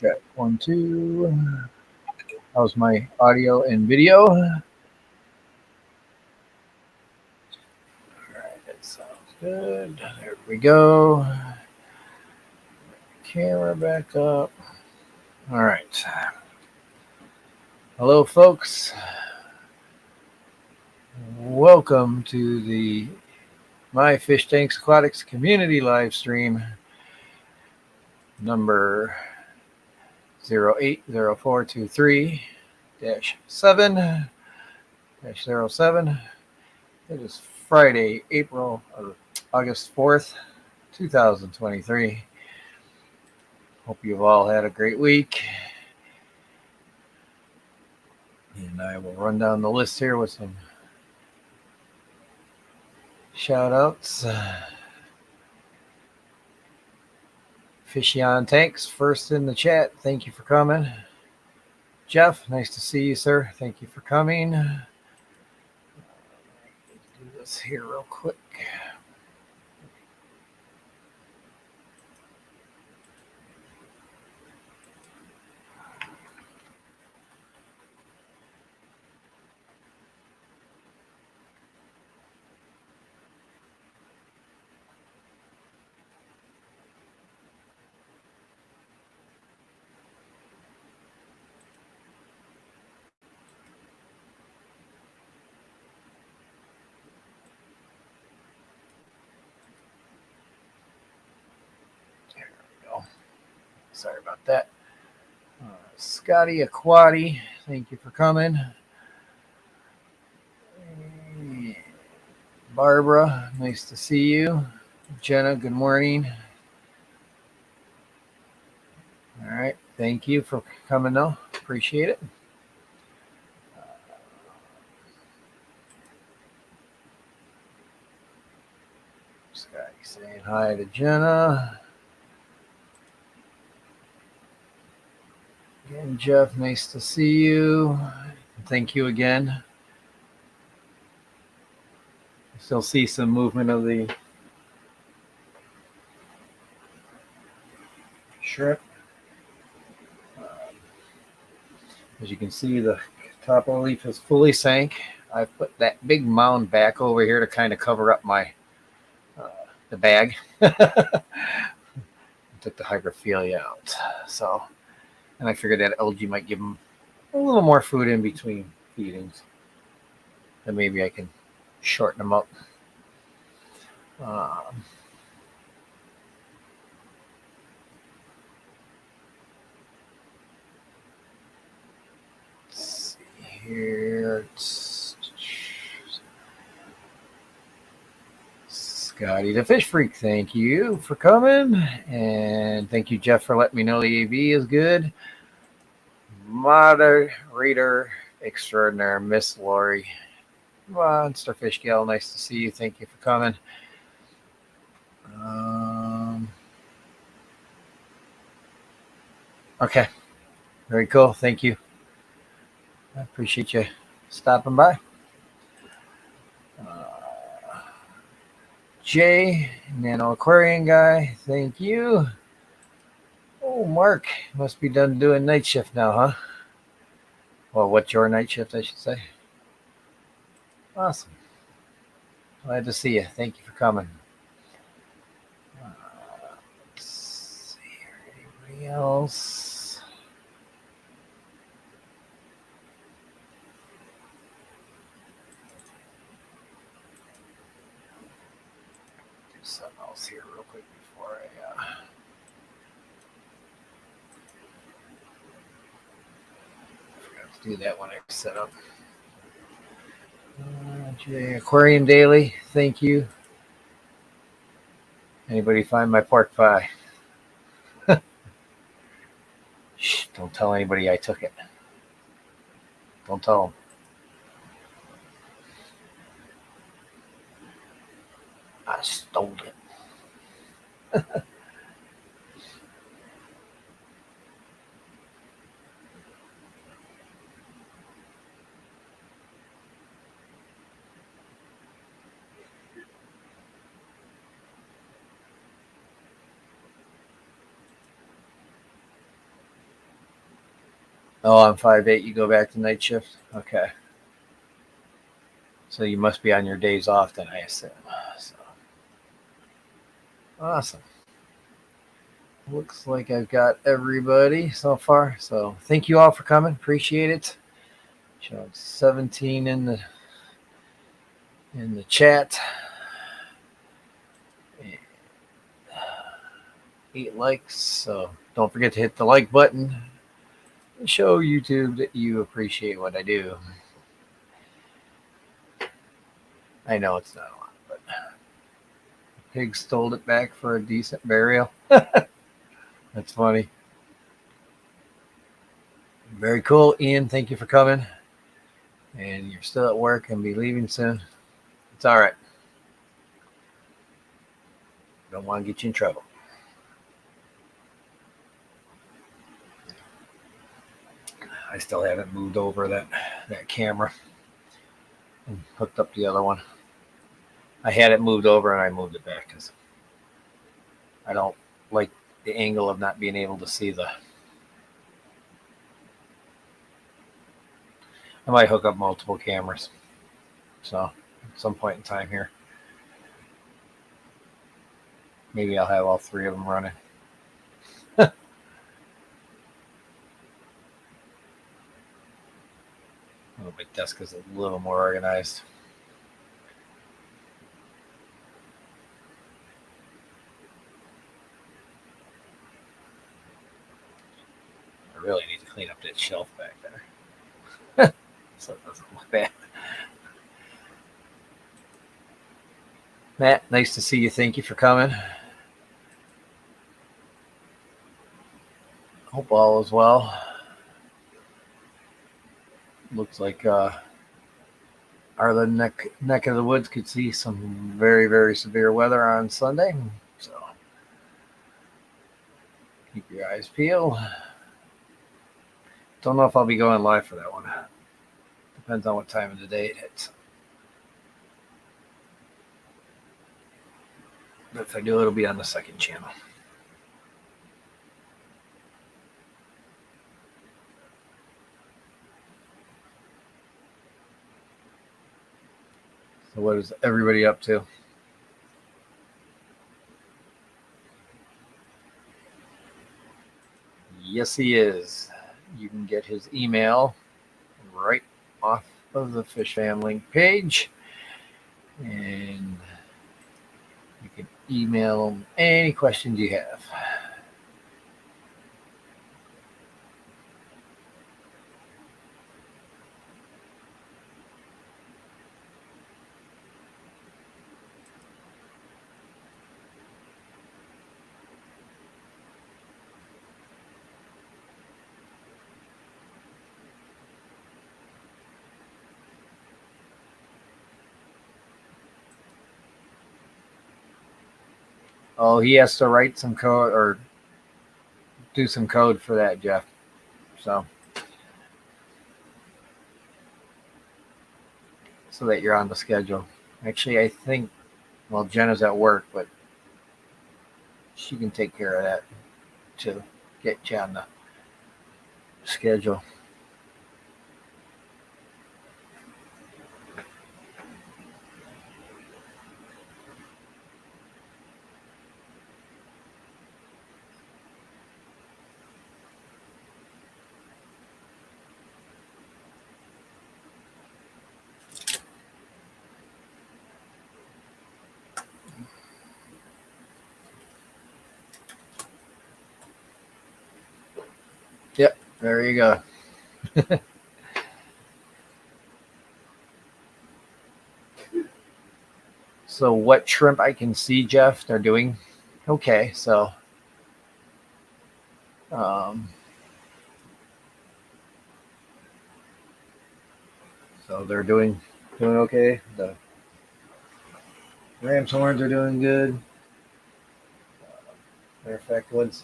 Check 1, 2. How's my audio and video? All right, that sounds good. There we go. Camera back up. All right. Hello, folks. Welcome to the My Fish Tanks Aquatics community live stream number 080423-7-07. It is Friday, August 4th, 2023. Hope you've all had a great week. And I will run down the list here with some shout outs. Fishy on Tanks, first in the chat. Thank you for coming. Jeff, nice to see you, sir. Thank you for coming. Do this here real quick. There we go. Sorry about that. Scotty Aquati, thank you for coming. Barbara, nice to see you. Jenna, good morning. All right, thank you for coming though. Appreciate it. Scotty saying hi to Jenna. Again, Jeff, nice to see you. Thank you again. Still see some movement of the shrimp. As you can see, the top of the leaf is fully sank. I've put that big mound back over here to kind of cover up my the bag. Took the hydrophilia out. So, and I figured that algae might give them a little more food in between feedings. And maybe I can shorten them up. Let's see here. Scotty the Fish Freak, thank you for coming. And thank you, Jeff, for letting me know the AV is good. Moderator extraordinaire, Miss Lori. Monster Fish Gal, nice to see you. Thank you for coming. Okay. Very cool. Thank you. I appreciate you stopping by. Jay, Nano Aquarium guy, thank you. Oh, Mark, must be done doing night shift now, huh? Well, what's your night shift, I should say? Awesome. Glad to see you. Thank you for coming. Let's see here. Anybody else? Do something else here real quick before I forgot to do that when I set up. Aquarium Daily, thank you. Anybody find my pork pie? Shh, don't tell anybody I took it. Don't tell them. I stole it. Oh, I'm 5'8". You go back to night shift? Okay. So you must be on your days off then, I assume. So, awesome. Looks like I've got everybody so far. So thank you all for coming. Appreciate it. Showing 17 in the chat. 8 likes. So don't forget to hit the like button. Show YouTube that you appreciate what I do. I know it's not a lot, but pig stole it back for a decent burial. That's funny. Very cool. Ian, thank you for coming. And you're still at work and be leaving soon. It's all right. Don't want to get you in trouble. I still haven't moved over that camera and hooked up the other one. I had it moved over and I moved it back because I don't like the angle of not being able to see the. I might hook up multiple cameras. So at some point in time here, maybe I'll have all 3 of them running. Oh, my desk is a little more organized. I really need to clean up that shelf back there. So it doesn't look bad. Matt, nice to see you. Thank you for coming. Hope all is well. Looks like our neck of the woods could see some very, very severe weather on Sunday. So keep your eyes peeled. Don't know if I'll be going live for that one. Depends on what time of the day it hits. But if I do, it'll be on the second channel. So what is everybody up to? Yes, he is. You can get his email right off of the Fish Fam link page. And you can email him any questions you have. Oh, he has to write some code or do some code for that, Jeff. So that you're on the schedule. Actually, I think, well, Jenna's at work, but she can take care of that to get you on the schedule. Yep, there you go. So what shrimp I can see, Jeff, they're doing okay. So they're doing okay. The ram's horns are doing good. Matter of fact, one's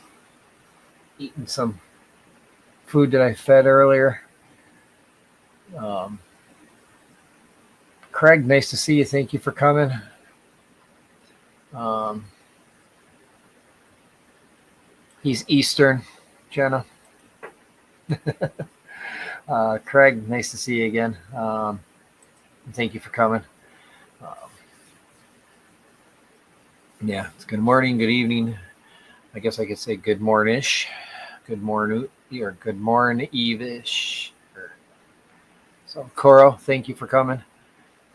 eating some food that I fed earlier. Craig, nice to see you. Thank you for coming. He's Eastern, Jenna. Craig, nice to see you again. Thank you for coming. Um, yeah, it's good morning, good evening. I guess I could say good mornish, good morning, or good morn eve-ish. So, Coro, thank you for coming.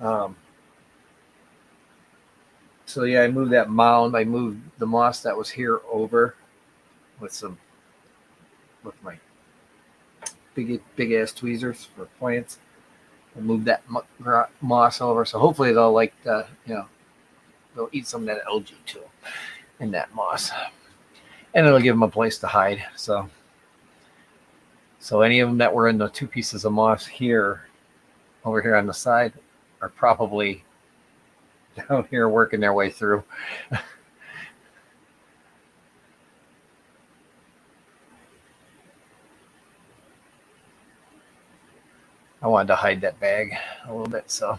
Um, so yeah, I moved that mound. I moved the moss that was here over with my big ass tweezers for plants. I moved that moss over, so hopefully they'll they'll eat some of that algae too in that moss, and it'll give them a place to hide. So any of them that were in the two pieces of moss here, over here on the side, are probably down here working their way through. I wanted to hide that bag a little bit, so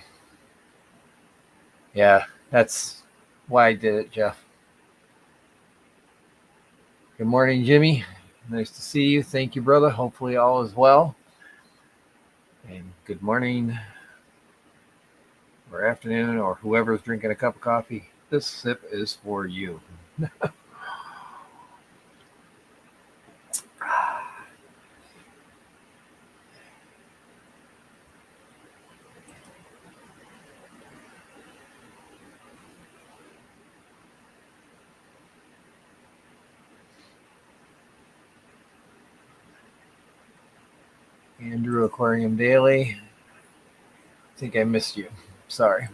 yeah, that's why I did it, Jeff. Good morning, Jimmy. Nice to see you. Thank you, brother. Hopefully all is well. And good morning or afternoon or whoever's drinking a cup of coffee. This sip is for you. Andrew Aquarium Daily. I think I missed you. Sorry.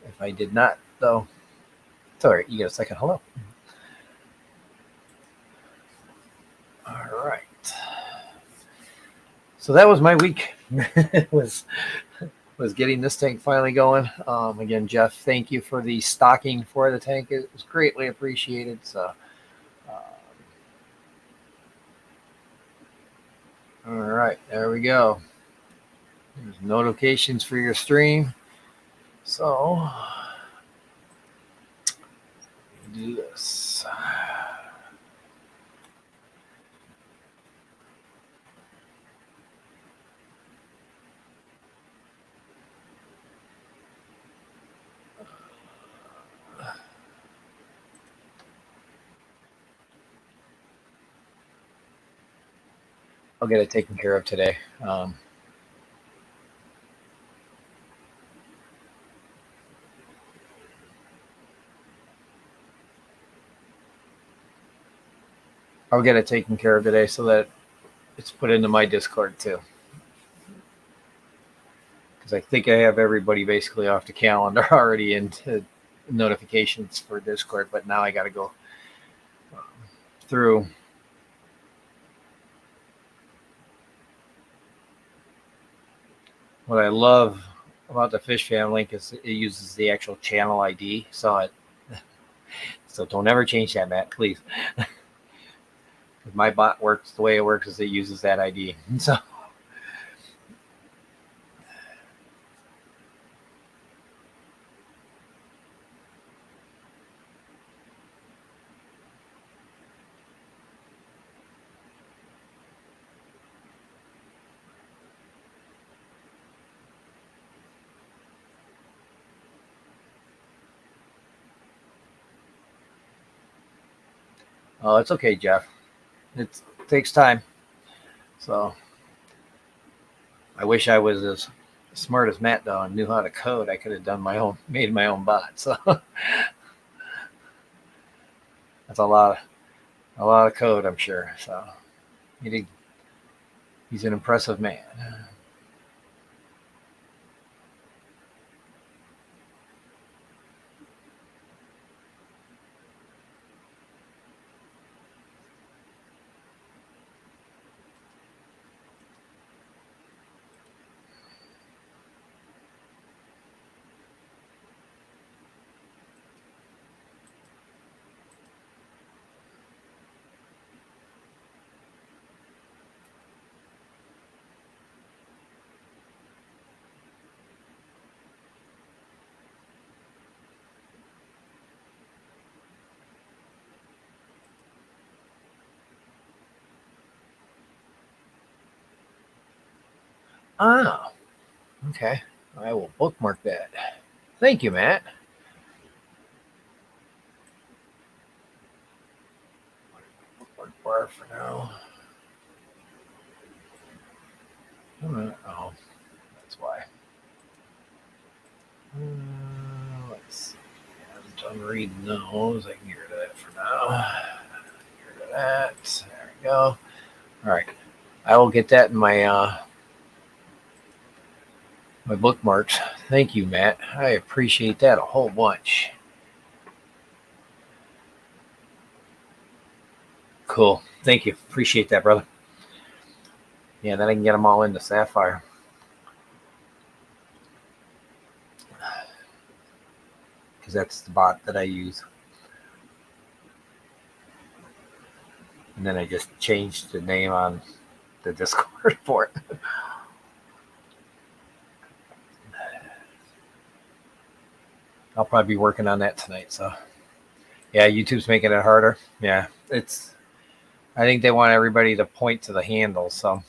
If I did not, though, it's all right. You get a second hello. All right. So that was my week. was getting this tank finally going. Again, Jeff, thank you for the stocking for the tank. It was greatly appreciated. So, all right, there we go. There's notifications for your stream. So, do this. I'll get it taken care of today. I'll get it taken care of today so that it's put into my Discord too. Because I think I have everybody basically off the calendar already into notifications for Discord, but now I got to go through. What I love about the Fish Fan link is it uses the actual channel ID. So don't ever change that, Matt, please. My bot works the way it works is it uses that ID. So it's okay, Jeff. It takes time. So I wish I was as smart as Matt though and knew how to code. I could have made my own bot. So that's a lot of code, I'm sure. So he's an impressive man. Ah, okay. I will bookmark that. Thank you, Matt. Bookmark bar for now. Oh, that's why. Let's see. I'm done reading those. I can get rid of that for now. Get rid of that. There we go. All right. I will get that in my bookmarks. Thank you, Matt. I appreciate that a whole bunch. Cool. Thank you. Appreciate that, brother. Yeah, then I can get them all into Sapphire. Because that's the bot that I use. And then I just changed the name on the Discord for it. I'll probably be working on that tonight. So, yeah, YouTube's making it harder. Yeah, I think they want everybody to point to the handle. So,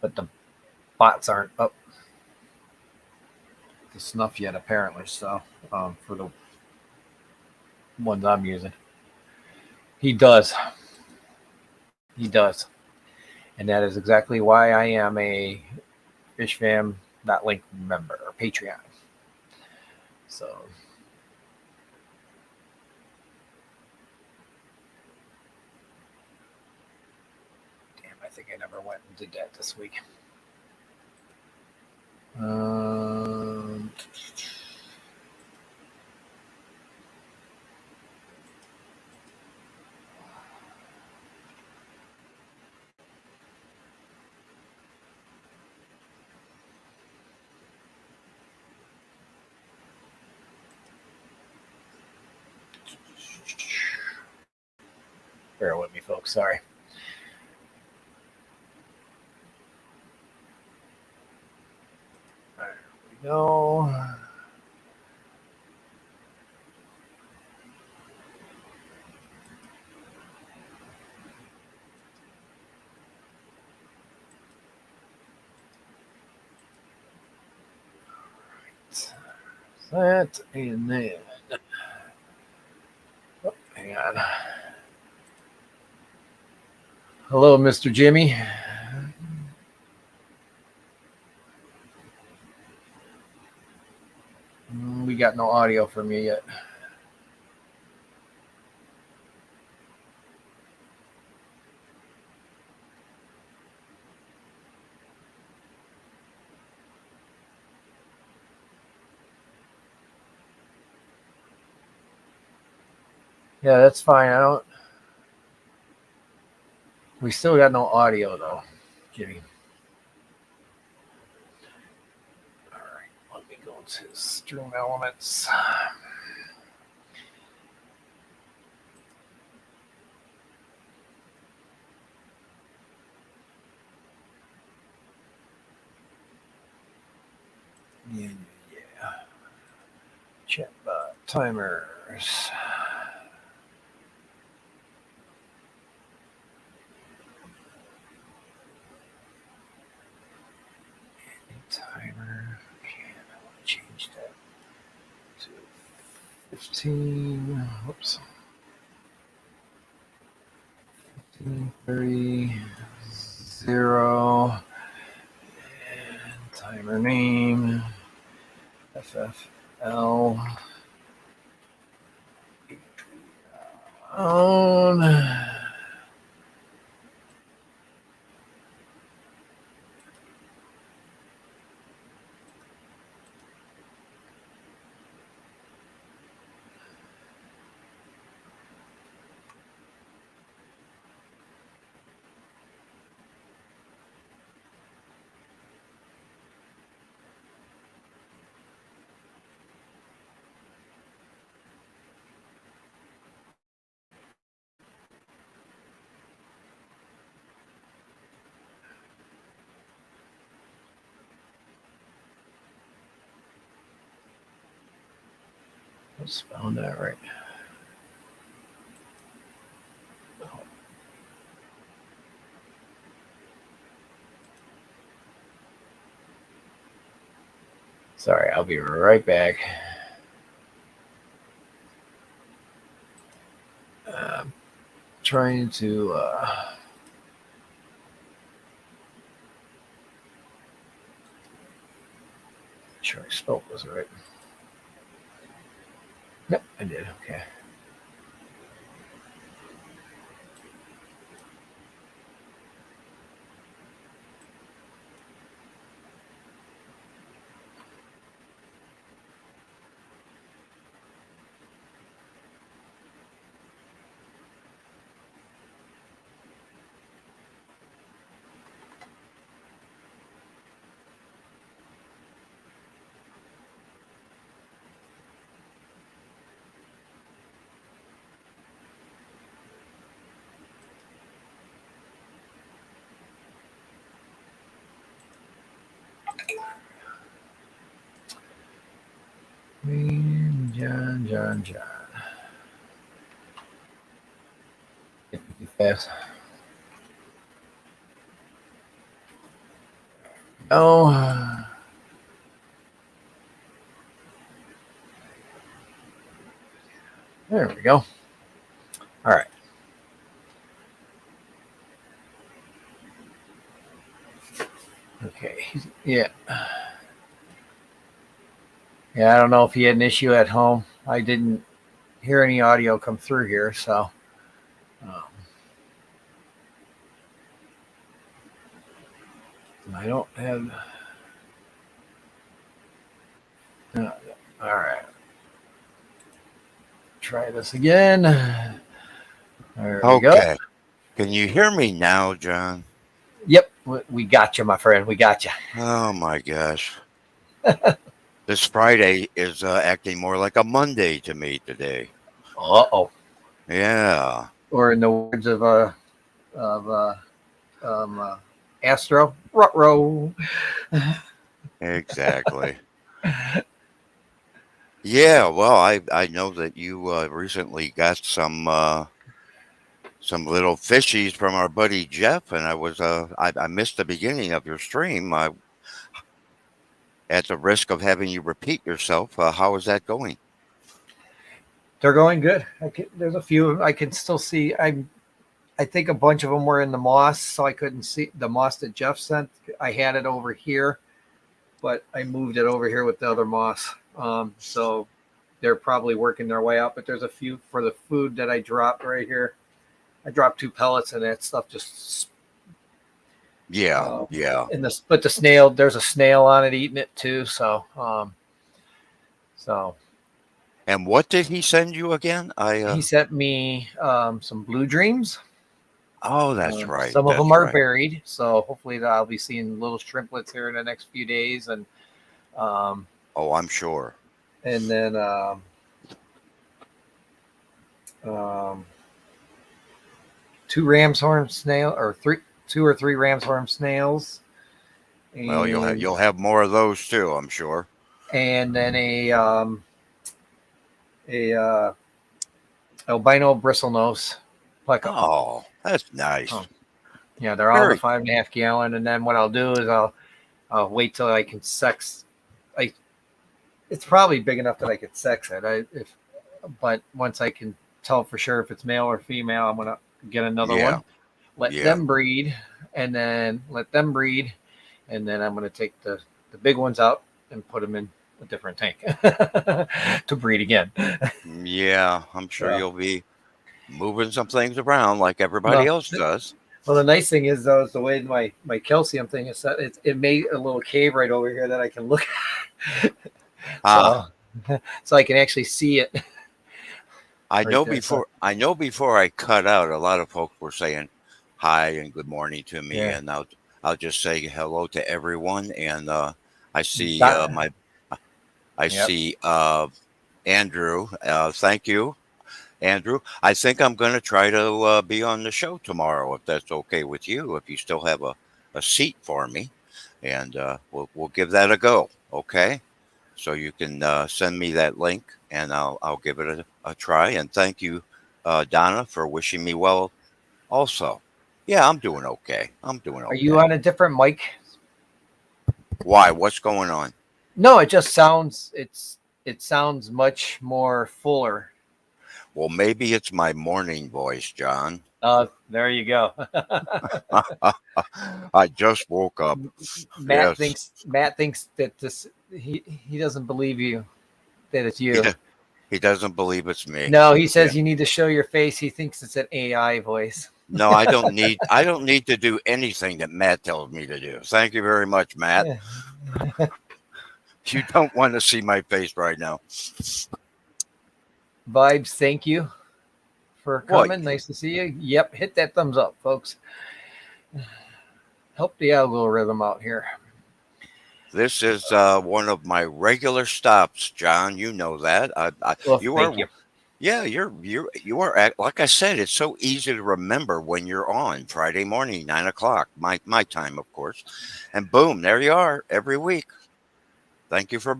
but the bots aren't up to snuff yet, apparently. So, for the ones I'm using, he does. He does. And that is exactly why I am a fishfam.link member or Patreon. So, damn, I think I never went and did that this week. Bear with me, folks. Sorry. There we go. That and then. Oh, hang on. Hello, Mr. Jimmy. We got no audio from you yet. Yeah, that's fine. We still got no audio though, Jimmy. All right, let me go to Stream Elements. Yeah. Chatbot timers. Timer. Okay, I want to change that to 15. Whoops. 15, 30, 0. And timer name FFL on. Let's spell that right. Sorry, I'll be right back. I'm trying to. Make sure I spelled this right. Yep, I did. Okay. John. Fast. Oh. There we go. All right. Okay. Yeah. Yeah, I don't know if he had an issue at home. I didn't hear any audio come through here, so. I don't have. All right. Try this again. There we go. Okay. Can you hear me now, John? Yep, we got you, my friend. We got you. Oh my gosh. This Friday is acting more like a Monday to me today. Uh-oh. Yeah, Or in the words of Astro, Rutro. exactly. Yeah, well, I know that you recently got some little fishies from our buddy Jeff, and I missed the beginning of your stream. At the risk of having you repeat yourself, how is that going? They're going good. There's a few I can still see. I think a bunch of them were in the moss, so I couldn't see the moss that Jeff sent. I had it over here, but I moved it over here with the other moss. So they're probably working their way out. But there's a few for the food that I dropped right here. I dropped 2 pellets, and that stuff just. Yeah, yeah. But the snail, there's a snail on it eating it too. So And what did he send you again? he sent me some blue dreams. Oh, that's right. Some of them That's are right. buried, so hopefully I'll be seeing little shrimplets here in the next few days, um, Oh, I'm sure. and then um, two ram's horn snail or two or three ram's horn snails, Well, and you'll have more of those too, I'm sure. then a albino bristlenose pleco. Oh, that's nice. Oh, yeah, they're all in the Very. 5.5 gallon, and then what I'll do is I'll wait till I can sex. I It's probably big enough that I could sex it. But once I can tell for sure if it's male or female, I'm gonna get another Yeah, one, let yeah. them breed, and then I'm gonna take the big ones out and put them in a different tank to breed again. Yeah, I'm sure So, you'll be moving some things around like everybody well, else does. the nice thing is though is the way my calcium thing is set. It made a little cave right over here that I can look at. Ah, so so I can actually see it right there. So I know before I cut out, a lot of folks were saying hi and good morning to me, yeah, and I'll just say hello to everyone. And I see that, my I yep. see Andrew. Thank you, Andrew. I think I'm going to try to be on the show tomorrow if that's okay with you. If you still have a seat for me, and we'll give that a go. Okay. So you can send me that link, and I'll give it a try. And thank you, Donna, for wishing me well. Also, yeah, I'm doing okay. I'm doing Are you okay. on a different mic? Why? What's going on? No, it just sounds it sounds much more fuller. Well, maybe it's my morning voice, John. There you go. I just woke up. Yes. Matt thinks that he doesn't believe you that it's He, you. do- he doesn't believe it's me. No, he Yeah. says you need to show your face. He thinks it's an AI voice. No, I don't need to do anything that Matt tells me to do. Thank you very much, Matt. Yeah. You don't want to see my face right now. Vibes, thank you for What? coming. Nice to see you. Yep, hit that thumbs up, folks. Help the algorithm out here. This is one of my regular stops, John. You know that. Well, You thank are. you. Yeah, you are. Like I said, it's so easy to remember when you're on Friday morning, 9 o'clock, my time, of course, and boom, there you are every week. Thank you for.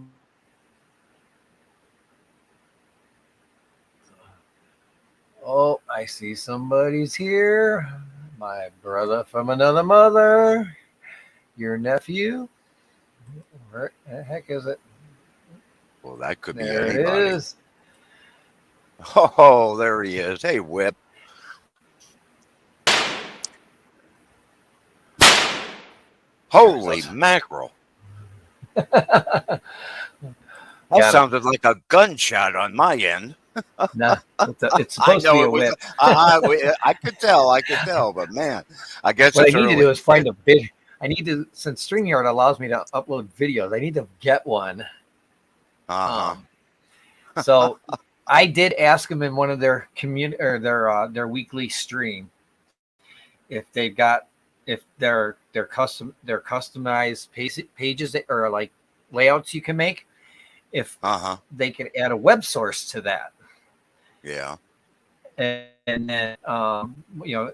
Oh, I see somebody's here. My brother from another mother. Your nephew. Where the heck is it? Well, that could be There it anybody. is. Oh, there he is. Hey, Whip. There he Holy goes. mackerel! That Got him. sounded like a gunshot on my end. Nah, it's I supposed to be know a it was. whip. I could tell. I could tell. But man, I guess What I it's need to early. do is find a vid. I need to, since StreamYard allows me to upload videos, I need to get one. Uh Um, so I did ask them in one of their community or their weekly stream if they've got if their customized pages or like layouts you can make, if huh. Uh huh. they can add a web source to that. Yeah. And then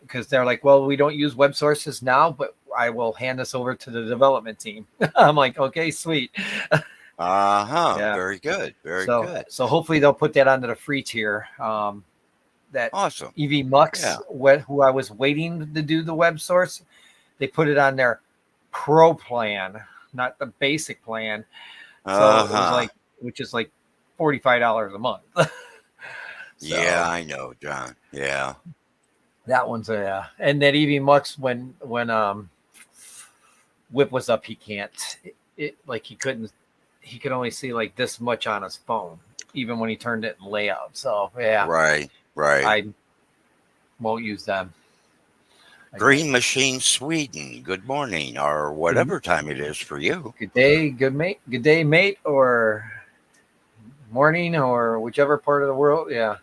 because they're like, well, we don't use web sources now, but I will hand this over to the development team. I'm like, okay, sweet. Uh huh. Yeah. Very good. Very So good. so hopefully they'll put that onto the free tier. That Awesome. EV Mux, Yeah. who I was waiting to do the web source, they put it on their pro plan, not the basic plan. Uh So it was huh. like, which is like $45 a month. Yeah, So I know, John. Yeah. that one's and that EV Mux when Whip was up, he can't. It like he could only see like this much on his phone, even when he turned it in layout. So yeah, Right. Right. I won't use them again. Green Machine Sweden. Good morning, or Good, whatever time it is for you. good day, good day, mate, or morning, or whichever part of the world. Yeah,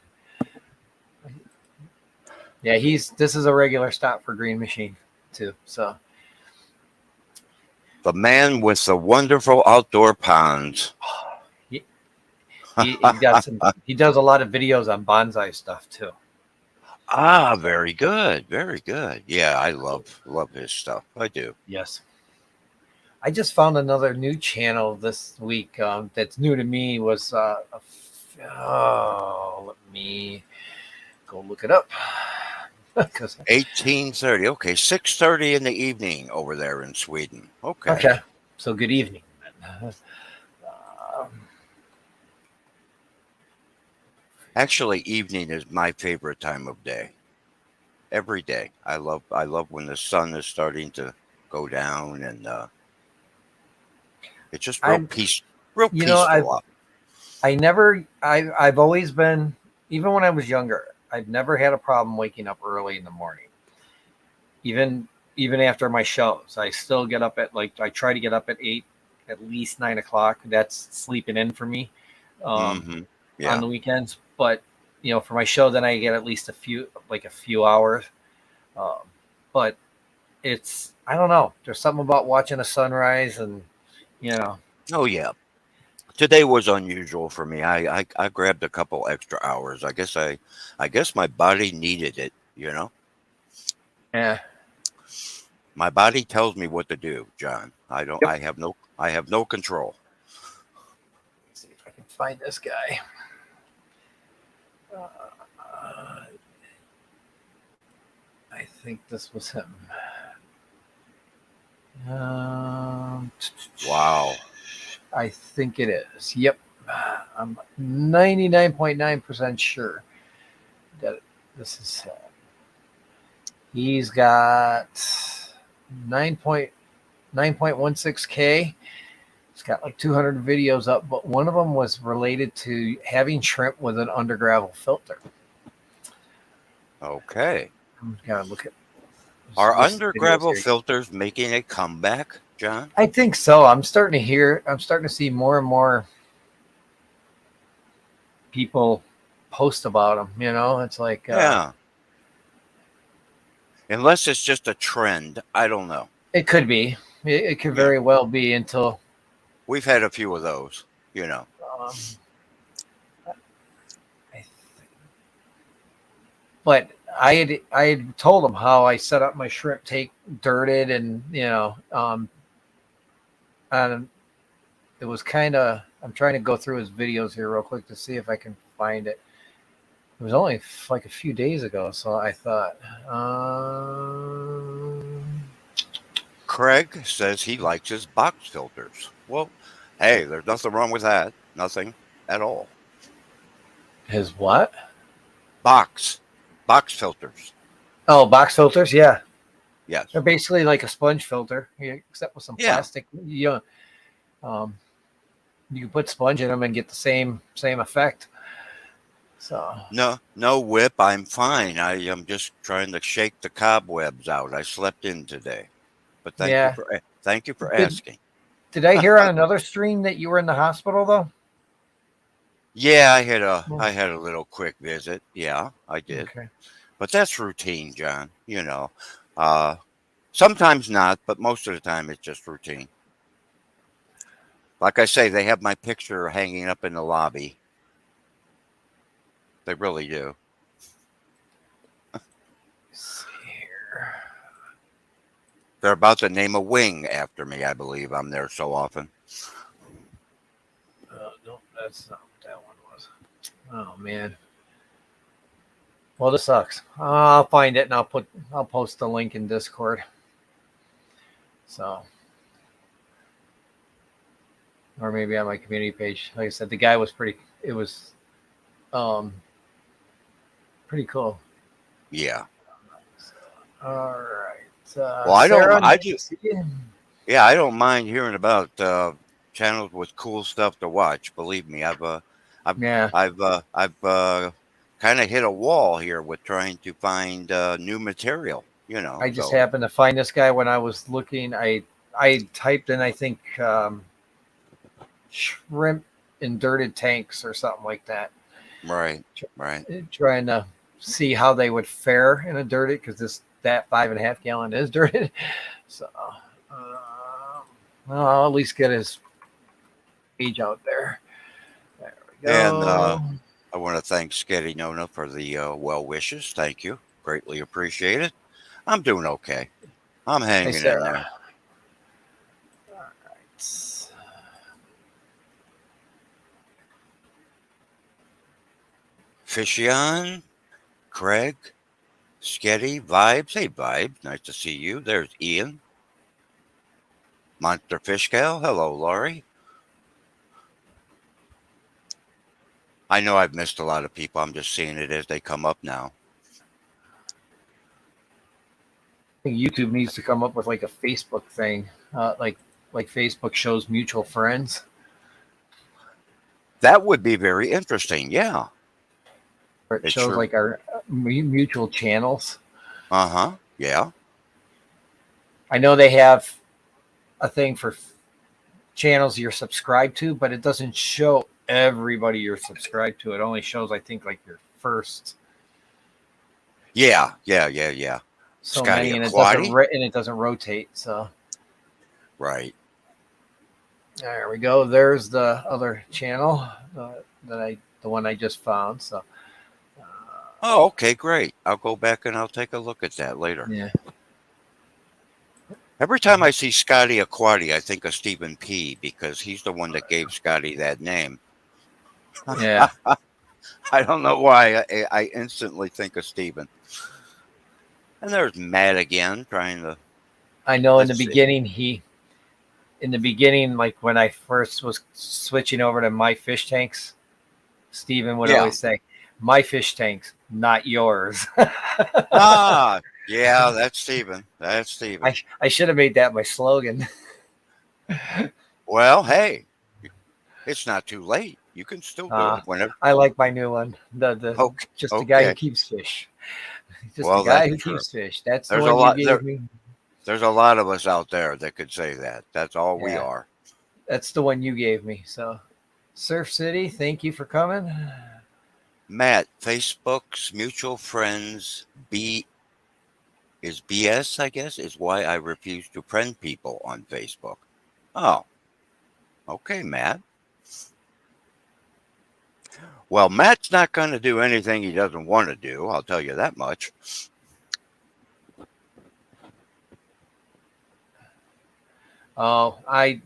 yeah. This is a regular stop for Green Machine too. So The man with the wonderful outdoor ponds. he, he got some. He does a lot of videos on bonsai stuff too. Ah, very good. Very good. Yeah, I love his stuff. I do. Yes. I just found another new channel this week that's new to me. Was let me go look it up because 1830. Okay, 6:30 in the evening over there in Sweden. Okay. okay. So good evening. Um, Actually, evening is my favorite time of day. Every day. I love when the sun is starting to go down and it's just I'm real you know peaceful up. I've always been, even when I was younger, I've never had a problem waking up early in the morning. Even even after my shows, I still get up at like, I try to get up at 8, at least 9 o'clock. That's sleeping in for me. Um, Mm-hmm. on Yeah. the weekends. But for my show, then I get at least a few hours. Um, but it's, I don't know. There's something about watching a sunrise, and you know, Oh yeah. Today was unusual for me. I grabbed a couple extra hours. I guess my body needed it, you know? yeah. My body tells me what to do, John. I don't Yep. I have no control. Let's see if I can find this guy. Uh, I think this was him. Um, Wow. I think it is. Yep. I'm 99.9% sure that this is. He's got 9.16K. It's got like 200 videos up, but one of them was related to having shrimp with an undergravel filter. Okay. I'm gonna look at Are this videos undergravel here. filters making a comeback, John? I think so. I'm starting to see more and more people post about them. It's like Yeah. Unless it's just a trend. I don't know. it could be. It could Yeah. very well be until. We've had a few of those, you know. Um, I but I had told him how I set up my shrimp take dirted and and it was kind of I'm trying to go through his videos here real quick to see if I can find it. It was only like a few days ago, so I thought Craig says he likes his box filters. Well, hey, there's nothing wrong with that. Nothing at all. his what? Box. Box filters. Oh, box filters, yeah. Yes. They're basically like a sponge filter, except with some Yeah. plastic. Um, you can put sponge in them and get the same effect. So No whip. I'm fine. I am just trying to shake the cobwebs out. I slept in today. But yeah. thank you for Did asking. did I hear on another stream that you were in the hospital though? Yeah, Yeah. I had a little quick visit. Yeah, I did. Okay. But that's routine, John. You know. Uh Sometimes not, but most of the time it's just routine. Like I say, they have my picture hanging up in the lobby. They really do. Let's see here. They're about to name a wing after me, I believe. I'm there so often. No, that's not what that one was. Oh man. Well, this sucks. I'll find it and I'll post the link in Discord. So, or maybe on my community page. Like I said, the guy was pretty. It was um pretty cool. Yeah. All right. Well, Sarah, I nice do. to see you. Yeah, I don't mind hearing about channels with cool stuff to watch. Believe me, I've, Yeah, I've kind of hit a wall here with trying to find new material. You know, I just so happened to find this guy when I was looking. I typed in I think shrimp in dirted tanks or something like that. right, right. Trying to see how they would fare in a dirted because that 5.5 gallon is dirted. So, well, I'll at least get his page out there. There we And go. I want to thank Sketty Nona for the well wishes. Thank you, greatly appreciate it. I'm doing okay. I'm Hey, hanging in Sarah. there. All right. Fishy on, Craig, Sketty, Vibes. Hey, Vibes, nice to see you. There's Ian, Monster Fish Gal. Hello, Laurie. I know I've missed a lot of people. I'm just seeing it as they come up now. I think YouTube needs to come up with like a Facebook thing, like Facebook shows mutual friends. That would be very interesting. Yeah, Or it it shows sure. like our mutual channels. Uh huh. Yeah. I know they have a thing for channels you're subscribed to, but it doesn't show everybody you're subscribed to. It only shows, I think, like your first Yeah. Yeah. Yeah. Yeah. so Scotty many, and it doesn't Aquati. rotate. So Right. there we go. There's the other channel the one I just found. So Oh, okay. Great. I'll go back and I'll take a look at that later. yeah, Every time I see Scotty Aquati, I think of Stephen P. because he's the one that gave Scotty that name. yeah. I don't know why. I instantly think of Stephen. And there's Matt again trying to. I know in the Let's see. beginning in the beginning, like when I first was switching over to my fish tanks, Stephen would Yeah. always say, "My fish tanks, not yours." Ah, yeah, that's Stephen. That's I Stephen. I should have made that my slogan. Well, hey, it's not too late. You can still do Uh, it whenever. I like my new one. The Okay. just the guy who Okay. keeps fish. Just the Well, guy that's who true. keeps fish. That's the There's a one you lot gave there. me. There's a lot of us out there that could say that. That's all we Yeah, are. that's the one you gave me. So, Surf City, thank you for coming. Matt, Facebook's mutual friends B is BS, I guess, is why I refuse to friend people on Facebook. Oh, okay, Matt. Well, Matt's not going to do anything he doesn't want to do. I'll tell you that much. Oh, I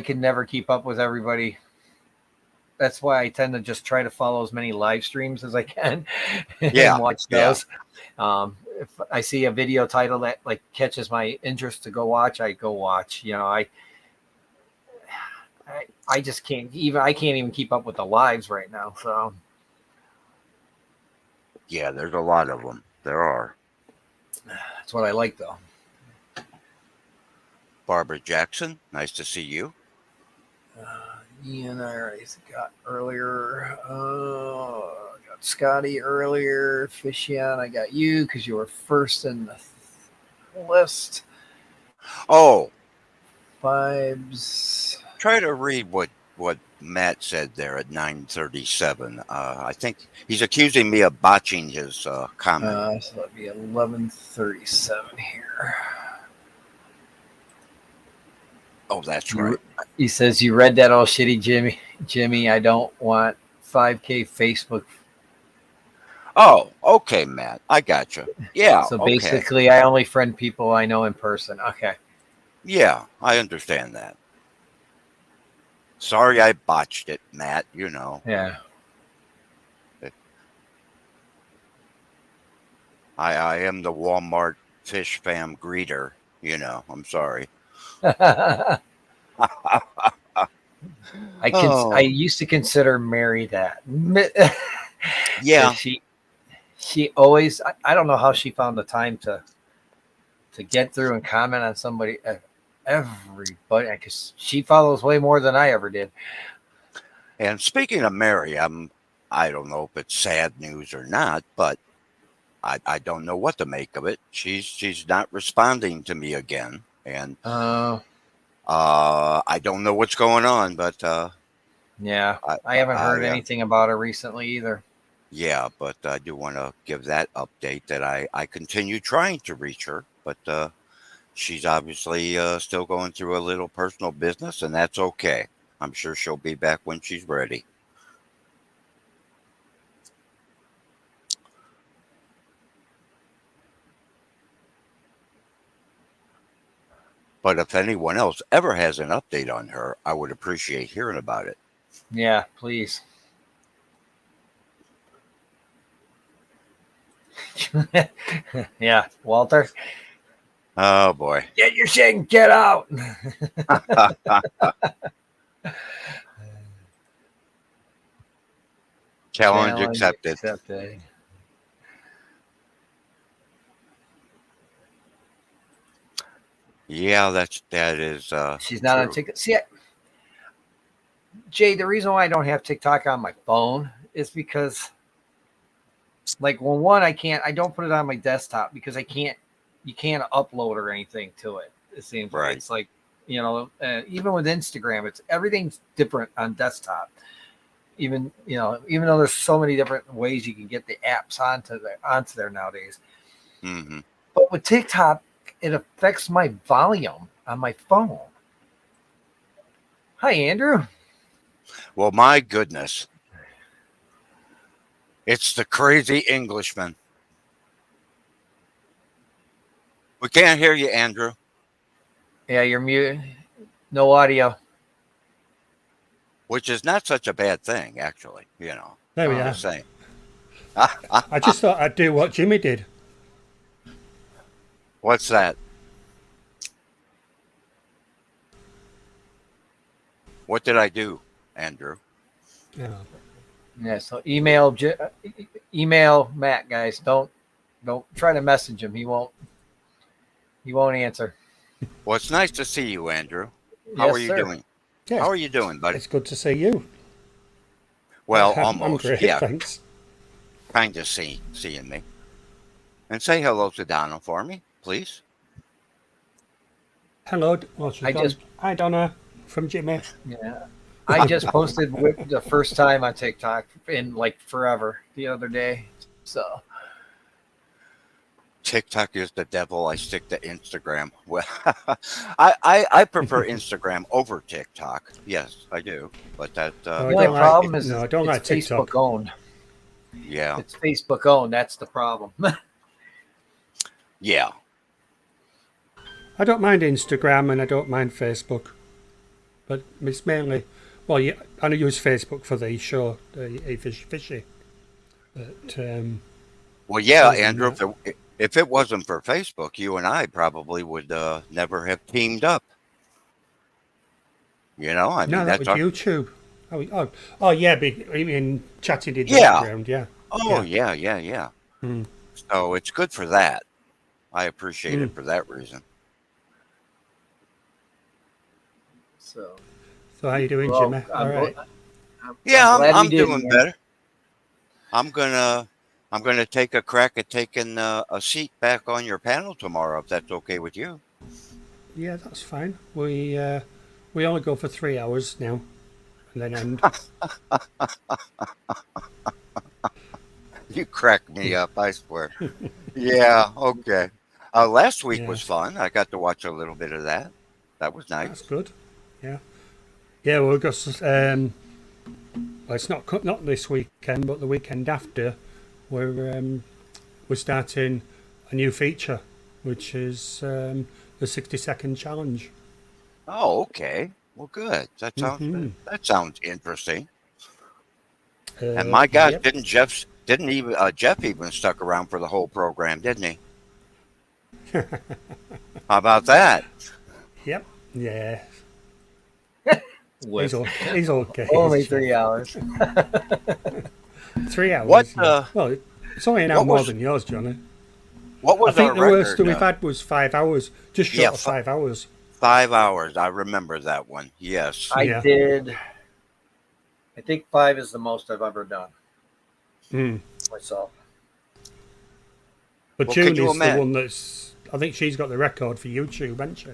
can never keep up with everybody. That's why I tend to just try to follow as many live streams as I can and Yeah, watch yeah, those. If I see a video title that like catches my interest to go watch, I go watch. I just I can't even keep up with the lives right now. So yeah. There's a lot of them. There are. that's what I like though. Barbara Jackson, nice to see you. Ian, I already got earlier. Got Scotty earlier. Fishion, I got you because you were first in the list. Oh, Vibes. try to read what Matt said there at 9:37. I think he's accusing me of botching his comment. So that'd be 11:37 here. Oh, that's right. He says you read that all shitty, Jimmy. Jimmy, I don't want 5K Facebook. Oh, okay, Matt. I got you. Yeah, So okay. basically, I only friend people I know in person. Okay. Yeah, I understand that. Sorry I botched it, Matt. You know, Yeah. I am the Walmart fish fam greeter. You know, I'm sorry. I Oh, used to consider Mary that because yeah. she always I don't know how she found the time to get through and comment on somebody everybody because she follows way more than I ever did. And speaking of Mary, I don't know if it's sad news or not, but I don't know what to make of it. She's not responding to me again, and Uh, I don't know what's going on, but yeah, I I haven't heard I anything about her recently either. yeah, but I do want to give that update that I continue trying to reach her, but she's obviously still going through a little personal business, and that's okay. I'm sure she'll be back when she's ready. But if anyone else ever has an update on her, I would appreciate hearing about it. Yeah, please. Yeah, Walter, Oh boy. get your shit and get out. Challenge Challenge accepted. accepted. Yeah, that is She's not on true. TikTok. See, Jay, the reason why I don't have TikTok on my phone is because, like, well, one, I don't put it on my desktop because you can't upload or anything to it. It seems like Right. it's like, even with Instagram, it's everything's different on desktop. Even though there's so many different ways you can get the apps onto there nowadays. Hmm. But with TikTok, it affects my volume on my phone. Hi, Andrew. Well, my goodness, it's the crazy Englishman. We can't hear you, Andrew. Yeah, you're mute. No audio. Which is not such a bad thing, actually. There we Oh. are. Just saying. I just thought I'd do what Jimmy did. What's that? What did I do, Andrew? Yeah. Yeah. So email Matt, guys. Don't try to message him. He won't answer. Well, it's nice to see you, Andrew. How Yes, are you sir. doing? Yeah, How are you doing, buddy? it's good to see you. Well, I'm almost. great, Yeah, thanks. kind of seeing me. And say hello to Donna for me, please. Hello, well, she's I gone. just Hi, Donna, from Jimmy. Yeah. I just posted Whip the first time on TikTok in like forever the other day. So TikTok is the devil. I stick to Instagram. Well, I prefer Instagram over TikTok. Yes, I do. But that No, the only problem is I don't it's like TikTok. Facebook owned. yeah, It's Facebook owned. That's the problem. yeah. I don't mind Instagram and I don't mind Facebook, but it's mainly, well, yeah, I use Facebook for the show, the Fishy. But Well, yeah, other than Andrew. that- If it wasn't for Facebook, you and I probably would never have teamed up. You know, I mean, no, that was that's our. YouTube. Oh, yeah, I mean, chatting in the Yeah. background, yeah. Oh, yeah. Mm. So it's good for that. I appreciate it Mm. for that reason. So So how you doing, well, Jimmy? I'm All right. Yeah, glad we I'm did, doing man. better. I'm gonna take a crack at taking a seat back on your panel tomorrow, if that's okay with you. Yeah, that's fine. We only go for 3 hours now, and then end. You crack me up, I swear. Yeah, okay. Last week was Yes. fun. I got to watch a little bit of that. That was nice. That's good. Yeah. Yeah, well, we've got. Well, it's not this weekend, but the weekend after, we're starting a new feature, which is the 60-second challenge. Oh, okay. Well, good. That sounds Mhm. that sounds interesting. And my gosh, Yep. Jeff even stuck around for the whole program, didn't he? How about that? Yep. Yeah. Whip. He's okay. Only He's 3 hours. 3 hours. What, yeah. Well, it's only an hour what more was- than yours, Johnny. What was I think our the record? worst that we've had was 5 hours, just short Yeah, of 5 hours. 5 hours. I remember that one. Yes. I Yeah. did. I think 5 is the most I've ever done Mm. myself. But Well, June could you is the imagine- one that's. I think she's got the record for YouTube, hasn't she?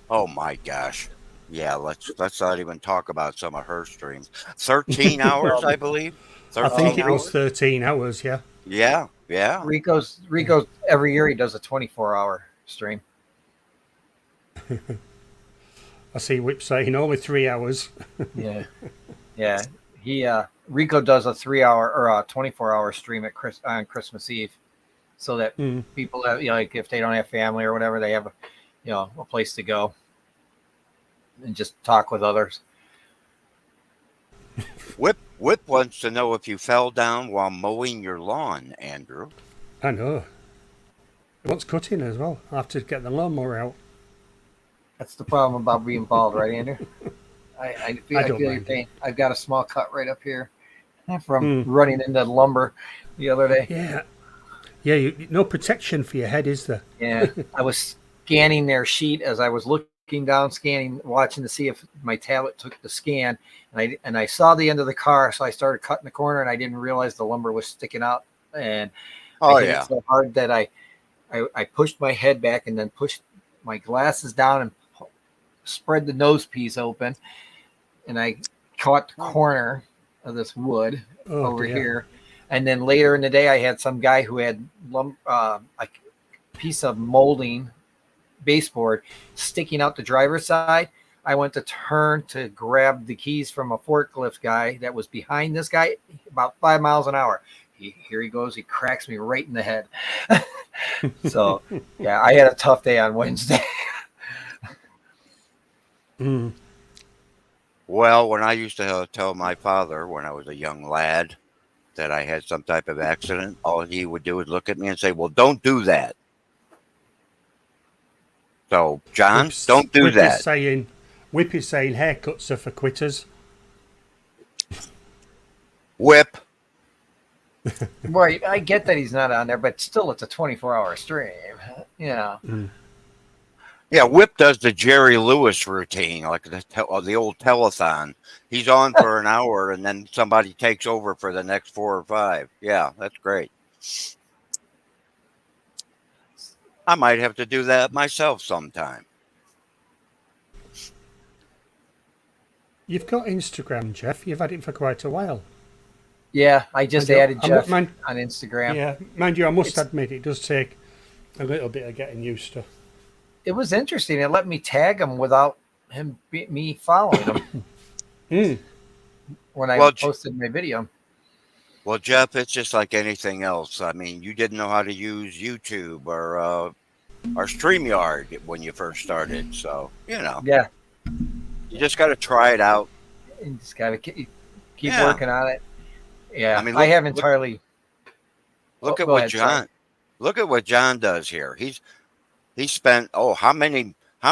Oh my gosh. Yeah, let's not even talk about some of her streams. 13 hours, I believe. I 13 think it was hours. 13 hours. Yeah. Yeah. Rico's every year he does a 24-hour stream. I see Whip saying only 3 hours. Yeah, yeah. He Rico does a 3-hour or a 24-hour stream at on Christmas Eve, so that Mm. people have, like if they don't have family or whatever, they have a place to go and just talk with others. Whip wants to know if you fell down while mowing your lawn, Andrew. I know. It wants cutting as well. I'll have to get the lawnmower out. That's the problem about being bald, right, Andrew? I feel I don't your mind it. pain. I've got a small cut right up here from Mm. running into lumber the other day. Yeah. Yeah, no protection for your head, is there? Yeah, I was scanning their sheet as I was looking down, scanning, watching to see if my tablet took the scan, and I saw the end of the car, so I started cutting the corner, and I didn't realize the lumber was sticking out, and Oh I hit yeah. it so hard that I pushed my head back and then pushed my glasses down and spread the nose piece open, and I caught the corner of this wood Oh, over dear. here. And then later in the day, I had some guy who had a piece of molding baseboard sticking out the driver's side. I went to turn to grab the keys from a forklift guy that was behind this guy about 5 miles an hour. Here he goes. He cracks me right in the head. So, yeah, I had a tough day on Wednesday. Mm. Well, when I used to tell my father when I was a young lad that I had some type of accident, all he would do is look at me and say, "Well, don't do that." So, John, Whip's- don't do Whip is that. saying, Whip is saying haircuts are for quitters. Whip. Right, I get that he's not on there, but still, it's a 24-hour stream. Yeah. Yeah, Whip does the Jerry Lewis routine, like the old telethon. He's on for an hour, and then somebody takes over for the next 4 or 5. Yeah, that's great. I might have to do that myself sometime. You've got Instagram, Jeff. You've had it for quite a while. Yeah, I just Mind you, added Jeff mind- on Instagram. Yeah, mind you, I must It's- admit it does take a little bit of getting used to. It was interesting. It let me tag him without me following him when I Well, posted my video. Well, Jeff, it's just like anything else. I mean, you didn't know how to use YouTube or StreamYard when you first started. So, Yeah, you just got to try it out. you just gotta keep Yeah. working on it. Yeah, I mean, I have entirely. Look Oh, at go what ahead, John. sorry. Look at what John does here. He spent how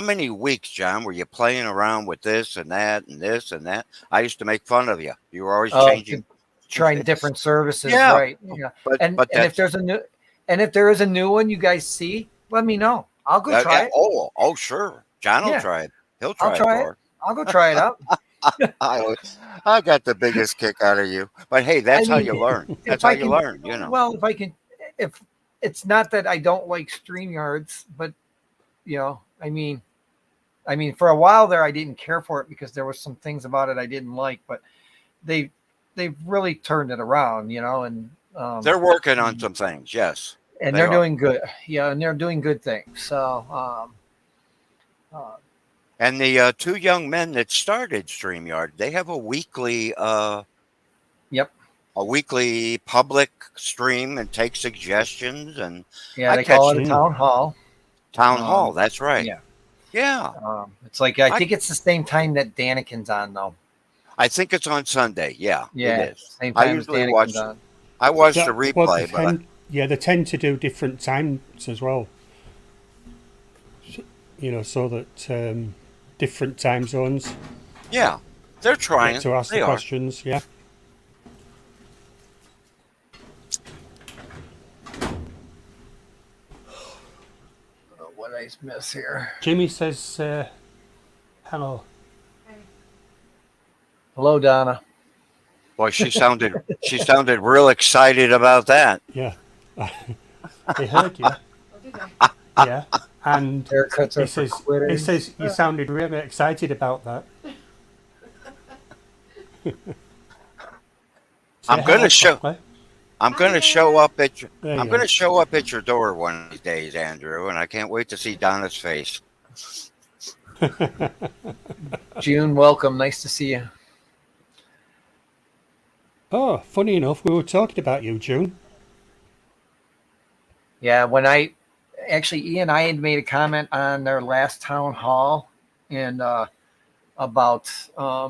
many weeks, John, were you playing around with this and that and this and that? I used to make fun of you. You were always changing. Trying different services, Yeah. right? Yeah, But and if that's there's a new, and if there is a new one you guys see, let me know. I'll go try it. Oh, sure. John will Yeah. try it. He'll I'll try try it it. for. I'll go try it out. I got the biggest kick out of you. But hey, that's I how mean, you learn. if That's I how you can- learn, Well, if it's not that I don't like StreamYards, but I mean, for a while there, I didn't care for it because there were some things about it I didn't like, but they've really turned it around, and They're working on some things, yes. and they they're are. doing good. Yeah, and they're doing good things. So, And the 2 young men that started StreamYard, they have a weekly yep, a weekly public stream and take suggestions and yeah, I they call it catch a town hall. town hall. That's right. Yeah, Yeah. it's like I think it's the same time that Danikin's on though. I think it's on Sunday. Yeah, Yeah, it is. same I time as usually Danikin's watch. on. I watch the Well, replay, but they tend to do different times as well. So that different time zones yeah, they're trying. get to ask They the are. questions. Yeah. What I miss here? Jimmy says hello. Hello, Donna. Boy, she sounded real excited about that. Yeah. They heard you. Yeah. And Haircuts are for he quitters. says you sounded really excited about that. I'm gonna show up at your There you I'm go. gonna show up at your door one of these days, Andrew, and I can't wait to see Donna's face. June, welcome. Nice to see you. Oh, funny enough, we were talking about you, June. Yeah, when Ian and I had made a comment on their last town hall and about a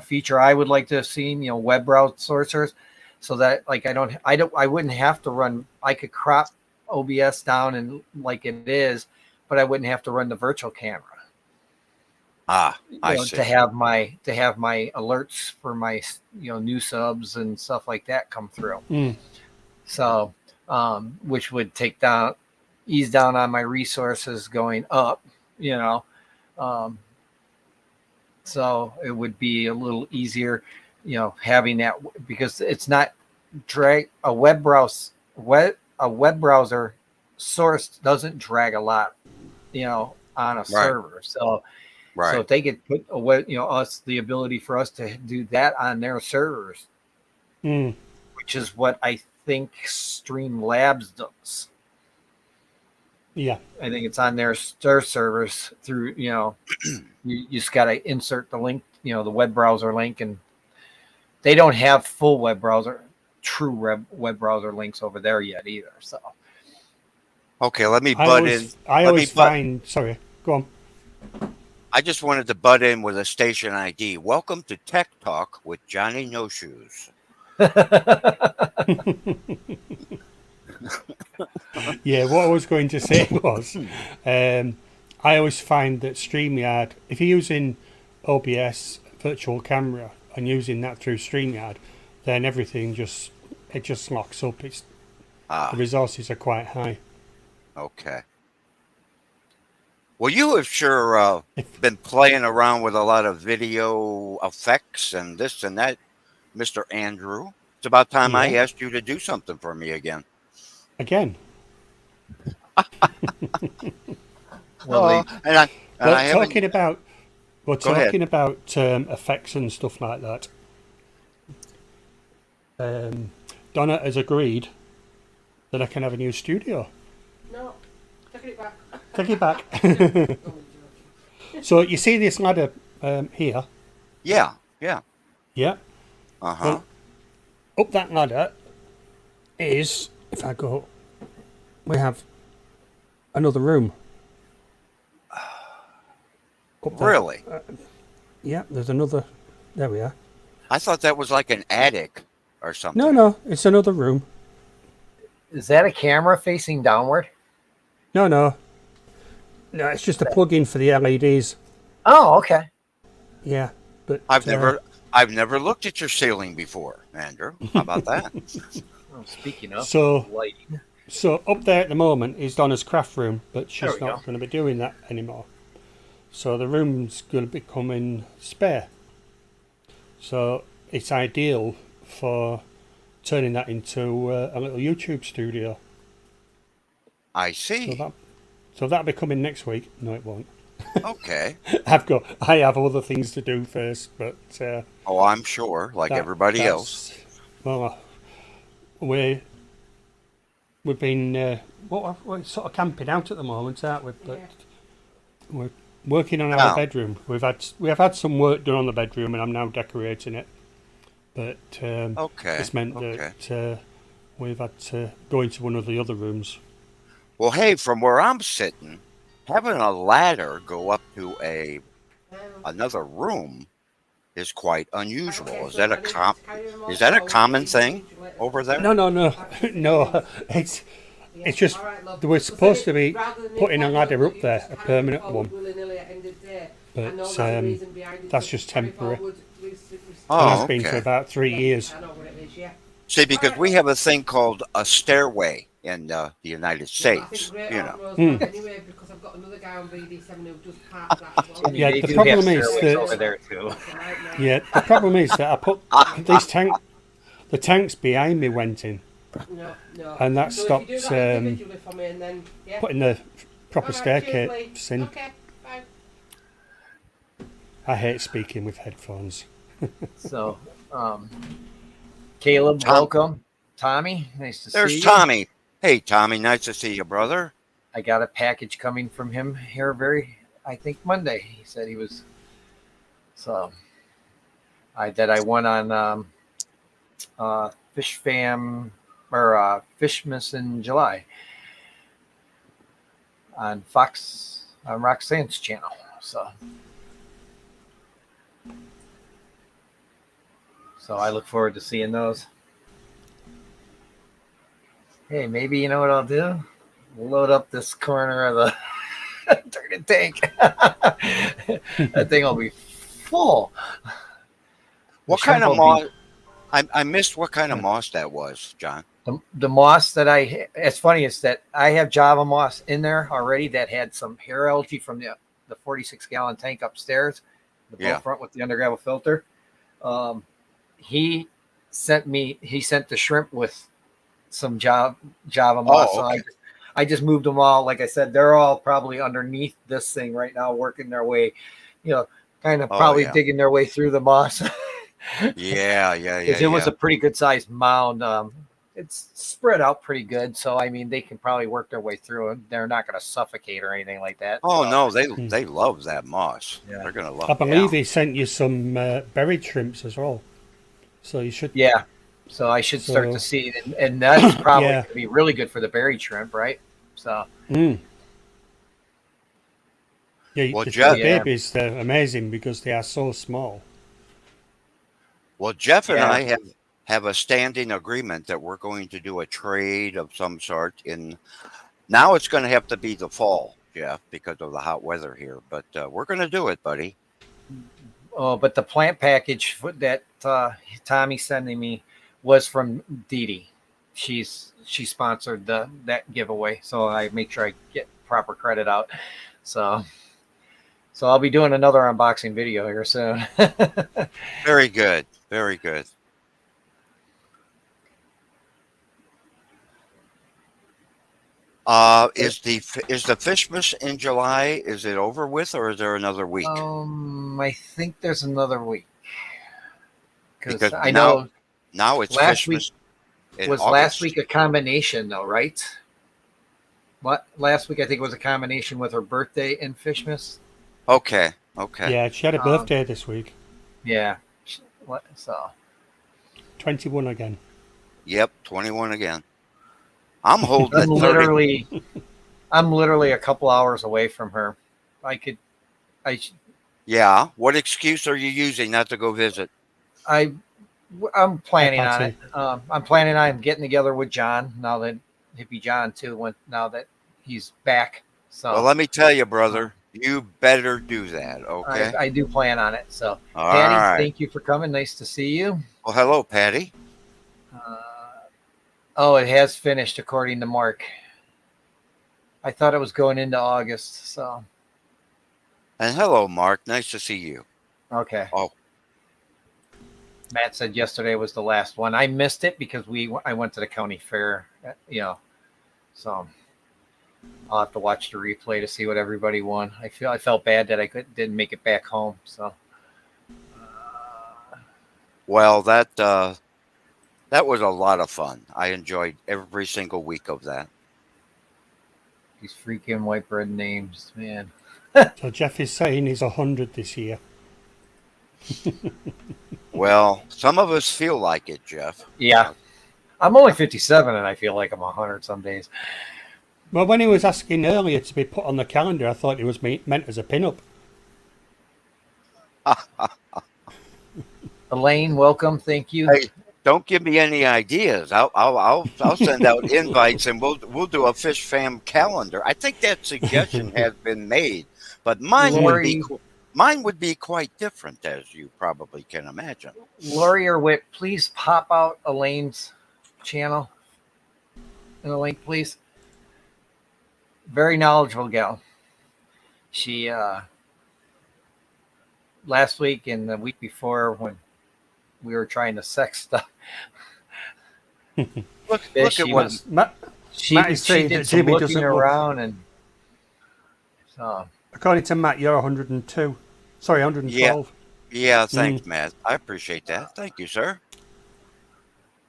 feature I would like to have seen, web browsers, so that like I wouldn't have to run. I could crop OBS down and like it is, but I wouldn't have to run the virtual camera. I see. To have my alerts for my new subs and stuff like that come through. So which would ease down on my resources going up, so it would be a little easier, having that, because it's not a web browser source doesn't drag a lot, on a server. So Right. So if they could put us the ability for us to do that on their servers, which is what I think Streamlabs does. Yeah. I think it's on their servers through, you just got to insert the link, the web browser link, and they don't have full true web browser links over there yet either. So. Okay, let me I butt in. always find. Sorry, go on. I just wanted to butt in with a station ID. Welcome to Tech Talk with Johnny No Shoes. Yeah, what I was going to say was, I always find that StreamYard, if you're using OBS virtual camera and using that through StreamYard, then everything just locks up. The resources are quite high. Okay. Well, you have sure been playing around with a lot of video effects and this and that, Mr. Andrew. It's about time I asked you to do something for me again. Again. Well, We're talking about effects and stuff like that. Donna has agreed that I can have a new studio. No, take it back. Take it back. So you see this ladder here? Yeah. Yeah. Uh-huh. Well, up that ladder is, if I go, we have another room. Really? Yeah, there's another. There we are. I thought that was like an attic or something. No, it's another room. is that a camera facing downward? No, it's just a plug-in for the LEDs. Oh, okay. Yeah, but I've never looked at your ceiling before, Andrew. How about that? Well, speaking of lighting, So up there at the moment is Donna's craft room, but she's There we not going to be doing that anymore. So the room's going to be coming spare. So it's ideal for turning that into a little YouTube studio. I see. So that'll be coming next week. No, it won't. Okay. I have other things to do first, but Oh, I'm sure, like everybody else. Well, we've been we're sort of camping out at the moment, aren't we? But we're working on our bedroom. We have had some work done on the bedroom, and I'm now decorating it. But it's meant that we've had to go into one of the other rooms. Well, hey, from where I'm sitting, having a ladder go up to another room is quite unusual. Is that a common thing over there? No. No. It's just we're supposed to be putting a ladder up there, a permanent one. But that's just temporary. Oh, and has been for about 3 years. See, because we have a thing called a stairway in the United States, you know. Anyway, because I've got another guy on BD7 who does part of that as well. Yeah, the problem is over there too. the problem is that I put these the tanks behind me went in, and that stopped putting the proper staircase in. Okay, bye. I hate speaking with headphones. So, Caleb, welcome. Tommy, nice to see you. There's Tommy. Hey, Tommy, nice to see you, brother. I got a package coming from him here I think Monday. He said he was. So, I won on Fish Fam or Fishmas in July on Fox on Roxanne's channel. So I look forward to seeing those. Hey, maybe you know what I'll do? Load up this corner of the turning tank. That thing will be full. What kind of moss? I missed what kind of moss that was, John. The moss that it's funny is that I have Java moss in there already that had some hair algae from the 46-gallon tank upstairs, the boat front with the undergravel filter. He sent the shrimp with some Java moss. Oh, okay. So I just moved them all. Like I said, they're all probably underneath this thing right now, working their way, kind of probably digging their way through the moss. Yeah. Because it was a pretty good sized mound. It's spread out pretty good. So, I mean, they can probably work their way through it. They're not going to suffocate or anything like that. Oh, no, they love that moss. Yeah. They're going to love it. I believe he sent you some buried shrimps as well. So you should. Yeah. So I should start to see it. And that's probably going to be really good for the buried shrimp, right? So. Yeah, well, the babies, they're amazing because they are so small. Well, Jeff and I have a standing agreement that we're going to do a trade of some sort now it's going to have to be the fall Jeff, because of the hot weather here. But we're going to do it, buddy. Oh, but the plant package that Tommy's sending me was from Dee Dee. She sponsored that giveaway, so I make sure I get proper credit out. So I'll be doing another unboxing video here soon. Very good. Very good. Is the Fishmas in July? Is it over with, or is there another week? I think there's another week Because I know now it's last Fishmas. week in was August. last week a combination though, right? What last week I think was a combination with her birthday and Fishmas. Okay. Okay. Yeah, she had a birthday this week. Yeah. So 21 again. Yep. 21 again. I'm holding I'm at 30. literally a couple hours away from her. Yeah. What excuse are you using not to go visit? I'm planning on Patty. it. I'm planning on getting together with John now that Hippie John too. Now that he's back, so Well, let me tell you, brother, you better do that. Okay. I do plan on it. So, All Patty, right. thank you for coming. Nice to see you. Well, hello, Patty. Oh, it has finished according to Mark. I thought it was going into August. So, And hello, Mark. Nice to see you. okay. Oh. Matt said yesterday was the last one. I missed it because I went to the county fair, so I'll have to watch the replay to see what everybody won. I felt bad that I didn't make it back home. So, Well, that was a lot of fun. I enjoyed every single week of that. these freaking white bread names, man. So Jeff is saying he's 100 this year. Well, some of us feel like it, Jeff. Yeah, I'm only 57, and I feel like I'm 100 some days. Well, when he was asking earlier to be put on the calendar, I thought it was meant as a pin-up. Elaine, welcome. Thank you. Hey, don't give me any ideas. I'll send out invites, and we'll do a Fish Fam calendar. I think that suggestion has been made, but mine would be quite different, as you probably can imagine. Lori or Whit, please pop out Elaine's channel in a link, please. Very knowledgeable gal. She last week and the week before when we were trying to sex stuff. Look Yeah, at she what was- Matt She is saying did that some Jimmy looking doesn't look. around and so According to Matt, you're 102. Sorry, 112. Yeah, thanks, Matt. I appreciate that. Thank you, sir.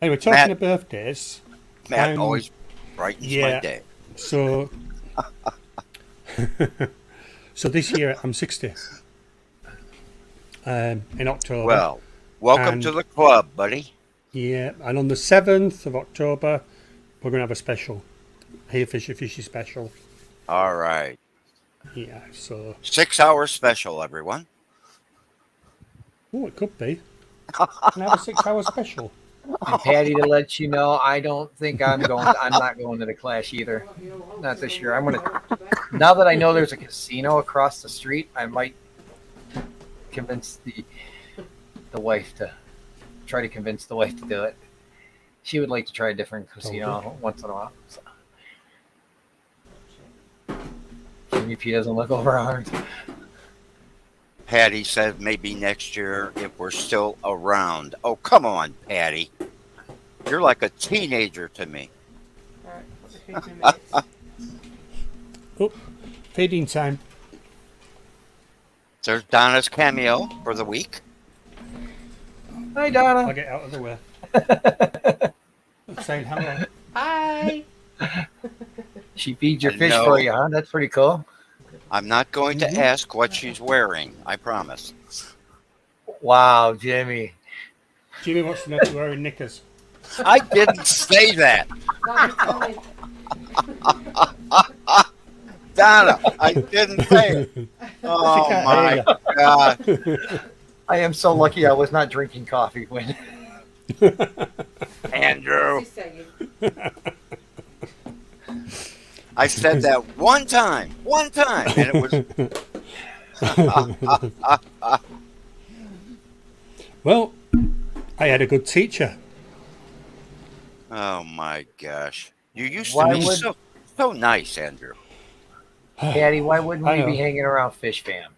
Anyway, talking Matt- of birthdays. Matt always brightens my yeah. day. So, so this year I'm 60. In October. Well, welcome And- to the club, buddy. Yeah, and on the 7th of October, we're going to have a special. Here Fishy special. All right. Yeah, so. 6-hour special, everyone. Oh, it could be. Can I have a 6-hour special? and Patty, to let you know, I don't think I'm not going to the Clash either. Not this year. I'm gonna. Now that I know there's a casino across the street, I might convince the wife to try to convince the wife to do it. She would like to try a different casino once in a while. So. If he doesn't look over ours. Patty said maybe next year if we're still around. Oh, come on, Patty. You're like a teenager to me. Alright, put the food in a minute. Oh, feeding time. There's Donna's cameo for the week. Hi, Donna. I'll get out of the way. Saying hello. Hi! She feeds your I fish know. for you, huh? That's pretty cool. I'm not going to ask what she's wearing. I promise. Wow, Jimmy. Jimmy wants to know if you're wearing knickers. I didn't say that. That was funny. Donna, I didn't say it. Oh, can't my God. I am so lucky I was not drinking coffee when. Andrew. She's saying. I said that one time, and it was. Well, I had a good teacher. Oh my gosh! You used to Why be would so nice, Andrew. Patty? Why wouldn't I we be know. hanging around Fish Fam?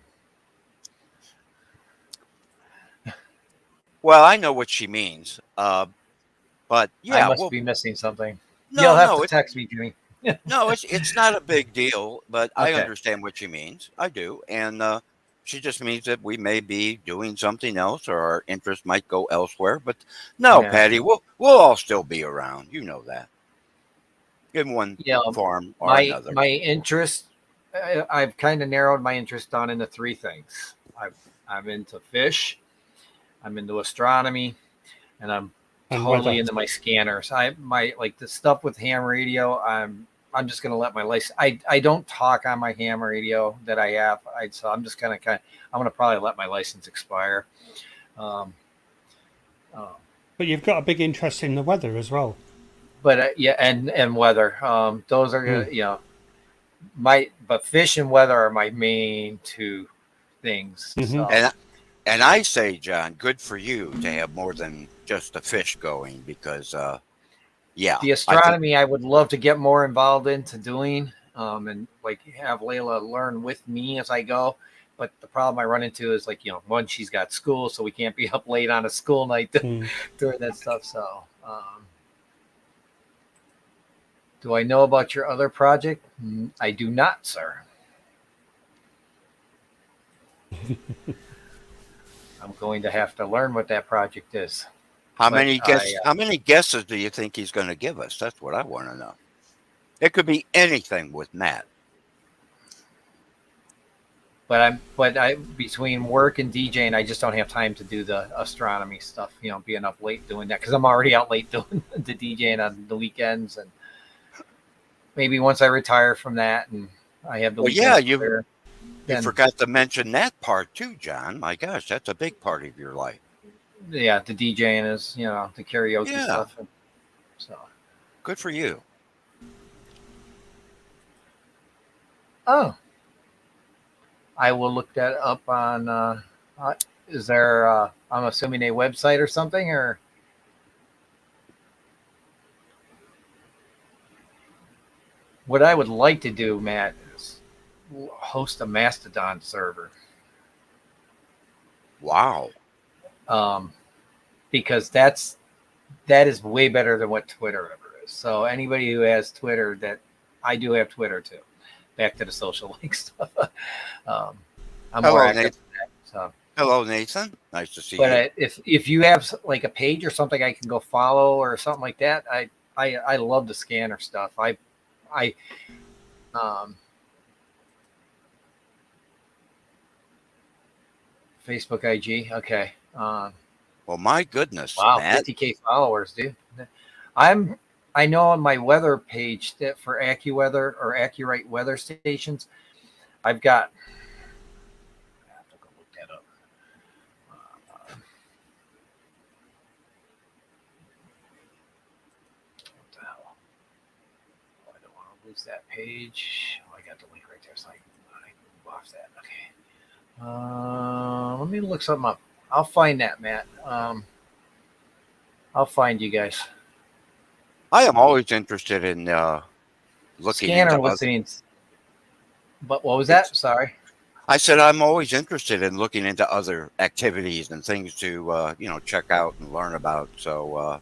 Well, I know what she means. But I yeah, must well, be missing something. You'll no, have no, to text me, Jimmy. no, it's not a big deal, but I Okay. understand what she means. I do, and she just means that we may be doing something else, or our interest might go elsewhere. But no, Yeah. Patty, we'll all still be around. You know that, in one Yeah. form or My another. my interest. I've kind of narrowed my interest down into three things. I'm into fish. I'm into astronomy, and I'm And totally weather. into my scanners. My like the stuff with ham radio. I'm just gonna let my license. I don't talk on my ham radio that I have. So I'm just gonna I'm gonna probably let my license expire. Um, uh, But you've got a big interest in the weather as well. but yeah, and weather. Those are Mm. but fish and weather are my main two things. Hmm. So And I say, John, good for you to have more than just a fish going, because yeah, the I think. astronomy I would love to get more involved into doing, and like have Layla learn with me as I go. But the problem I run into is like, one, she's got school, so we can't be up late on a school night Mm. doing that stuff. So, do I know about your other project? I do not, sir. I'm going to have to learn what that project is. But How many guesses do you think he's going to give us? That's what I want to know. It could be anything with Matt. but I between work and DJing, I just don't have time to do the astronomy stuff. Being up late doing that because I'm already out late doing the DJing on the weekends, and maybe once I retire from that and I have the Well, yeah, weekends clear, you then forgot to mention that part too, John. My gosh, that's a big part of your life. yeah, the DJing is the karaoke Yeah, stuff. And so good for you. oh, I will look that up on. Is there? I'm assuming a website or something, or what I would like to do, Matt, is host a Mastodon server. Wow. Because that is way better than what Twitter ever is. So anybody who has Twitter, that I do have Twitter too. Back to the social link stuff. I'm more Hello, active. Nathan. So, Hello, Nathan. Nice to see you. but if you have like a page or something I can go follow or something like that, I love the scanner stuff. I Facebook IG. Okay. Well, my goodness, Wow, Matt. 50K followers, dude. I know on my weather page that for AccuWeather or Accurate weather stations, I've got. I have to go look that up. What the hell? Oh, I don't want to lose that page. Oh, I got the link right there, so I move off that. Okay. Let me look something up. I'll find that, Matt. I'll find you guys. I am always interested in looking Scanner into other. listening. But what was It's, that? Sorry. I said I'm always interested in looking into other activities and things to check out and learn about. So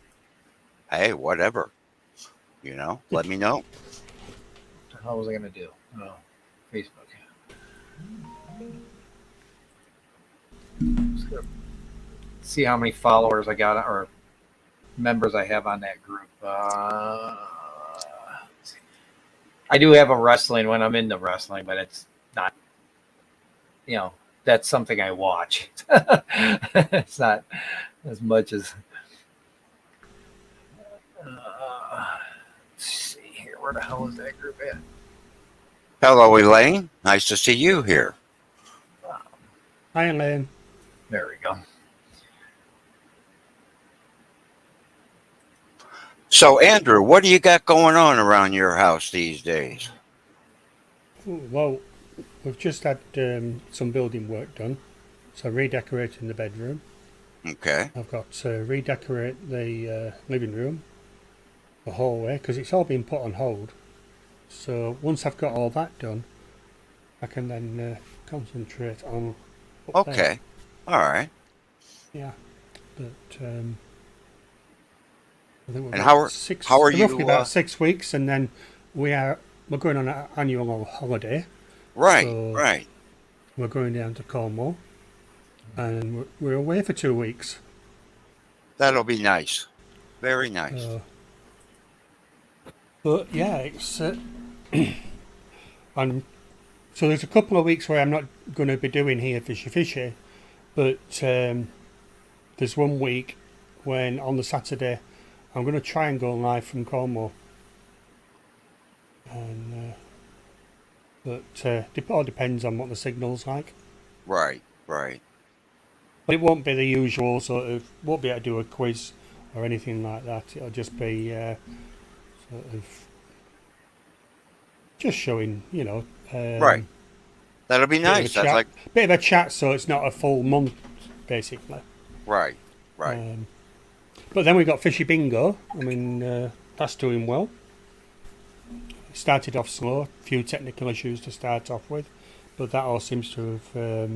hey, whatever, let me know. What the hell was I gonna do? Oh, Facebook. Just gonna see how many followers I got or members I have on that group. I do have a wrestling when I'm into wrestling, but it's not. That's something I watch. It's not as much as. Let's see here. Where the hell is that group at? Hello, Elaine. Nice to see you here. Hi, Elaine. There we go. So, Andrew, what do you got going on around your house these days? Well, we've just had some building work done, so redecorating the bedroom. Okay. I've got to redecorate the living room, the hallway, because it's all been put on hold. So once I've got all that done, I can then concentrate on up there. Okay. All right. Yeah, but I think we've And got how are roughly you? about 6 weeks, and then we're going on an annual holiday. Right. So Right. we're going down to Cornwall, and we're away for 2 weeks. That'll be nice. Very nice. But yeah, it's and so there's a couple of weeks where I'm not going to be doing here fishy, but there's 1 week when on the Saturday I'm going to try and go live from Cornwall, and but it all depends on what the signal's like. Right. Right. But it won't be the usual sort of, won't be able to do a quiz or anything like that. It'll just be sort of just showing, Right. That'll be bit of a nice. That's chat, like bit of a chat, so it's not a full month basically. right. Right. But then we got Fishy Bingo. I mean, that's doing well. It started off slow, a few technical issues to start off with, but that all seems to have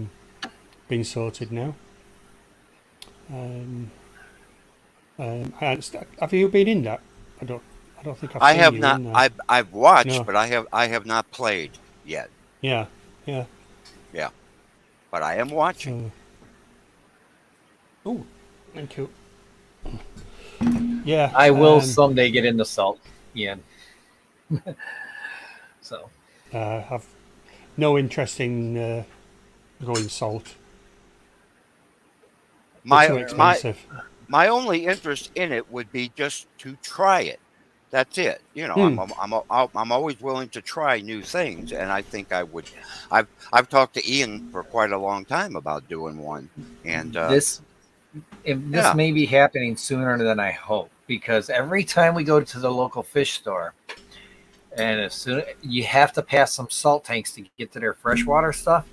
been sorted now. Have you been in that? I don't think I've I seen have you not. in there. I've watched, No. but I have not played yet. Yeah. Yeah. But I am watching. Oh, thank you. Yeah. I will someday get into salt, Ian. So Have no interest in going salt. They're too My expensive. my only interest in it would be just to try it. That's it. You know, I'm always willing to try new things, and I think I would. I've talked to Ian for quite a long time about doing one, and this yeah. may be happening sooner than I hope, because every time we go to the local fish store, and as soon you have to pass some salt tanks to get to their freshwater stuff,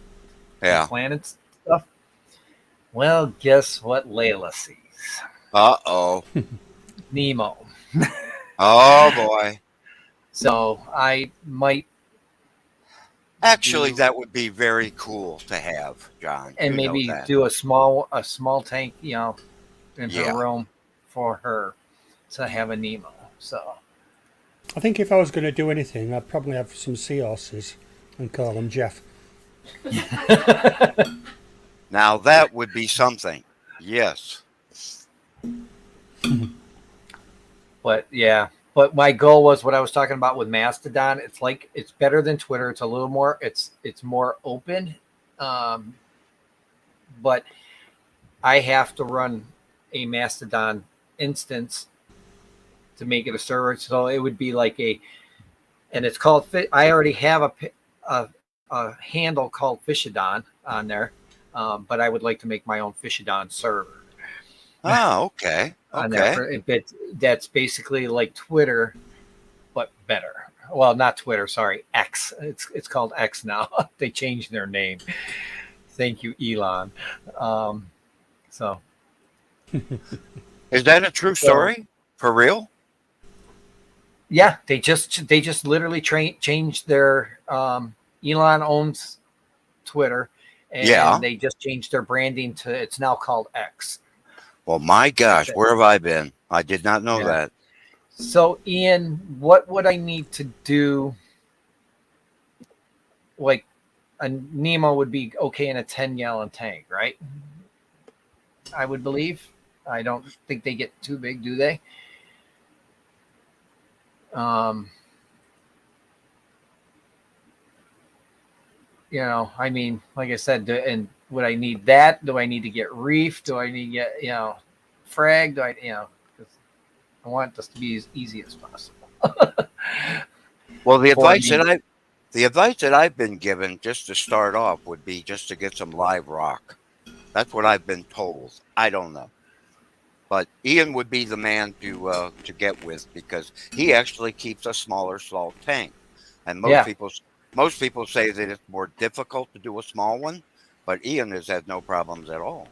Yeah. planted stuff. Well, guess what Layla sees? Oh. Nemo. Oh boy. So I might Actually, that would be very cool to have, John. and You know maybe that. do a small tank, in Yeah. her room for her to have a Nemo. So I think if I was going to do anything, I'd probably have some seahorses and call them Jeff. Now that would be something. Yes. But yeah, but my goal was what I was talking about with Mastodon. It's better than Twitter. It's a little more. It's more open, but I have to run a Mastodon instance to make it a server. So it would be like and it's called. I already have a handle called Fishadon on there, but I would like to make my own Fishadon server. Oh, okay. On Okay. there that's basically like Twitter, but better. Well, not Twitter, sorry, X. It's called X now. They changed their name. Thank you, Elon. So Is that a true story? For real? yeah, they just literally changed their Elon owns Twitter, and Yeah. they just changed their branding to it's now called X. Well, my gosh, where have I been? I did not know Yeah. that. So, Ian, what would I need to do? Like, a Nemo would be okay in a 10-gallon tank, right? I would believe. I don't think they get too big, do they? I mean, like I said, and would I need that? Do I need to get reef? Do I need to get, frag? Do I, 'cause I want this to be as easy as possible. Well, the For advice me. that I've been given just to start off would be just to get some live rock. That's what I've been told. I don't know. But Ian would be the man to get with, because he actually keeps a smaller salt tank. And most Yeah. people Most people say that it's more difficult to do a small one, but Ian has had no problems at all.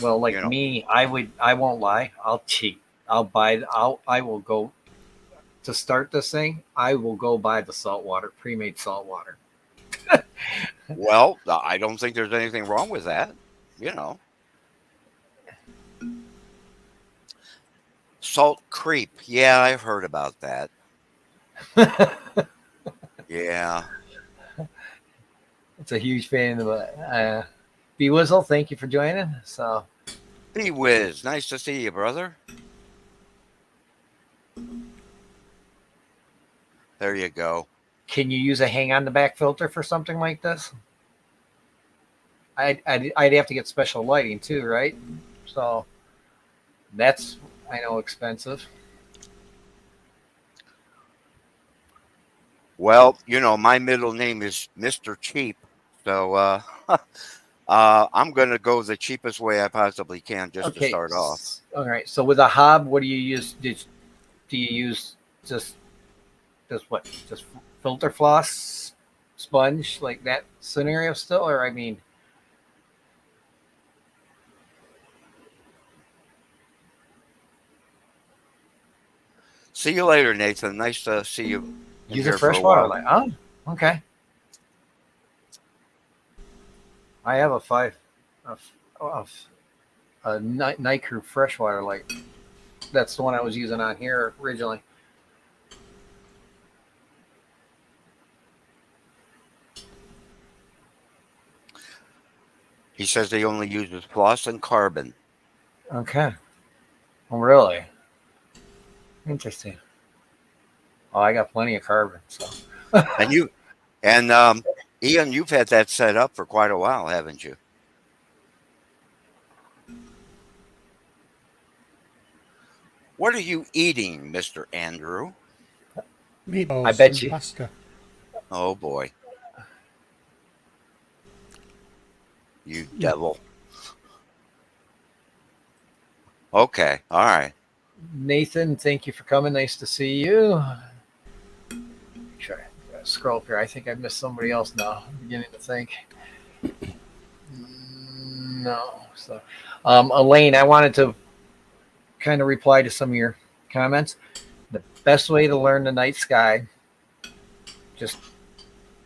Well, You like know, me, I won't lie. I'll cheat. I will go to start this thing. I will go buy the salt water, pre-made salt water. well, I don't think there's anything wrong with that. You know, salt creep. Yeah, I've heard about that. Yeah. It's a huge fan of it. B Wizzle, thank you for joining. So, Hey, Wiz, nice to see you, brother. There you go. can you use a hang on the back filter for something like this? I'd have to get special lighting too, right? So that's, I know, expensive. Well, my middle name is Mr. Cheap, so I'm gonna go the cheapest way I possibly can just to Okay, start off. all right. So with a hob, what do you use? Do you use just what? Just filter floss, sponge, like that scenario still, or I mean, See you later, Nathan. Nice to see you in use a here for a freshwater while. light? Oh, okay. I have a five, a night crew freshwater light. That's the one I was using on here originally. He says he only uses floss and carbon. Okay. Oh, really? Interesting. Oh, I got plenty of carbon. So And you and Ian, you've had that set up for quite a while, haven't you? What are you eating, Mr. Andrew? I Meatballs bet and you. pasta. Oh boy, you Yeah. devil. Okay, all right. Nathan, thank you for coming. Nice to see you. Try scroll up here. I think I missed somebody else now. I'm beginning to think. No. So, Elaine, I wanted to kind of reply to some of your comments. The best way to learn the night sky, just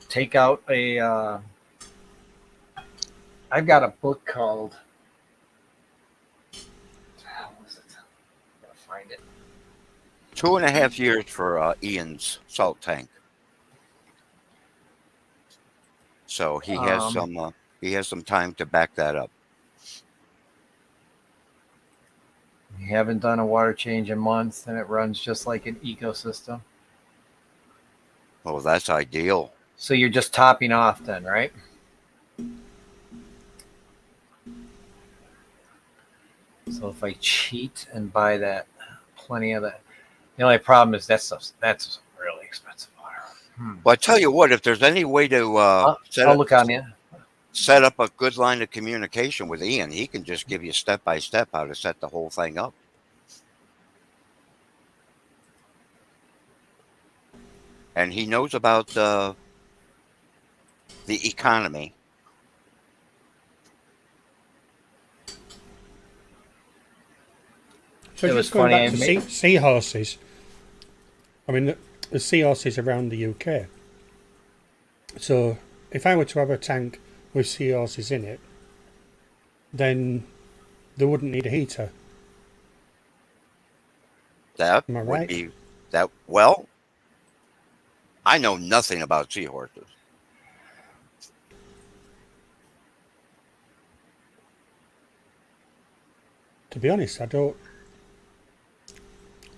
take out a. I've got a book called. How was it? I gotta find it. 2.5 years for Ian's salt tank. So he has some time to back that up. You haven't done a water change in months, and it runs just like an ecosystem. Oh, that's ideal. So you're just topping off then, right? So if I cheat and buy that, plenty of that. The only problem is that's really expensive water. Well, I tell you what, if there's any way to I'll look on it. set up a good line of communication with Ian, he can just give you step by step how to set the whole thing up. And he knows about the economy. So It just was going funny, back to seahorses. I mean, the seahorses around the UK. So if I were to have a tank with seahorses in it, then they wouldn't need a heater. That Am I would right? be that. Well, I know nothing about seahorses. To be honest, I don't.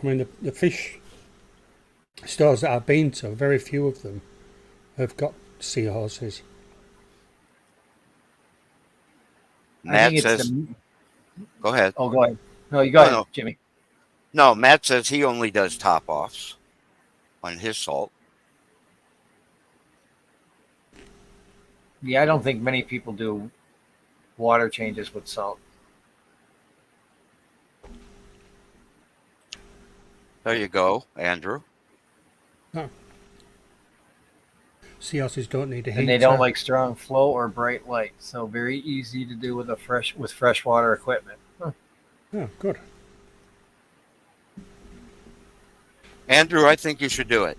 I mean, the fish stores that I've been to, very few of them have got seahorses. I Matt think it's says, the. go ahead. Oh, go ahead. No, you go No, ahead, no, Jimmy. no. Matt says he only does top offs on his salt. Yeah, I don't think many people do water changes with salt. There you go, Andrew. No. seahorses don't need a heater. And they don't like strong flow or bright light, so very easy to do with freshwater equipment. Huh. Oh, good. Andrew, I think you should do it.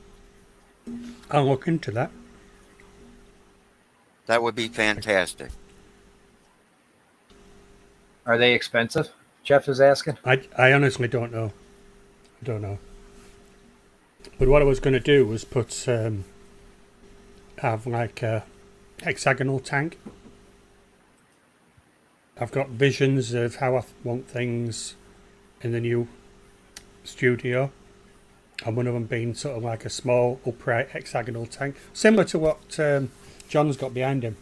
I'll look into that. That would be fantastic. Are they expensive? Jeff is asking. I honestly don't know. I don't know. But what I was going to do was have like a hexagonal tank. I've got visions of how I want things in the new studio, and one of them being sort of like a small upright hexagonal tank, similar to what John's got behind him.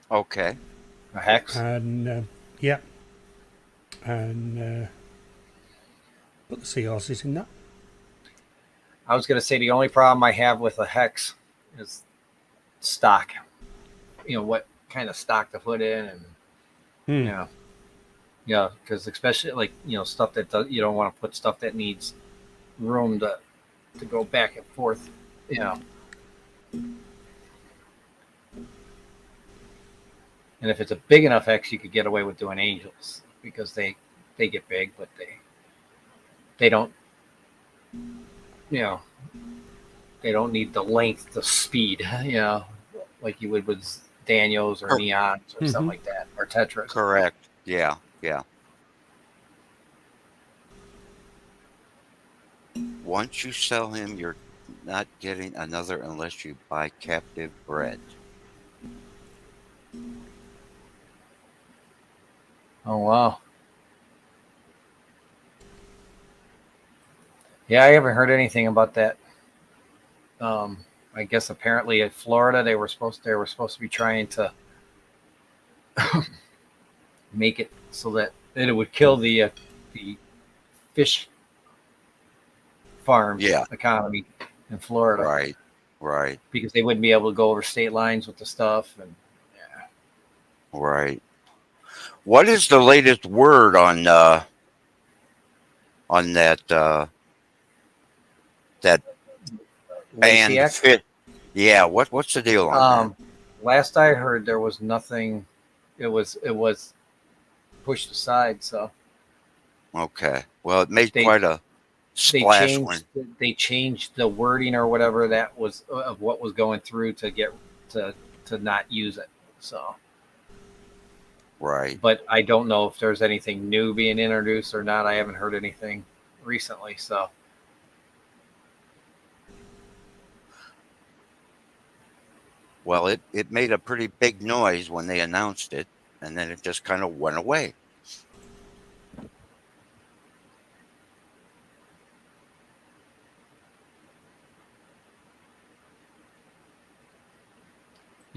Okay. A hex? And yeah, and put the seahorses in that. I was going to say the only problem I have with a hex is stock. You know, what kind of stock to put in, and yeah, because especially like stuff that you don't want to put stuff that needs room to go back and forth. And if it's a big enough hex, you could get away with doing angels because they get big, but they don't. They don't need the length, the speed, like you would with Daniels or Neons or something like that, or Tetris. Correct. Yeah. Yeah. Once you sell him, you're not getting another unless you buy captive bred. Oh, wow. Yeah, I haven't heard anything about that. I guess apparently in Florida they were supposed to be trying to make it so that it would kill the fish farm economy in Florida. Right. Because they wouldn't be able to go over state lines with the stuff, and right. What is the latest word on that that banned MFTAQ? fit? Yeah, what's the deal on that? Last I heard, there was nothing. It was pushed aside. So okay, well, it made quite a splash when they changed the wording or whatever that was of what was going through to get to not use it. So right. But I don't know if there's anything new being introduced or not. I haven't heard anything recently. So well, it made a pretty big noise when they announced it, and then it just kind of went away.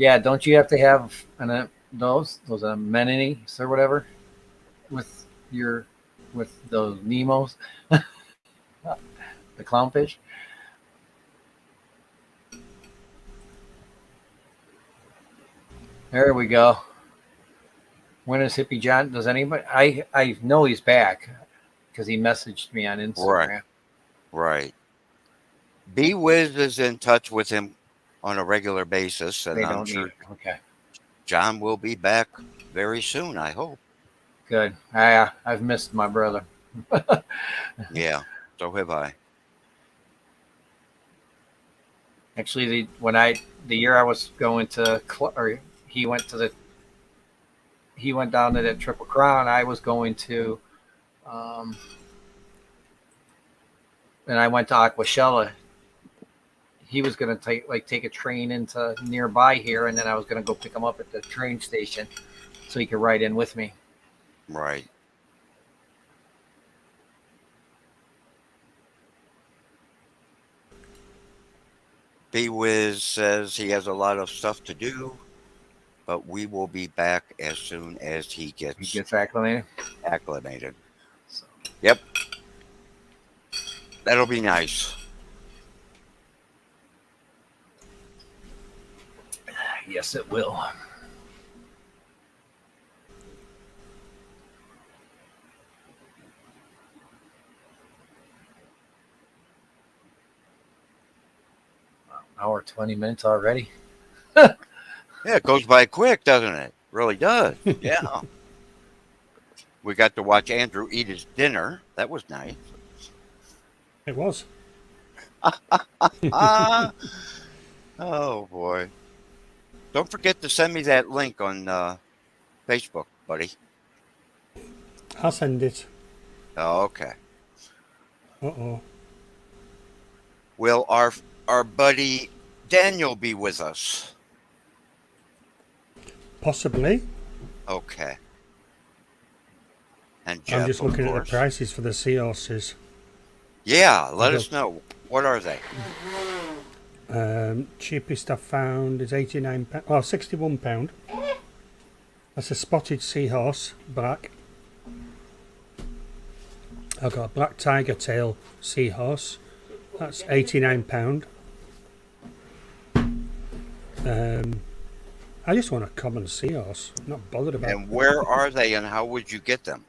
yeah, don't you have to have those amenities or whatever with those Nemos, the clownfish? There we go. When is Hippie John? Does anybody? I know he's back because he messaged me on Instagram. Right. B-Wiz is in touch with him on a regular basis, and I'm sure okay. John will be back very soon, I hope. Good. I've missed my brother. Yeah, so have I. Actually, the year I was going to, or he went down to that Triple Crown. I was going to, and I went to Aquashella. He was going to take a train into nearby here, and then I was going to go pick him up at the train station so he could ride in with me. Right. B-Wiz says he has a lot of stuff to do, but we will be back as soon as he gets acclimated. So. Yep. That'll be nice. Yes, it will. I hour, 20 minutes already. Yeah, it goes by quick, doesn't it? Really does. Yeah. We got to watch Andrew eat his dinner. That was nice. It was. Ah, oh boy. Don't forget to send me that link on Facebook, buddy. I'll send it. Oh, okay. Uh-oh. Will our buddy Daniel be with us? Possibly. Okay. And Jeff, I'm just of looking at the course. prices for the seahorses. Yeah, let us know. What are they? Cheapest I've found is £89. Oh, £61. That's a spotted seahorse, black. I've got a black tiger tail seahorse. That's £89. I just want a common seahorse. I'm not bothered about. And where are they, and how would you get them?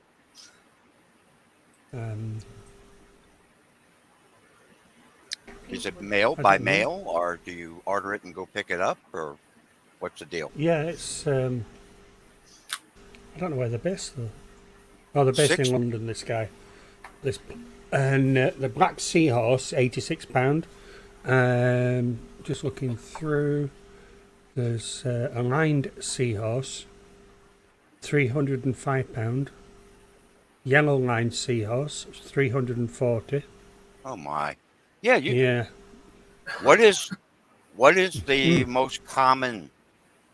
Is it mail by mail, or do you order it and go pick it up, or what's the deal? Yeah, it's. I don't know where they're based though. Oh, they're based in London. This guy, and the black seahorse, £86. Just looking through, there's a lined seahorse, £305. Yellow lined seahorse, £340. Oh my! Yeah, Yeah. What is the most common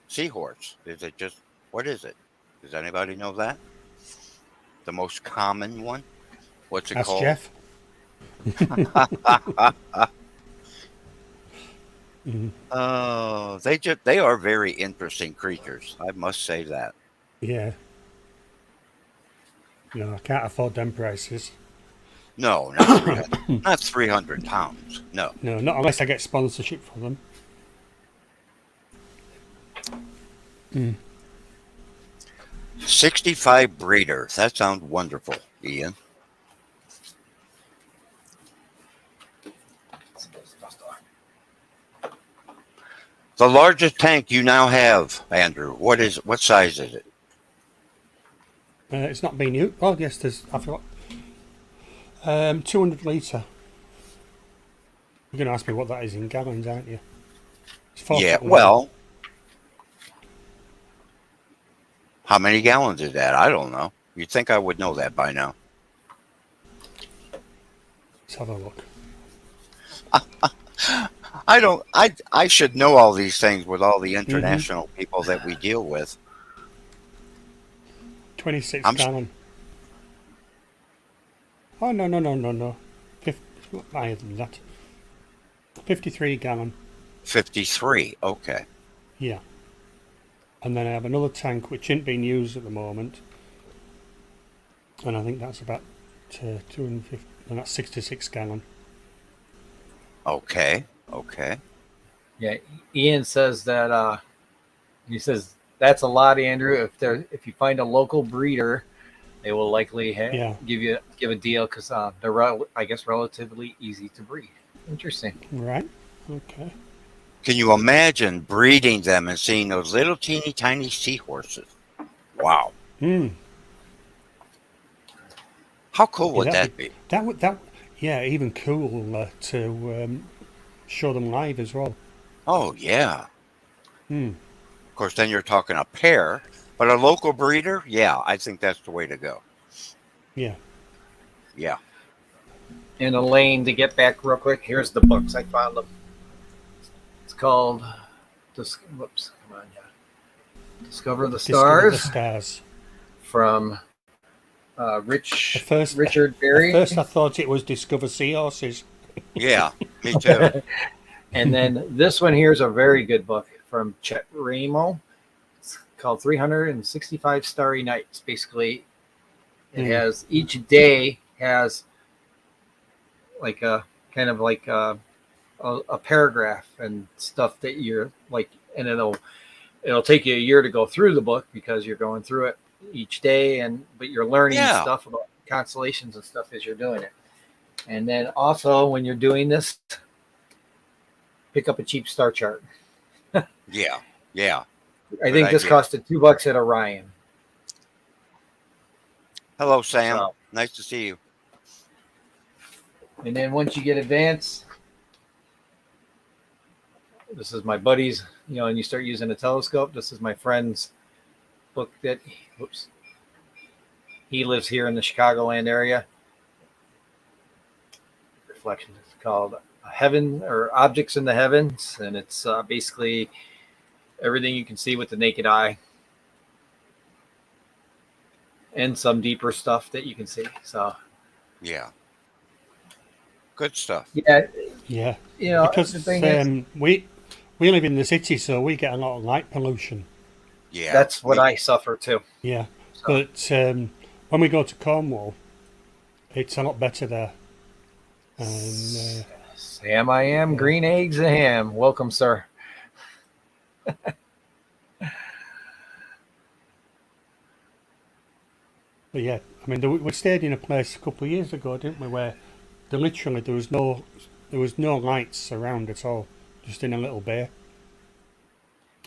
seahorse? Is it just what is it? Does anybody know that? The most common one? What's it Ask called? Jeff. Oh, they are very interesting creatures. I must say that. Yeah. No, I can't afford them prices. No, not 300, not 300 pounds. No. No, not unless I get sponsorship for them. 65 breeders. That sounds wonderful, Ian. The largest tank you now have, Andrew. What size is it? It's not been used. Oh, yes, I forgot. 200 litre. You're going to ask me what that is in gallons, aren't you? It's 4 Yeah, foot long. well, how many gallons is that? I don't know. You'd think I would know that by now. Let's have a look. I don't. I should know all these things with all the international people that we deal with. 26 I'm gallon. Oh, no. 50, higher than that. 53 gallon. 53. Okay. Yeah. And then I have another tank which isn't being used at the moment. And I think that's about 250, and that's 66 gallon. Okay. Yeah, Ian says that he says that's a lot, Andrew. If you find a local breeder, they will likely give a deal because they're I guess relatively easy to breed. Interesting. Right. Okay. Can you imagine breeding them and seeing those little teeny tiny seahorses? Wow. How cool would that be? Yeah, even cool to show them live as well. Oh yeah. Of course, then you're talking a pair, but a local breeder, yeah, I think that's the way to go. Yeah. Yeah. In Elaine, to get back real quick, here's the books. I found them. It's called Discover the Stars from Richard Berry. At first I thought it was Discover Seahorses. Yeah, me too. And then this one here is a very good book from Chet Ramo. It's called 365 Starry Nights. Basically, it has each day has like a kind of like a paragraph and stuff that you're like, and it'll take you a year to go through the book because you're going through it each day, but you're learning stuff about constellations and stuff as you're doing it. And then also when you're doing this, pick up a cheap star chart. Yeah. Yeah. I Good think this idea. costed $2 at Orion. Hello, Sam. So, Nice to see you. and then once you get advanced, this is my buddy's, and you start using a telescope. This is my friend's book that, whoops, he lives here in the Chicagoland area. Reflection is called Heaven or Objects in the Heavens, and it's basically everything you can see with the naked eye and some deeper stuff that you can see. So, Yeah. Good stuff. yeah, Yeah, the because thing is, we live in the city, so we get a lot of light pollution. Yeah. that's what I suffer too. Yeah, So, but when we go to Cornwall, it's a lot better there. And Sam, I am yeah. green eggs and ham. Welcome, sir. But yeah, I mean, we stayed in a place a couple of years ago, didn't we? Where there was no lights around at all, just in a little bay,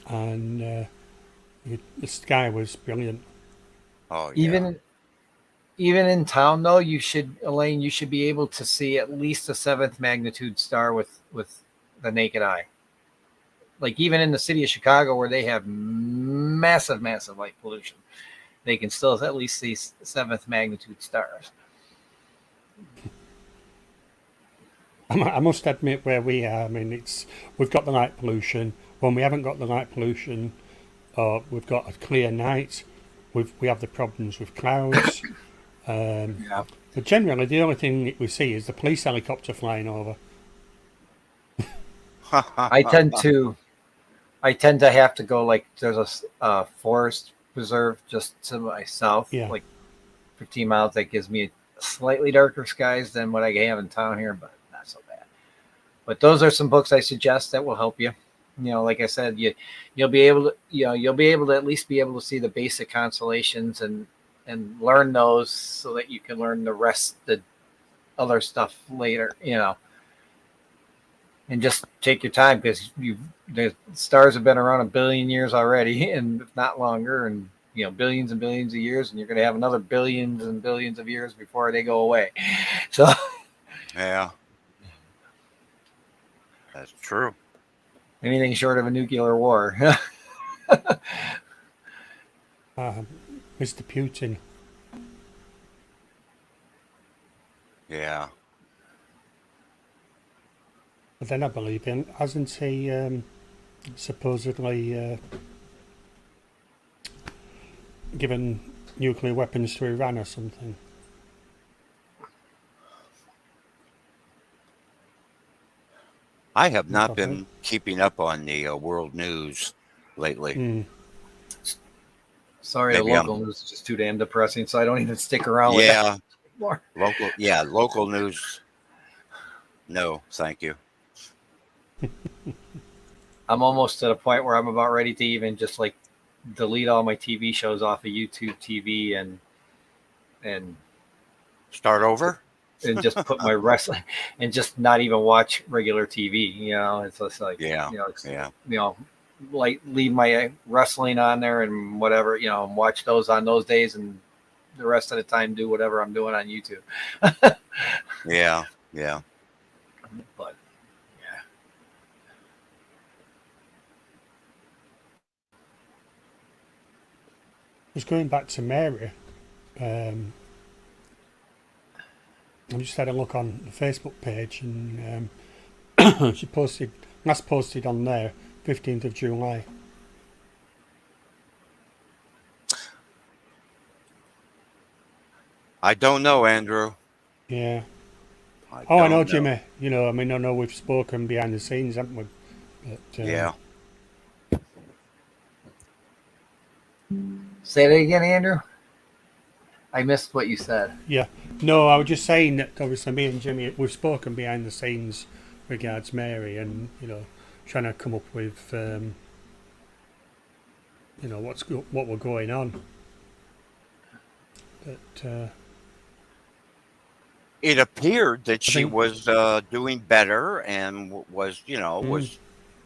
and the sky was brilliant. Oh, yeah. Even in town though, Elaine, you should be able to see at least a 7th magnitude star with the naked eye. Like even in the city of Chicago, where they have massive light pollution, they can still at least see 7th magnitude stars. I must admit, where we are, I mean, we've got the light pollution. When we haven't got the light pollution, or we've got a clear night, we have the problems with clouds. Yeah. But generally, the only thing that we see is the police helicopter flying over. I tend to have to go, like, there's a forest preserve just to my south, Yeah. like 15 miles, that gives me slightly darker skies than what I have in town here, but not so bad. But those are some books I suggest that will help you. Like I said, you'll be able to at least be able to see the basic constellations and learn those so that you can learn the other stuff later, and just take your time, because the stars have been around 1 billion years already, and if not longer, and billions and billions of years, and you're going to have another billions and billions of years before they go away. So Yeah. That's true. anything short of a nuclear war. Mr. Putin. Yeah. But then I believe in, hasn't he supposedly given nuclear weapons to Iran or something? I have not Okay. been keeping up on the world news lately. Sorry, Maybe the local news is just too damn depressing, so I don't even stick around with Yeah. that anymore. Local news. No, thank you. I'm almost to the point where I'm about ready to even just like delete all my TV shows off of YouTube TV and Start over? just put my wrestling and just not even watch regular TV. It's just like, Yeah. like leave my wrestling on there and whatever, and watch those on those days, and the rest of the time do whatever I'm doing on YouTube. Yeah. But yeah. Just going back to Mary, I just had a look on the Facebook page, and she last posted on there 15th of July. I don't know, Andrew. Yeah. I I know, don't Jimmy. I mean, I know we've spoken behind the scenes, haven't we? But, Yeah. Say that again, Andrew. I missed what you said. Yeah. No, I was just saying that obviously me and Jimmy, we've spoken behind the scenes regards Mary, and, trying to come up with, what we're going on. But, it appeared that I she think. was doing better and was, Mm,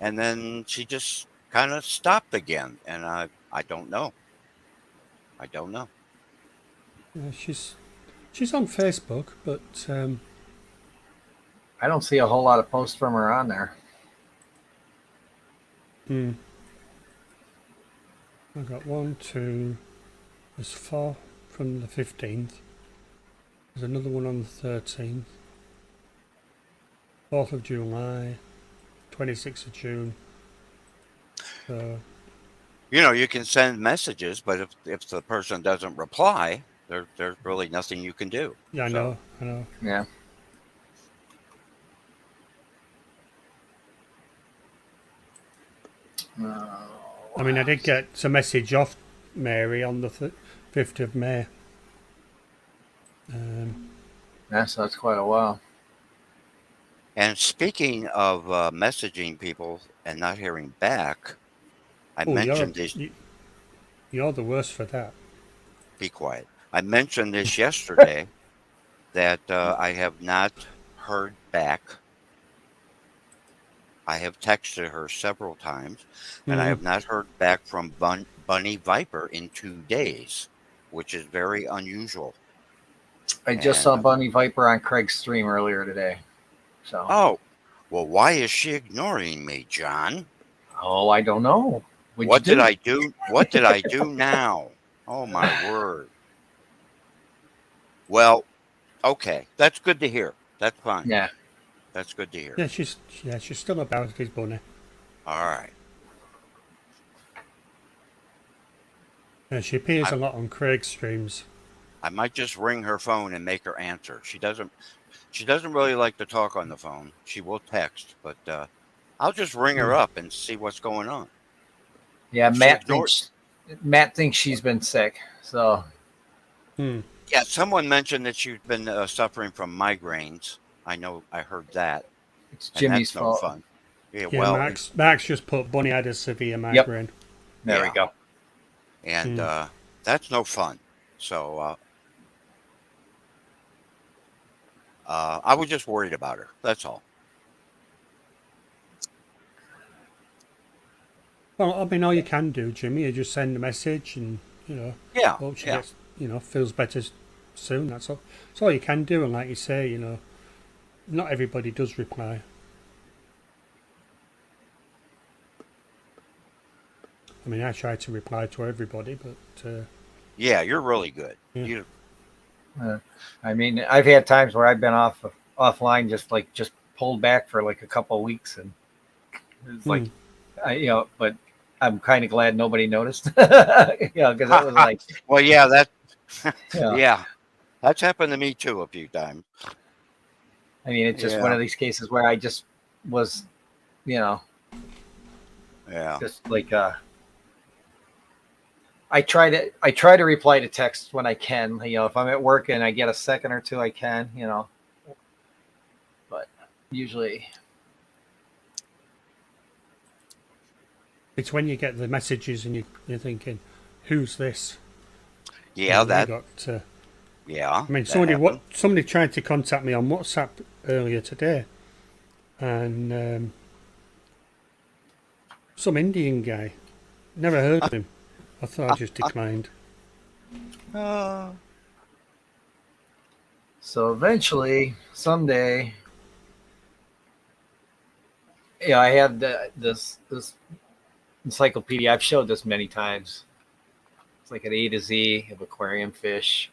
and then she just kind of stopped again. And I don't know. I don't know. yeah, she's on Facebook, but I don't see a whole lot of posts from her on there. mm, I've got one, two. There's four from the 15th. There's another one on the 13th. 4th of July, 26th of June. So You can send messages, but if the person doesn't reply, there's really nothing you can do. yeah, So I know. Yeah. I mean, I did get a message off Mary on the 5th of May. Yeah, so that's quite a while. and speaking of messaging people and not hearing back, I Oh, mentioned this. you're the worst for that. Be quiet. I mentioned this yesterday that I have not heard back. I have texted her several times, and I Mm. have not heard back from Bunny Viper in 2 days, which is very unusual. I just And saw Bunny Viper on Craig's stream earlier today. So, oh, well, why is she ignoring me, John? I don't know. What'd What you did do? I do? What did I do now? Oh my word. Well, okay, that's good to hear. That's fine. Yeah. That's good to hear. She's still about his bunny. All right. She appears I, a lot on Craig's streams. I might just ring her phone and make her answer. She doesn't really like to talk on the phone. She will text, but I'll just ring her Mm. up and see what's going on. Yeah, She ignored. Matt thinks she's been sick. So, Mm. Yeah, someone mentioned that she's been suffering from migraines. I heard that, it's and Jimmy's that's no fault. fun. Yeah, Yeah, well, Max just put Bunny had a severe Yep. migraine. There we yeah, go. and Mm. that's no fun. So I was just worried about her. That's all. Well, I mean, all you can do, Jimmy, is just send a message and, Yeah, hope she yeah. gets, feels better soon. That's all. That's all you can do. And like you say, not everybody does reply. I mean, I try to reply to everybody, but Yeah, you're really good. yeah. You, I mean, I've had times where I've been offline, just pulled back for like a couple of weeks, and it's like, Mm. but I'm kind of glad nobody noticed, because it was like, well, yeah, you know, yeah, that's happened to me too a few times. I mean, it's just one Yeah, of these cases where I just was, you know, yeah. just like I try to reply to texts when I can. If I'm at work and I get a second or two, I can. But usually, It's when you get the messages and you're thinking, "Who's this?" Yeah, I got. yeah. I mean, That happened. somebody tried to contact me on WhatsApp earlier today, and some Indian guy. Never heard of him. I thought I just declined. so eventually, someday, I have this encyclopedia. I've showed this many times. It's like an A to Z of aquarium fish.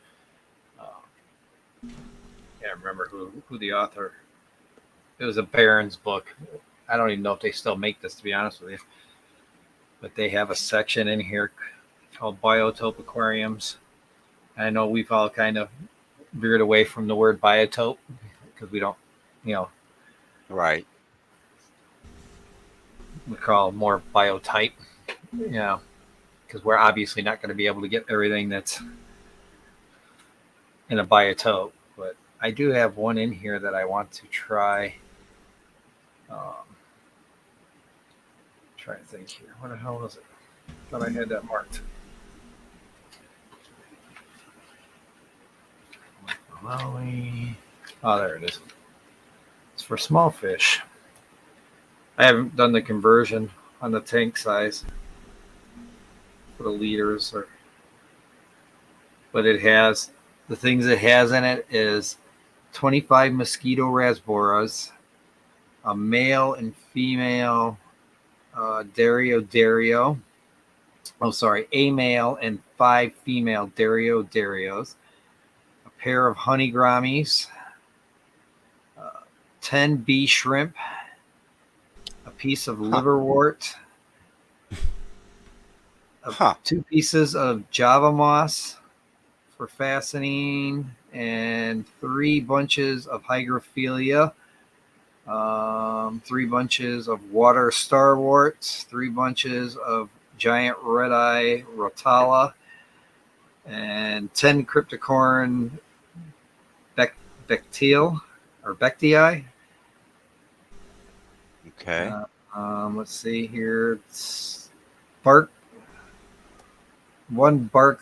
Can't remember who the author. It was a Barron's book. I don't even know if they still make this, to be honest with you. But they have a section in here called biotope aquariums. I know we've all kind of veered away from the word biotope because we don't, you know, Right. we call more biotype, because we're obviously not going to be able to get everything that's in a biotope. But I do have one in here that I want to try. Trying to think here. What the hell was it? I thought I had that marked. Malawi. Oh, there it is. It's for small fish. I haven't done the conversion on the tank size for the liters, but it has the things it has in it is 25 mosquito rasboras, a male and female Dario. Oh, sorry, a male and 5 female Darios, a pair of honey grammies, 10 bee shrimp, a piece of liverwort, Huh. 2 pieces of Java moss for fastening, and 3 bunches of hygrophila, 3 bunches of water starwort, 3 bunches of giant red-eye rotala, and 10 cryptocorn bectile or bectii. Okay. Let's see here. It's bark. One bark.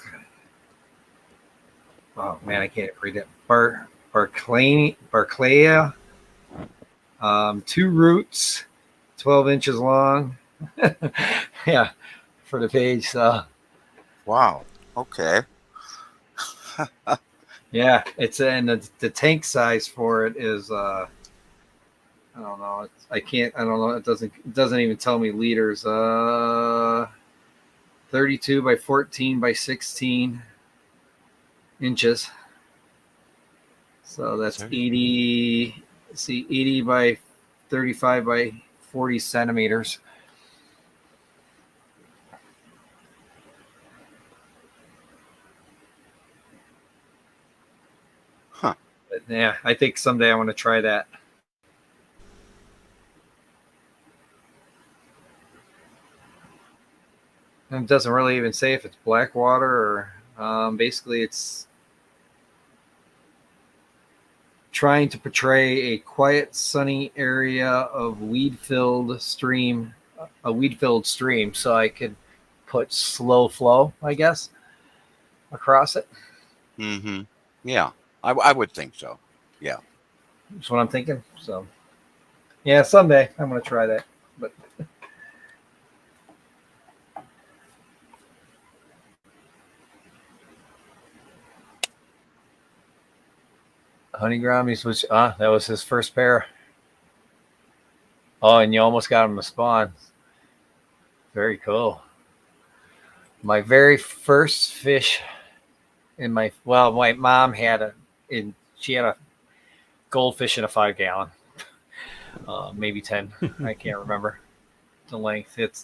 Oh man, I can't read it. Barclaya. 2 roots, 12 inches long. Yeah, for the page. So Wow. Okay. yeah, it's and the tank size for it is I don't know. I can't. I don't know. It doesn't even tell me liters. 32 by 14 by 16 inches. So that's 80. See, 80 by 35 by 40 centimeters. Huh. But yeah, I think someday I want to try that. And it doesn't really even say if it's black water or basically it's trying to portray a quiet, sunny area of weed-filled stream, a weed-filled stream. So I could put slow flow, I guess, across it. Mm-hmm. Yeah, I would think so. Yeah. That's what I'm thinking. So yeah, someday I'm going to try that. But honey grammies, which that was his first pair. Oh, and you almost got him to spawn. Very cool. My very first fish in my mom had she had a goldfish in a 5-gallon, maybe 10. I can't remember the length. It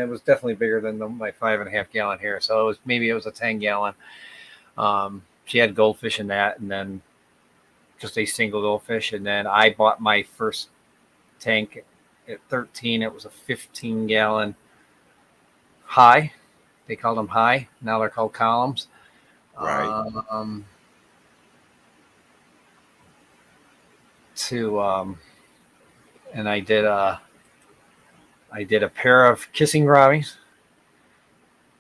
was definitely bigger than my 5.5-gallon here. So it was a 10-gallon. She had goldfish in that, and then just a single goldfish. And then I bought my first tank at 13. It was a 15-gallon high. They called them high. Now they're called columns. Right. And I did a pair of kissing grammies,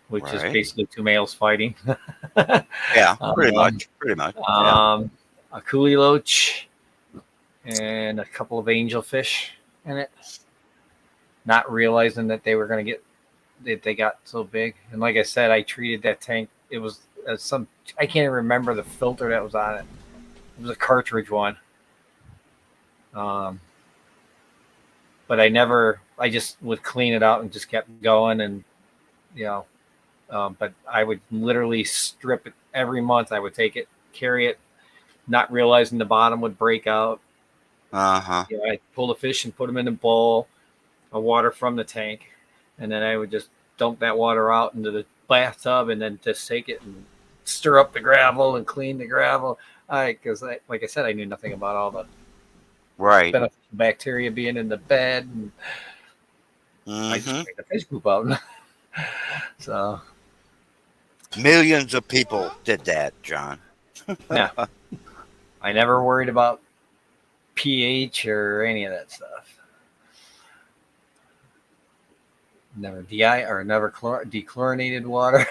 which is Right. basically 2 males fighting. Yeah, pretty much. Yeah. A coolie loach and a couple of angelfish in it, not realizing that they were going to they got so big. And like I said, I treated that tank. It was I can't even remember the filter that was on it. It was a cartridge one. But I just would clean it out and just kept going. And, but I would literally strip it every month. I would take it, carry it, not realizing the bottom would break out. Uh-huh. I'd pull the fish and put them in a bowl of water from the tank. And then I would just dump that water out into the bathtub and then just take it and stir up the gravel and clean the gravel. Because like I said, I knew nothing about all the Right. bacteria being in the bed. And I just take the fish poop out. So millions of people did that, John. yeah, I never worried about pH or any of that stuff. Never dechlorinated water.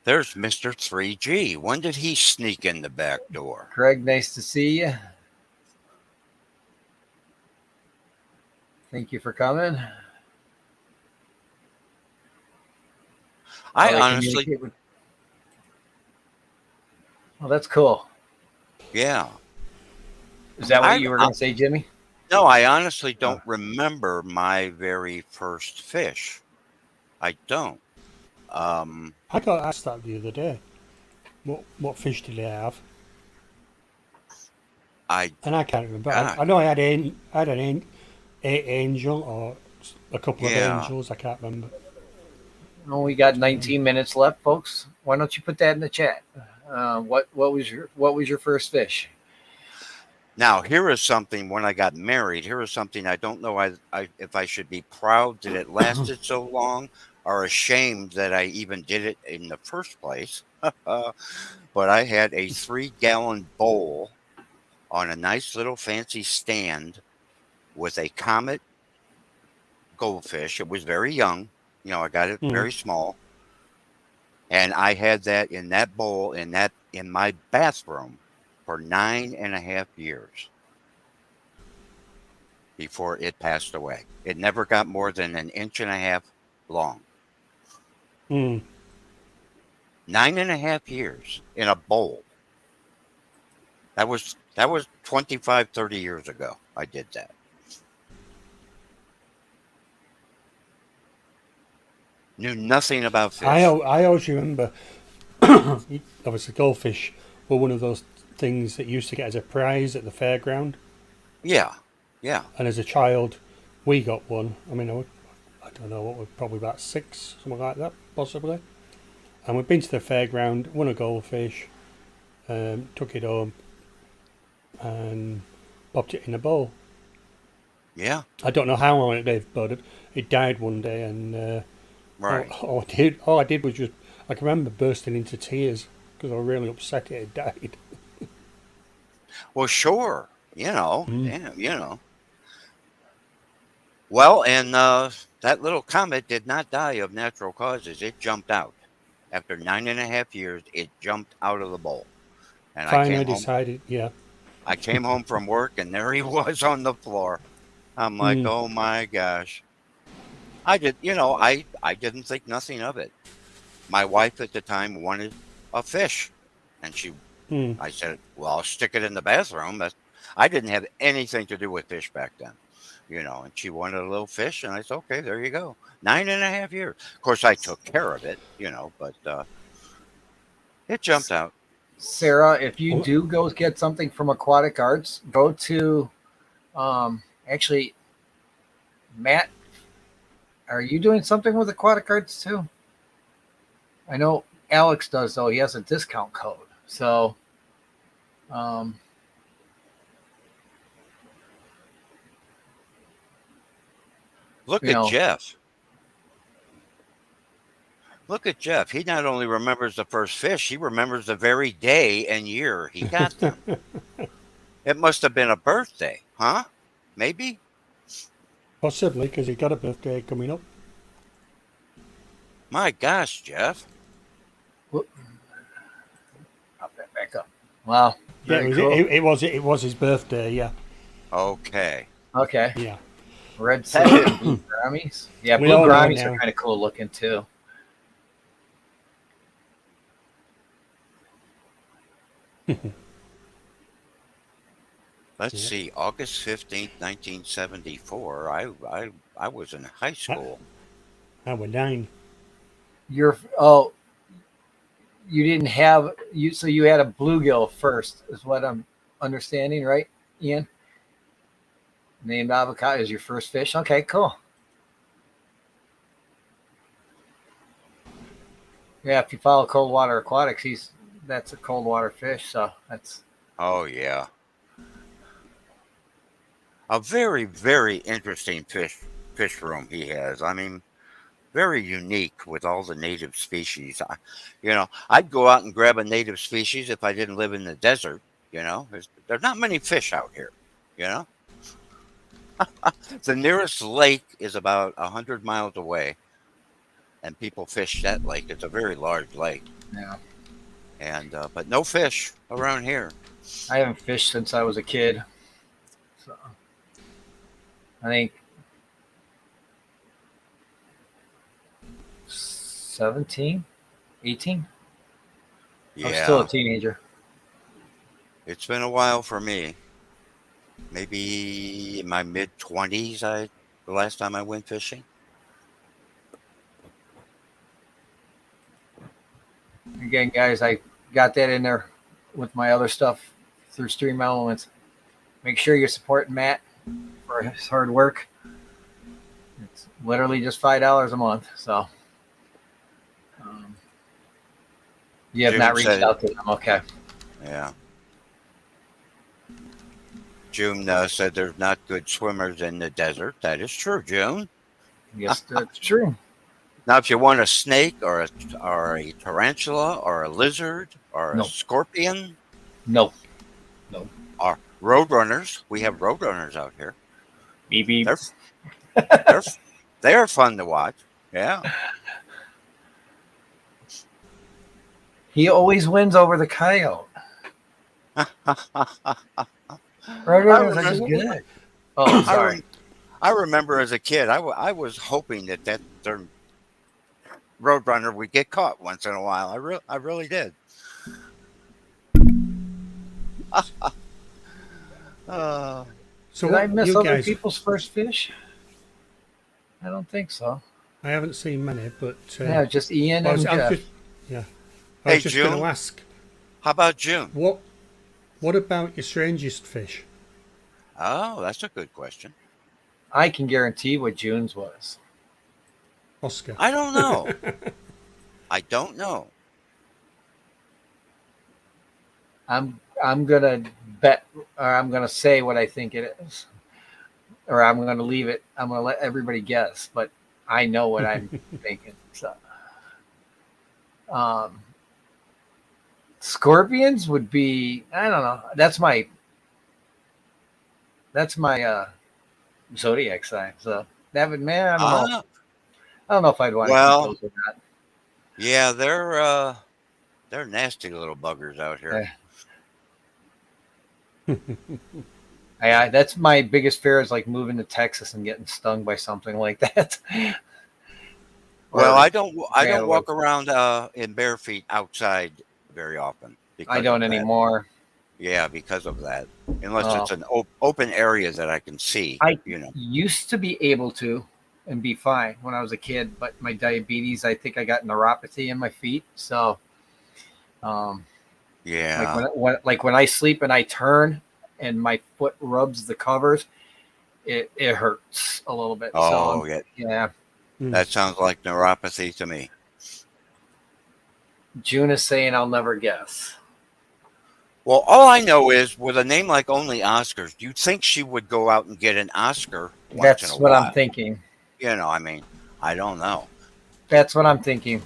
There's Mr. 3G. When did he sneak in the back door? Greg, nice to see you. Thank you for coming. I How they honestly, communicate with- Oh, that's cool. yeah. Is that what I, you were I going to say, Jimmy? no, I honestly Oh. don't remember my very first fish. I don't. I got asked that the other day. What fish did I have? I And I can't remember. God, I know I had an angel or a couple of yeah. angels. I can't remember. Oh, we got 19 minutes left, folks. Why don't you put that in the chat? What was your first fish? Now here is something. When I got married, here is something I don't know. If I should be proud that it lasted so long, or ashamed that I even did it in the first place. But I had a 3-gallon bowl on a nice little fancy stand with a comet goldfish. It was very young. I got it Mm. very small. And I had that in that bowl in my bathroom for 9.5 years before it passed away. It never got more than an inch and a half long. Mm. 9.5 years in a bowl. That was 25, 30 years ago. I did that. Knew nothing about I fish. always remember. Obviously, goldfish were one of those things that you used to get as a prize at the fairground. Yeah. Yeah. And as a child, we got one. I mean, I don't know what we're probably about 6, something like that, possibly. And we've been to the fairground, won a goldfish, took it home, and popped it in a bowl. Yeah. I don't know how long it lived, but it died one day, and Right. all I did was just, I can remember bursting into tears because I was really upset it had died. Well, sure. Mm. Yeah. Well, and that little comet did not die of natural causes. It jumped out. After 9.5 years, it jumped out of the bowl. And I Finally came home. decided, yeah. I came home from work, and there he was on the floor. I'm like, Mm. oh my gosh. I didn't think nothing of it. My wife at the time wanted a fish, and Mm. I said, well, I'll stick it in the bathroom. I didn't have anything to do with fish back then, and she wanted a little fish, and I said, okay, there you go. 9.5 years. Of course, I took care of it, but it jumped out. Sarah, if you Well, do go get something from Aquatic Arts, go to actually, Matt, are you doing something with Aquatic Arts too? I know Alex does, though. He has a discount code. So um, Look you at know, Jeff. Look at Jeff. He not only remembers the first fish, he remembers the very day and year he got them. It must have been a birthday, huh? Maybe? possibly because he got a birthday coming up. My gosh, Jeff. whoop, pop that back up. Wow, Yeah, very cool. it was his birthday. Yeah, Okay. Okay, yeah. red civet and blue grammies. Yeah, We blue all know grammies are now. kind of cool looking too. Let's Yeah. see. August 15th, 1974. I was in high school. I was 9. You didn't have you, so you had a bluegill first, is what I'm understanding, right, Ian? Named avocado is your first fish. Okay, cool. Yeah, if you follow cold water aquatics, that's a cold water fish. So that's Oh yeah. A very, very interesting fish room he has. I mean, very unique with all the native species. I'd go out and grab a native species if I didn't live in the desert. There's not many fish out here. You know, the nearest lake is about 100 miles away, and people fish that lake. It's a very large lake, Yeah. and but no fish around here. I haven't fished since I was a kid. So I think 17, 18. I was still Yeah, a teenager. it's been a while for me. Maybe in my mid-20s, the last time I went fishing. Again, guys, I got that in there with my other stuff through Stream Elements. Make sure you're supporting Matt for his hard work. It's literally just $5 a month. So you have June not reached said- out to them. Okay. Yeah. June said there's not good swimmers in the desert. That is true, June. Yes, that's true. Now, if you want a snake or a tarantula or a lizard or a No. scorpion No. or roadrunners, we have roadrunners out here. Beep, beep. They're fun to watch. Yeah. He always wins over the coyote. Roadrunners are just good. Oh, sorry. I remember as a kid, I was hoping that their roadrunner would get caught once in a while. I really did. So Did I what miss you other guys? people's first fish? I don't think so. I haven't seen many, but Yeah, just Ian I and was, I was Jeff. just, yeah. I Hey, was just going June? to ask, How about June? what about your strangest fish? Oh, that's a good question. I can guarantee what June's was. Oscar. I don't know. I don't know. I'm gonna bet, or I'm gonna say what I think it is, or I'm gonna leave it. I'm gonna let everybody guess, but I know what I'm thinking. So, scorpions would be. I don't know. That's my zodiac sign. So that would, man. I don't know. Ah, I don't know if I'd want to Well- keep those or not. yeah, they're nasty little buggers out here. That's my biggest fear is like moving to Texas and getting stung by something like that. Well, Or- I don't Yeah, walk around in bare feet outside very often. Because I don't of that. anymore. Yeah, because of that. Unless Oh. it's an open area that I can see. I you know. used to be able to and be fine when I was a kid, but my diabetes, I think I got neuropathy in my feet. So, Yeah. like when I sleep and I turn and my foot rubs the covers, it hurts a little bit. Oh, So, yeah. yeah. That sounds like neuropathy to me. June is saying I'll never guess. Well, all I know is with a name like Only Oscars, you'd think she would go out and get an Oscar once That's in a what while. I'm thinking. You know, I mean, I don't know. That's what I'm thinking,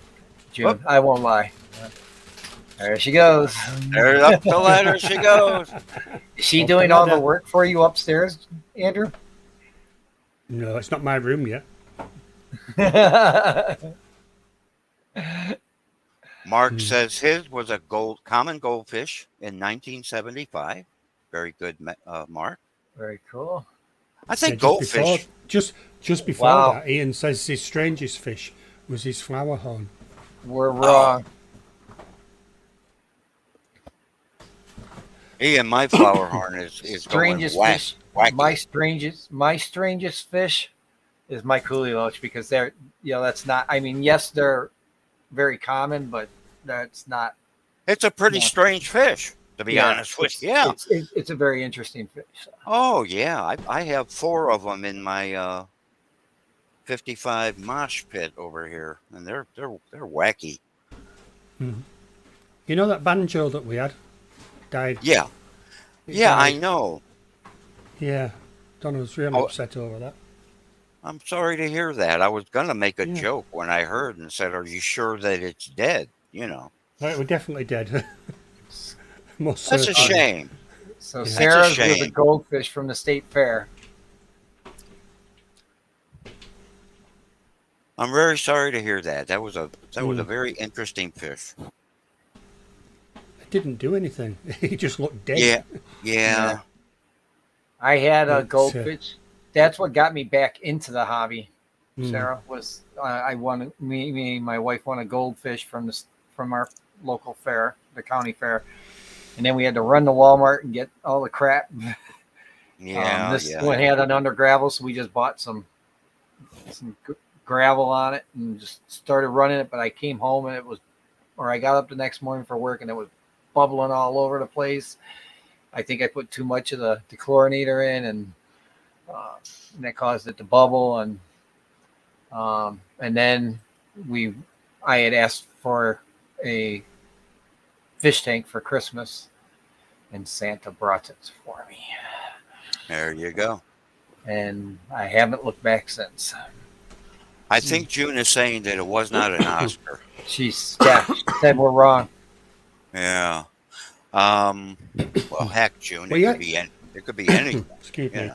June. Whoop. I won't lie. There she goes. There's up the ladder she goes. Is she Up doing the all the ladder. work for you upstairs, Andrew? No, it's not my room yet. Mark says his was a common goldfish in 1975. Very good, Mark. Very cool. I think Yeah, goldfish. Just before Wow. that, Ian says his strangest fish was his flower horn. We're wrong. Ian, my flower horn is going Strangest whack. fish. Wacky. My strangest fish is my coolie loach because that's not. I mean, yes, they're very common, but that's not. It's a pretty Yeah. strange fish, to be honest with you. Yeah. It's a very interesting fish. Oh yeah, I have 4 of them in my 55 mosh pit over here, and they're wacky. You know that banjo that we had died? Yeah, It yeah, I died. know. Yeah, Donna was really Oh. upset over that. I'm sorry to hear that. I was gonna make a Yeah. joke when I heard and said, "Are you sure that it's dead?" You know, Right, we're definitely dead. Most that's a certainly. shame. So That's a Sarah's was a shame. goldfish from the state fair. I'm very sorry to hear that. That was a Mm. very interesting fish. It didn't do anything. He just looked dead. Yeah, Yeah. yeah. I had a But goldfish. That's what got me back into the hobby. mm, Sarah was I won me and my wife won a goldfish from our local fair, the county fair, and then we had to run to Walmart and get all the crap. Yeah, This yeah, one had an under gravel, so we just bought some gravel on it and just started running it. But I came home and I got up the next morning for work and it was bubbling all over the place. I think I put too much of the chlorinator in, and that caused it to bubble. And then I had asked for a fish tank for Christmas, and Santa brought it for me. there you go. And I haven't looked back since. I think June is saying that it was not an Oscar. She said we're wrong. Yeah. Well, heck, June, well, it yeah. could be it could be anything. Excuse me.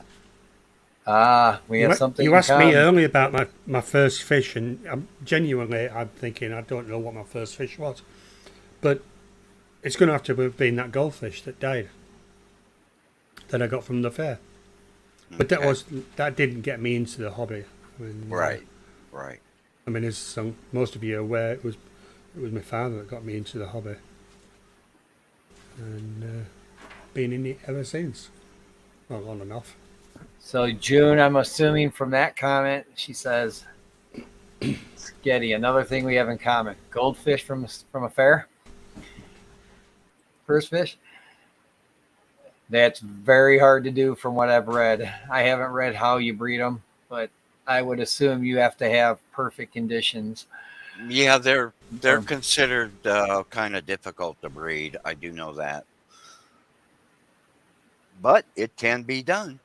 Yeah. We have something. You in asked me common. earlier about my first fish, and I'm thinking I don't know what my first fish was, but it's going to have have been that goldfish that died that I got from the fair. But Okay. that didn't get me into the hobby. I mean, Right. Right. I mean, as most of you are aware, it was my father that got me into the hobby, and been in it ever since. Well, on and off. So June, I'm assuming from that comment, she says, "Sketty, another thing we have in common: goldfish from a fair, first fish. That's very hard to do, from what I've read. I haven't read how you breed them, but I would assume you have to have perfect conditions. Yeah, they're Um, considered kind of difficult to breed. I do know that, but it can be done.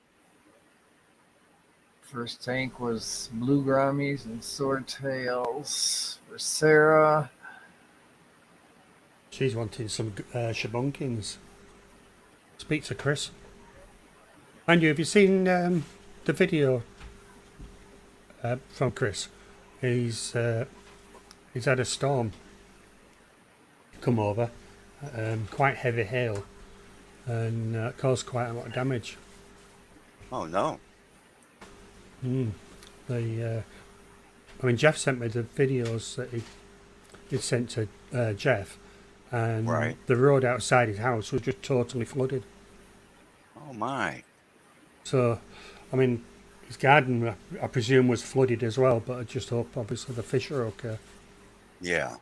First tank was blue gummies and swordtails for Sarah. She's wanting some shabunkins. Speak to Chris. And have you seen the video from Chris? He's had a storm come over, quite heavy hail, and caused quite a lot of damage. Oh no. I mean, Jeff sent me the videos that he sent to Jeff, and Right. the road outside his house was just totally flooded. Oh my. So, I mean, his garden, I presume, was flooded as well, but I just hope, obviously, the fish are okay. Yeah.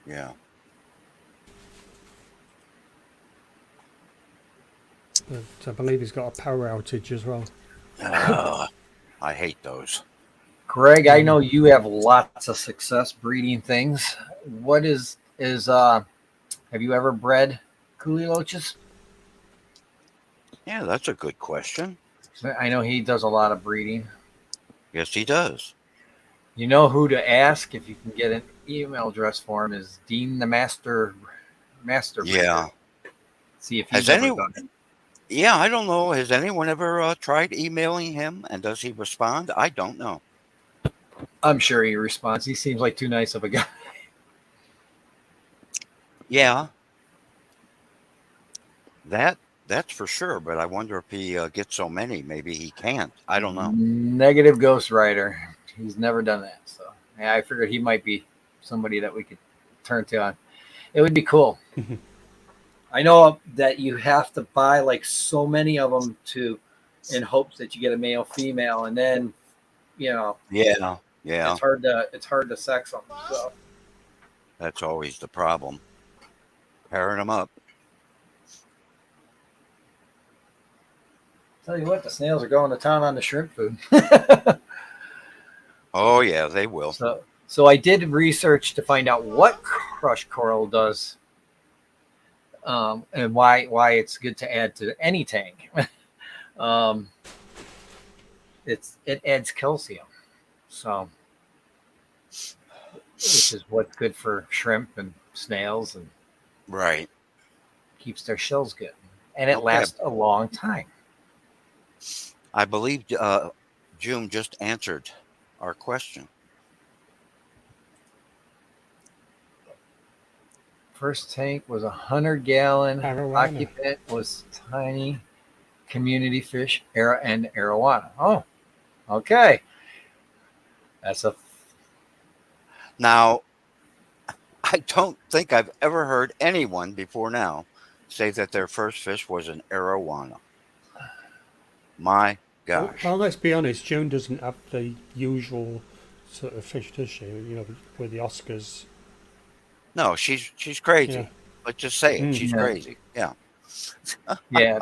Yeah. But I believe he's got a power outage as well. I hate those. Greg, I know you have lots of success breeding things. What have you ever bred coolie loaches? Yeah, that's a good question. I know he does a lot of breeding. Yes, he does. You know who to ask if you can get an email address for him is Dean the Master Breeder. Yeah. See if Has he's ever any- done it. Yeah, I don't know. Has anyone ever tried emailing him, and does he respond? I don't know. I'm sure he responds. He seems like too nice of a guy. Yeah, that's for sure. But I wonder if he gets so many, maybe he can't. I don't know. Negative ghostwriter. He's never done that. So yeah, I figured he might be somebody that we could turn to on. It would be cool. I know that you have to buy like so many of them in hopes that you get a male female, and then Yeah, yeah. it's hard to sex them. So That's always the problem. Pairing them up. tell you what, the snails are going to town on the shrimp food. Oh yeah, they will. So I did research to find out what crushed coral does, and why it's good to add to any tank. It adds calcium, so which is what's good for shrimp and snails and Right. keeps their shells good, and it Okay. lasts a long time. I believe June just answered our question. First tank was 100-gallon. Arowana. Occupant was tiny. Community fish, and arowana. Oh, okay. That's a Now, I don't think I've ever heard anyone before now say that their first fish was an arowana. My gosh. Well, let's be honest. June doesn't have the usual sort of fish, does she? With the Oscars. No, she's crazy. Yeah. Let's just say it. Mm. She's Yeah. crazy. Yeah. yeah.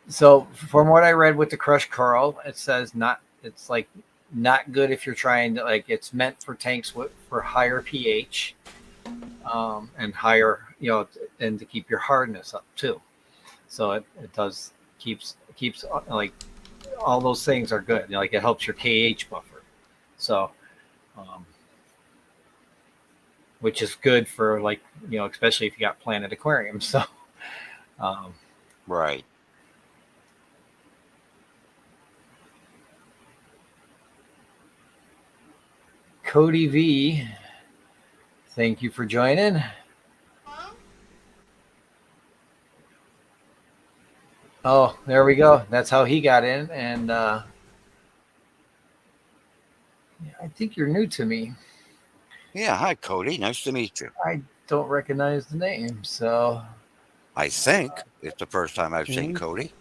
So from what I read with the crushed coral, it says not. It's like not good if you're trying to like. It's meant for tanks for higher pH, and higher, and to keep your hardness up too. So it does keeps like all those things are good. Like it helps your KH buffer. So, which is good for like, especially if you got planted aquariums. So, Right. Cody V, thank you for joining. Oh, there we go. That's how he got in. And I think you're new to me. Yeah. Hi, Cody. Nice to meet you. I don't recognize the name. So I think it's the first time I've seen Mm. Cody.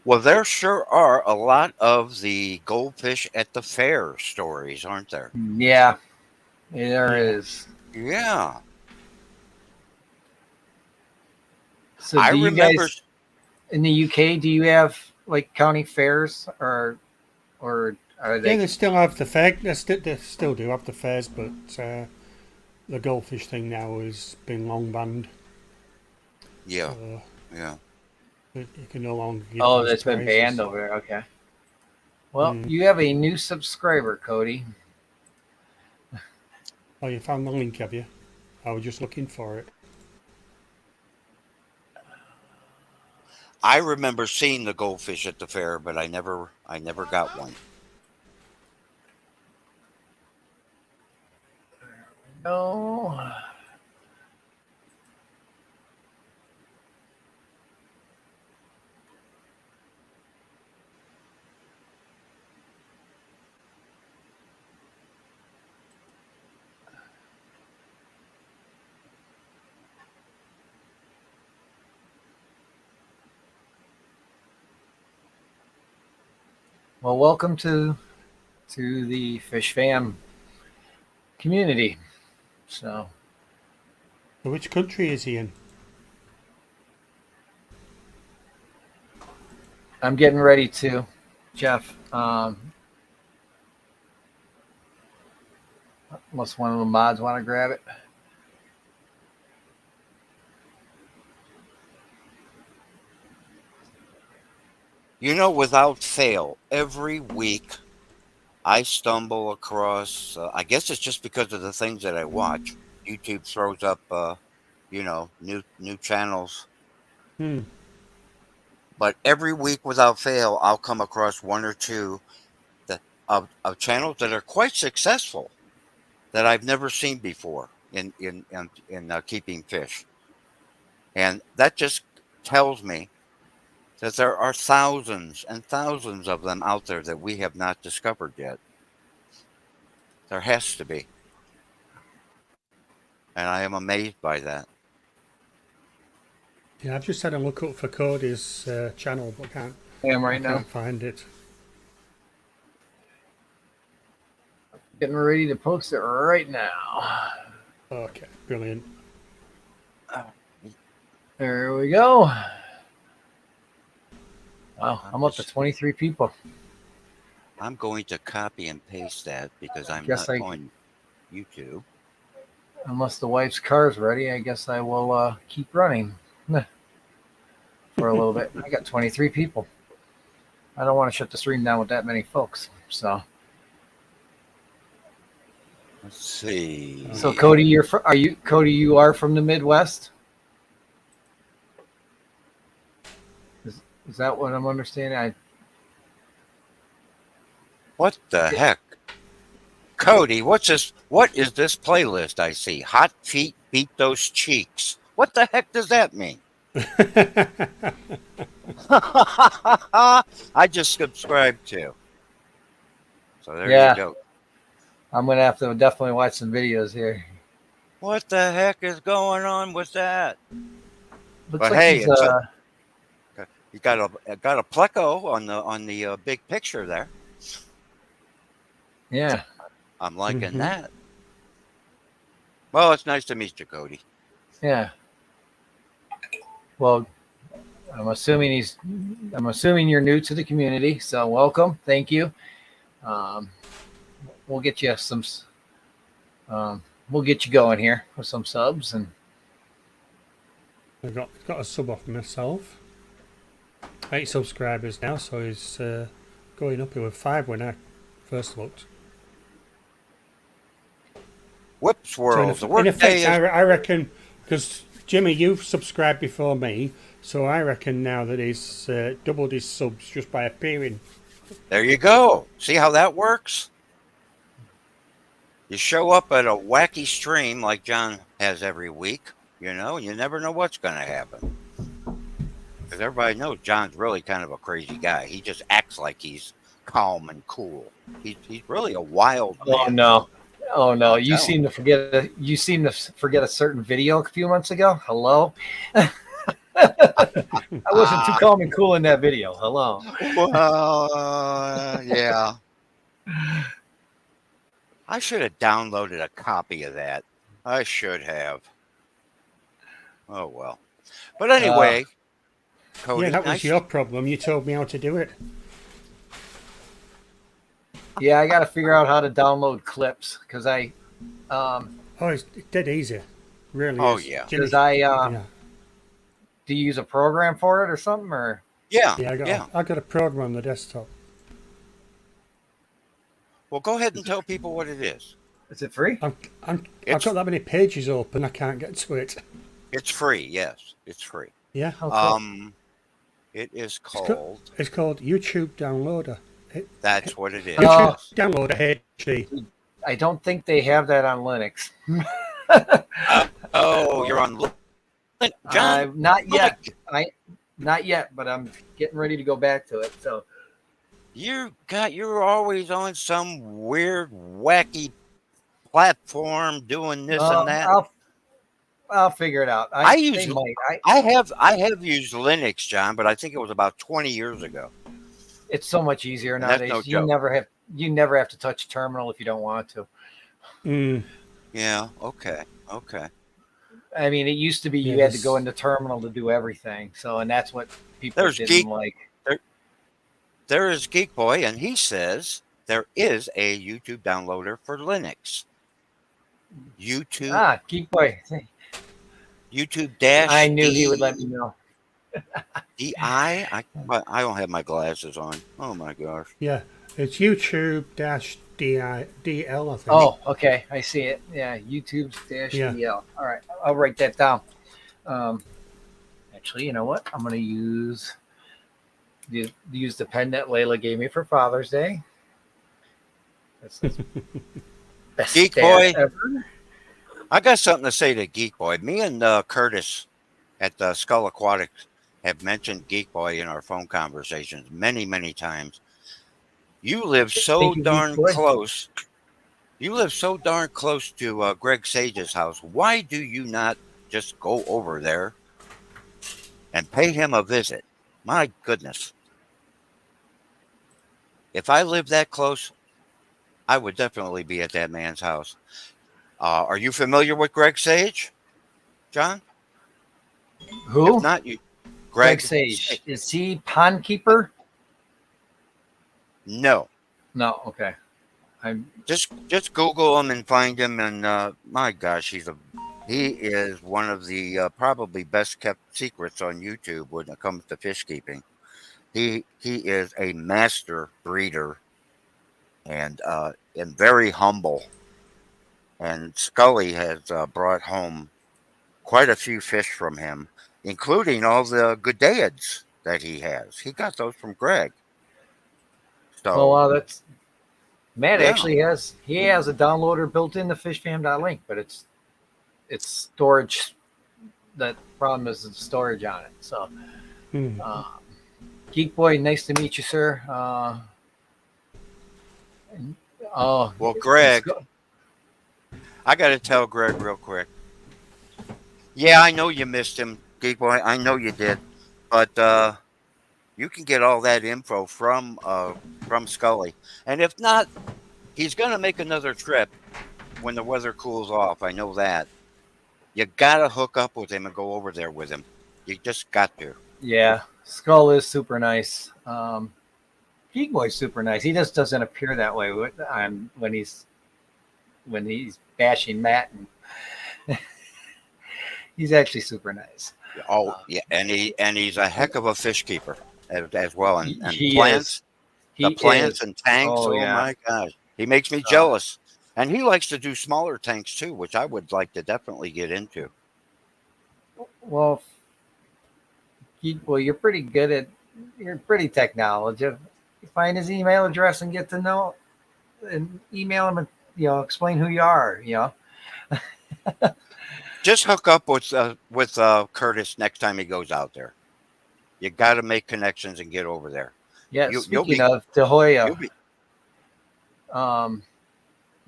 Well, there sure are a lot of the goldfish at the fair stories, aren't there? yeah, there Yeah. is. Yeah. So I do you remember. guys in the UK, do you have like county fairs or are Yeah, they? they still have the fair. They still do have the fairs, but the goldfish thing now has been long banned. Yeah. So Yeah. you can no longer give Oh, these that's been prizes. banned over there. Okay. Well, Mm. you have a new subscriber, Cody. Oh, you found the link, have you? I was just looking for it. I remember seeing the goldfish at the fair, but I never got one. No. Well, welcome to the Fish Fam community. So So which country is he in? I'm getting ready to, Jeff. Unless one of the mods want to grab it. Without fail, every week I stumble across. I guess it's just because of the things that I watch. YouTube throws up, new channels. Hmm. But every week, without fail, I'll come across one or two of channels that are quite successful that I've never seen before in keeping fish, and that just tells me that there are thousands and thousands of them out there that we have not discovered yet. There has to be, and I am amazed by that. Yeah, I've just had a look up for Cody's channel, but I am right now. can't find it. Getting ready to post it right now. Okay, brilliant. There we go. Wow, I'm up to 23 people. I'm going to copy and paste that because I'm Guess not on YouTube. Unless the wife's car's ready, I guess I will keep running for a little bit. I got 23 people. I don't want to shut the stream down with that many folks. So Let's see. So Cody, you are from the Midwest? Is that what I'm understanding? What the heck? Cody, what's this? What is this playlist I see? Hot feet beat those cheeks. What the heck does that mean? I just subscribed to. So there Yeah. you go. I'm gonna have to definitely watch some videos here. What the heck is going on with that? Looks But like hey, he's you got a pleco on the big picture there. yeah. I'm liking Mhm. that. Well, it's nice to meet you, Cody. Yeah. Well, I'm assuming you're new to the community, so welcome. Thank you. Um, we'll get you we'll get you going here with some subs and I got a sub off myself. 8 subscribers now, so he's going up. He was 5 when I first looked. Whoops, So world. The work day is. I reckon, because Jimmy, you've subscribed before me, so I reckon now that he's doubled his subs just by appearing. There you go. See how that works? You show up at a wacky stream like John has every week, you never know what's going to happen. Because everybody knows John's really kind of a crazy guy. He just acts like he's calm and cool. He's really a wild man. oh no. Oh no, I'm you telling seem to forget a certain video a few months ago. Hello? I wasn't too calm and cool in that video. Hello. Well, yeah. I should have downloaded a copy of that. I should have. Oh, well. But anyway, Cody, Yeah, that was nice. your problem. You told me how to do it. Yeah, I got to figure out how to download clips because Oh, it's dead easy. Really Oh, is. yeah. Jimmy, because I yeah. do you use a program for it or something or Yeah, Yeah, I got a program on the desktop. Well, go ahead and tell people what it is. is it free? I've It's got that many pages open, I can't get to it. it's free. Yes, it's free. Yeah, Okay. It is co- called. it's called YouTube Downloader. That's what it is. Oh. yes. Downloader HD. I don't think they have that on Linux. Oh, you're on. John, Not yet. Not yet, but I'm getting ready to go back to it. So you're always on some weird, wacky platform doing this and that. I'll figure it out. I They use- might. I have used Linux, John, but I think it was about 20 years ago. It's so much easier And that's nowadays. no joke. You never have to touch a terminal if you don't want to. Mm, Yeah. Okay. I mean, it used to be you Yeah, had to go into terminal to do everything. So, and that's what people There's didn't geek- like. There is Geek Boy, and he says there is a YouTube downloader for Linux. YouTube Geek Boy. YouTube dash. I knew he would let me know. DI. I don't have my glasses on. Oh my gosh. yeah, it's YouTube DL, I think. Oh, okay. I see it. Yeah, YouTube Yeah. DL. All right, I'll write that down. Actually, you know what? I'm going to use the pen that Layla gave me for Father's Day. That's the best Geek dad Boy. ever. I got something to say to Geek Boy. Me and Curtis at Skull Aquatics have mentioned Geek Boy in our phone conversations many, many times. You live so Thank you, Geek darn Boy. close. You live so darn close to Greg Sage's house. Why do you not just go over there and pay him a visit? My goodness. If I lived that close, I would definitely be at that man's house. Are you familiar with Greg Sage, John? Who? If not, you. Greg Sage. Is he pond keeper? No. No. Okay. Just Google him and find him, and my gosh, he is one of the probably best kept secrets on YouTube when it comes to fish keeping. He is a master breeder, and very humble. And Scully has brought home quite a few fish from him, including all the Goodeids that he has. He got those from Greg. So Oh wow, Matt Yeah. actually has a downloader built into fishfam.link, but it's storage. That problem is the storage on it. So, Hmm. Geek Boy, nice to meet you, sir. Oh, Well, Greg, go- I got to tell Greg real quick. Yeah, I know you missed him, Geek Boy. I know you did, but you can get all that info from Scully, and if not, he's gonna make another trip when the weather cools off. I know that. You gotta hook up with him and go over there with him. You just got to. yeah, Skull is super nice. Geek Boy's super nice. He just doesn't appear that way when he's bashing Matt, and he's actually super nice. Oh yeah, and he's a heck of a fish keeper as well, and He plants. is. The He plants is. and tanks. Oh Oh yeah. my gosh, he makes me jealous. And he likes to do smaller tanks too, which I would like to definitely get into. Well, you're pretty good at. You're pretty technological. You find his email address and get to know, and email him and explain who you are. Just hook up with Curtis next time he goes out there. You got to make connections and get over there. Yeah. You'll Speaking be of De Hoya, you'll be.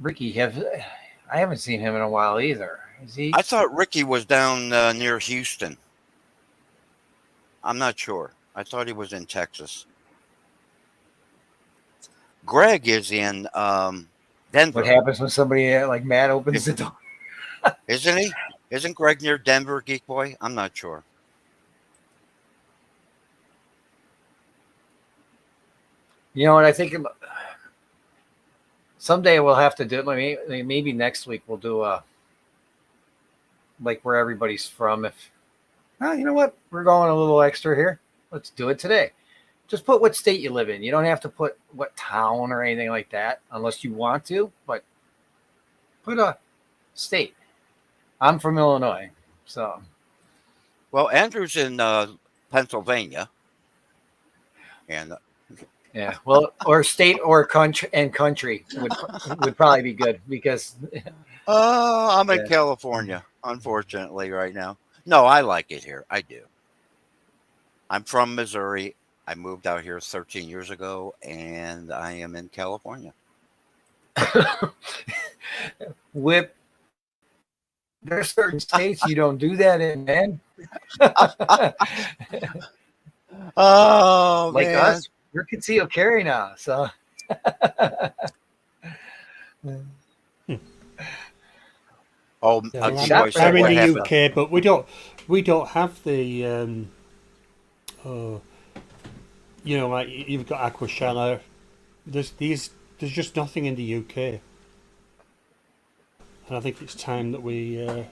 Ricky, I haven't seen him in a while either. Is he? I thought Ricky was down near Houston. I'm not sure. I thought he was in Texas. Greg is in Denver. What happens when somebody like Matt opens the door? Isn't he? Isn't Greg near Denver, Geek Boy? I'm not sure. You know what I think? Someday we'll have to do it. Maybe next week we'll do like where everybody's from. If you know what, we're going a little extra here. Let's do it today. Just put what state you live in. You don't have to put what town or anything like that unless you want to. But put a state. I'm from Illinois, so. Well, Andrew's in Pennsylvania, and Yeah, well, or state or country would probably be good because. I'm in Yeah. California, unfortunately, right now. No, I like it here. I do. I'm from Missouri. I moved out here 13 years ago, and I am in California. Whip. There's certain states you don't do that in, man. Oh, Like man. us, we're concealed carry now, so. Oh, Yeah, Geek I'm- Boy said I'm in what the happened. UK, but we don't have the like you've got Aquashella. There's just nothing in the UK, and I think it's time that we. I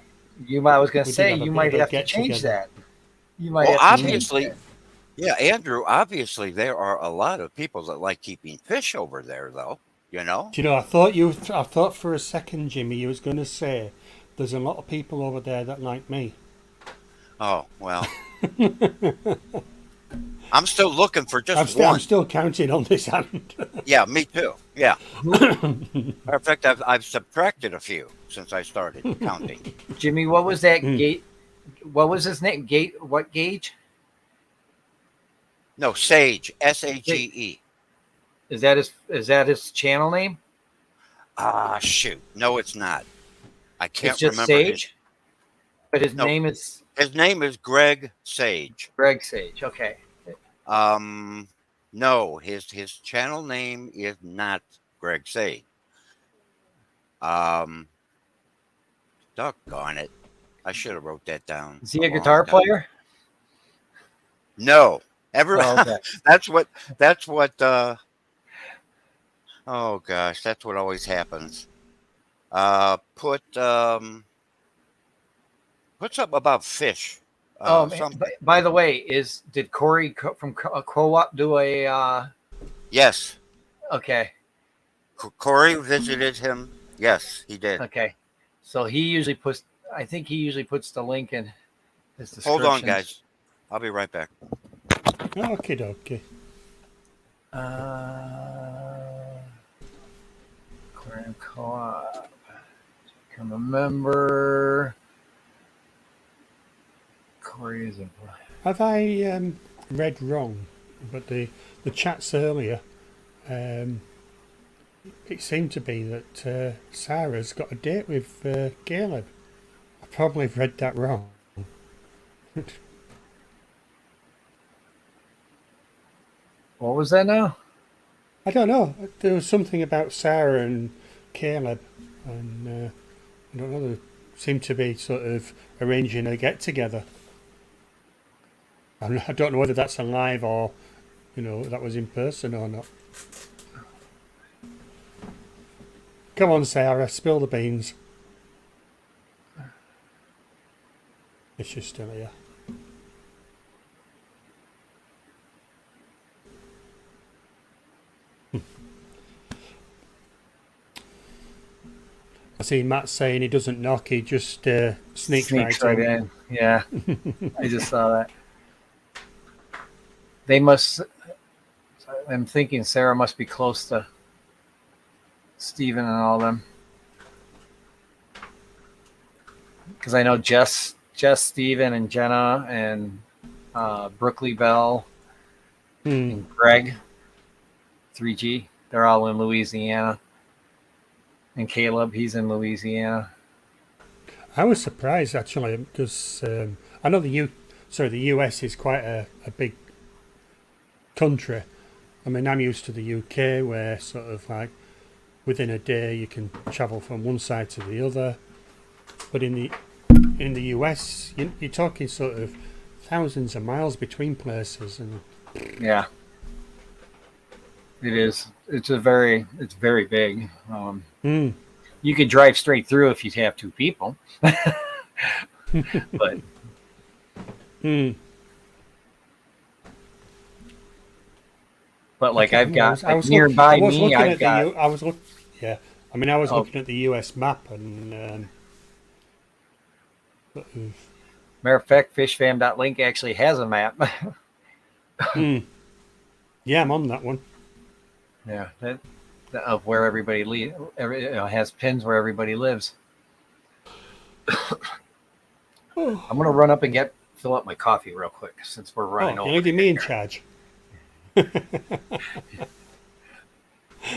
was going to We did say have a you bit might of a have to get change together. that. You might Well, have to change obviously, that. yeah, Andrew, obviously there are a lot of people that like keeping fish over there, though, you know? Do you know? I thought for a second, Jimmy, you was going to say there's a lot of people over there that like me. Oh, well. I'm still looking for just I'm one. still counting on this hand. Yeah, me too. Yeah. Matter of fact, I've subtracted a few since I started counting. Jimmy, what was that gate? What was his name? What gauge? No, Sage, Sage. Is that his channel name? Ah, shoot. No, it's not. I can't It's just remember. Sage, but his No. name is His name is Greg Sage. Greg Sage. Okay. No, his channel name is not Greg Sage. Doggone it. I should have wrote that down. Is he a long guitar time. player? No. Oh, okay. that's what oh gosh, that's what always happens. Put something about fish. Man, Some, by the way, did Corey from Co-op do a? yes. Okay. Corey visited him. Yes, he did. Okay. So he usually puts. I think he usually puts the link in his description. Hold on, guys. I'll be right back. Okay, dokie. Aquarium Co-op. Become a member. Corey is a. Have I read wrong? But the chats earlier, it seemed to be that Sarah's got a date with Caleb. I probably read that wrong. What was that now? I don't know. There was something about Sarah and Caleb, and I don't know. They seemed to be sort of arranging a get together. I don't know whether that's a live or, that was in person or not. Come on, Sarah, spill the beans. If she's still here. I see Matt saying he doesn't knock, he just sneaks right in. Yeah, I just saw that. They must. I'm thinking Sarah must be close to Steven and all them. Because I know Jess, Steven, and Jenna, and Brookley Bell, and Greg, 3G. They're all in Louisiana. And Caleb, he's in Louisiana. I was surprised actually because I know the US is quite a big country. I mean, I'm used to the UK where sort of like within a day you can travel from one side to the other. But in the US, you're talking sort of thousands of miles between places, and yeah, it is. It's very big. You could drive straight through if you have two people, but. But like I've got nearby me, I've got. I was looking at the US map and. Matter of fact, fishfam.link actually has a map. Yeah, I'm on that one. Yeah, of where everybody has pins where everybody lives. I'm gonna run up and fill up my coffee real quick since we're running over. You're leaving me in charge.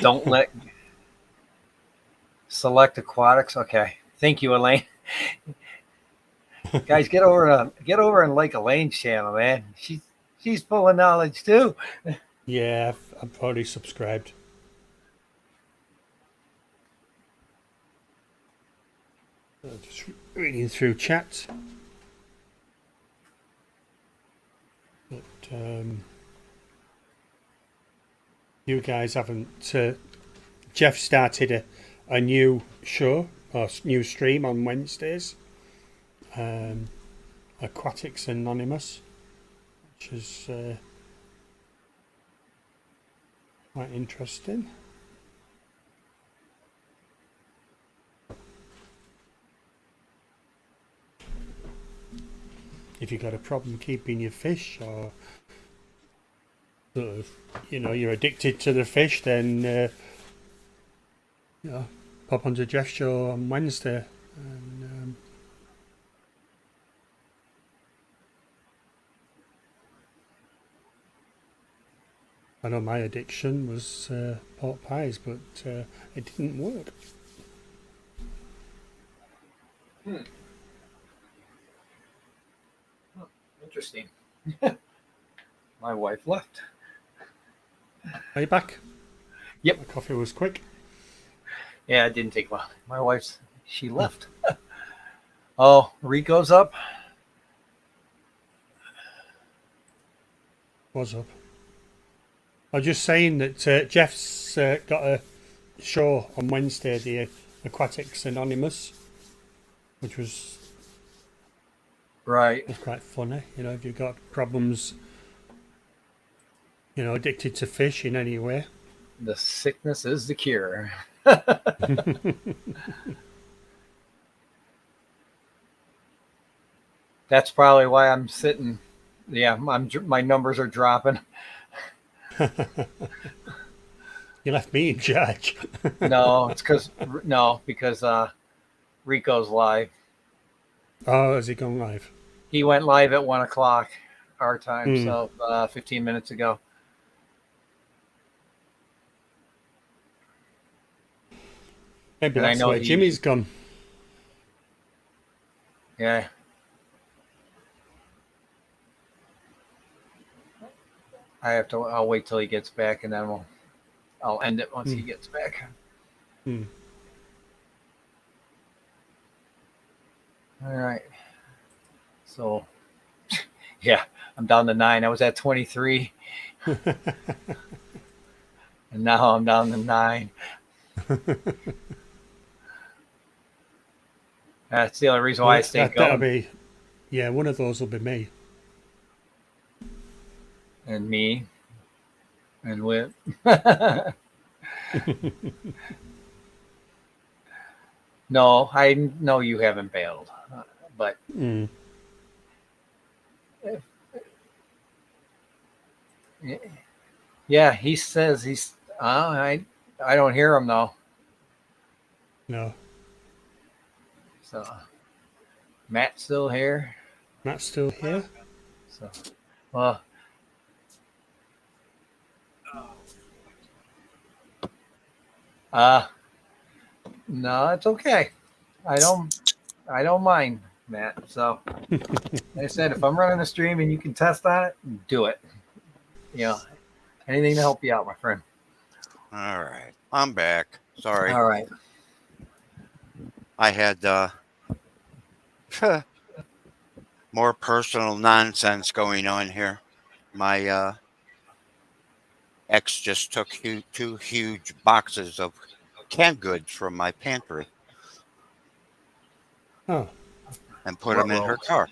Don't select aquatics. Okay, thank you, Elaine. Guys, get over and like Elaine's channel, man. She's full of knowledge too. Yeah, I've already subscribed. Just reading through chat. But you guys haven't. Jeff started a new show or new stream on Wednesdays. Aquatics Anonymous, which is quite interesting. If you've got a problem keeping your fish, or sort of, you're addicted to the fish, then pop onto Jeff's show on Wednesday, and I know my addiction was pork pies, but it didn't work. Interesting. My wife left. Are you back? Yep. My coffee was quick. Yeah, it didn't take long. My wife's she left. Oh, Rico's up. Was up. I was just saying that Jeff's got a show on Wednesday, the Aquatics Anonymous, which was right. Was quite funny. If you've got problems, addicted to fish in any way. The sickness is the cure. That's probably why I'm sitting. Yeah, my numbers are dropping. You left me in charge. No, it's because Rico's live. Oh, has he gone live? He went live at 1:00 our time, Hmm. so 15 minutes ago. Maybe And I that's know where Jimmy's gone. Yeah. I'll wait till he gets back, and then I'll end it once he gets back. Hmm. All right. So, yeah, I'm down to 9. I was at 23, and now I'm down to 9. That's the only reason why I stay That'll going. be, yeah, one of those will be me. And me, and Whip. No, I know you haven't bailed, but Hmm. yeah, he says he's. I don't hear him though. No, So Matt's still here. Matt's still here. So well, no, it's okay. I don't mind, Matt. So like I said, if I'm running a stream and you can test on it, do it. You know, anything to help you out, my friend. All right. I'm back. Sorry. All right. I had more personal nonsense going on here. My ex just took 2 huge boxes of canned goods from my pantry Oh, and put them in her car.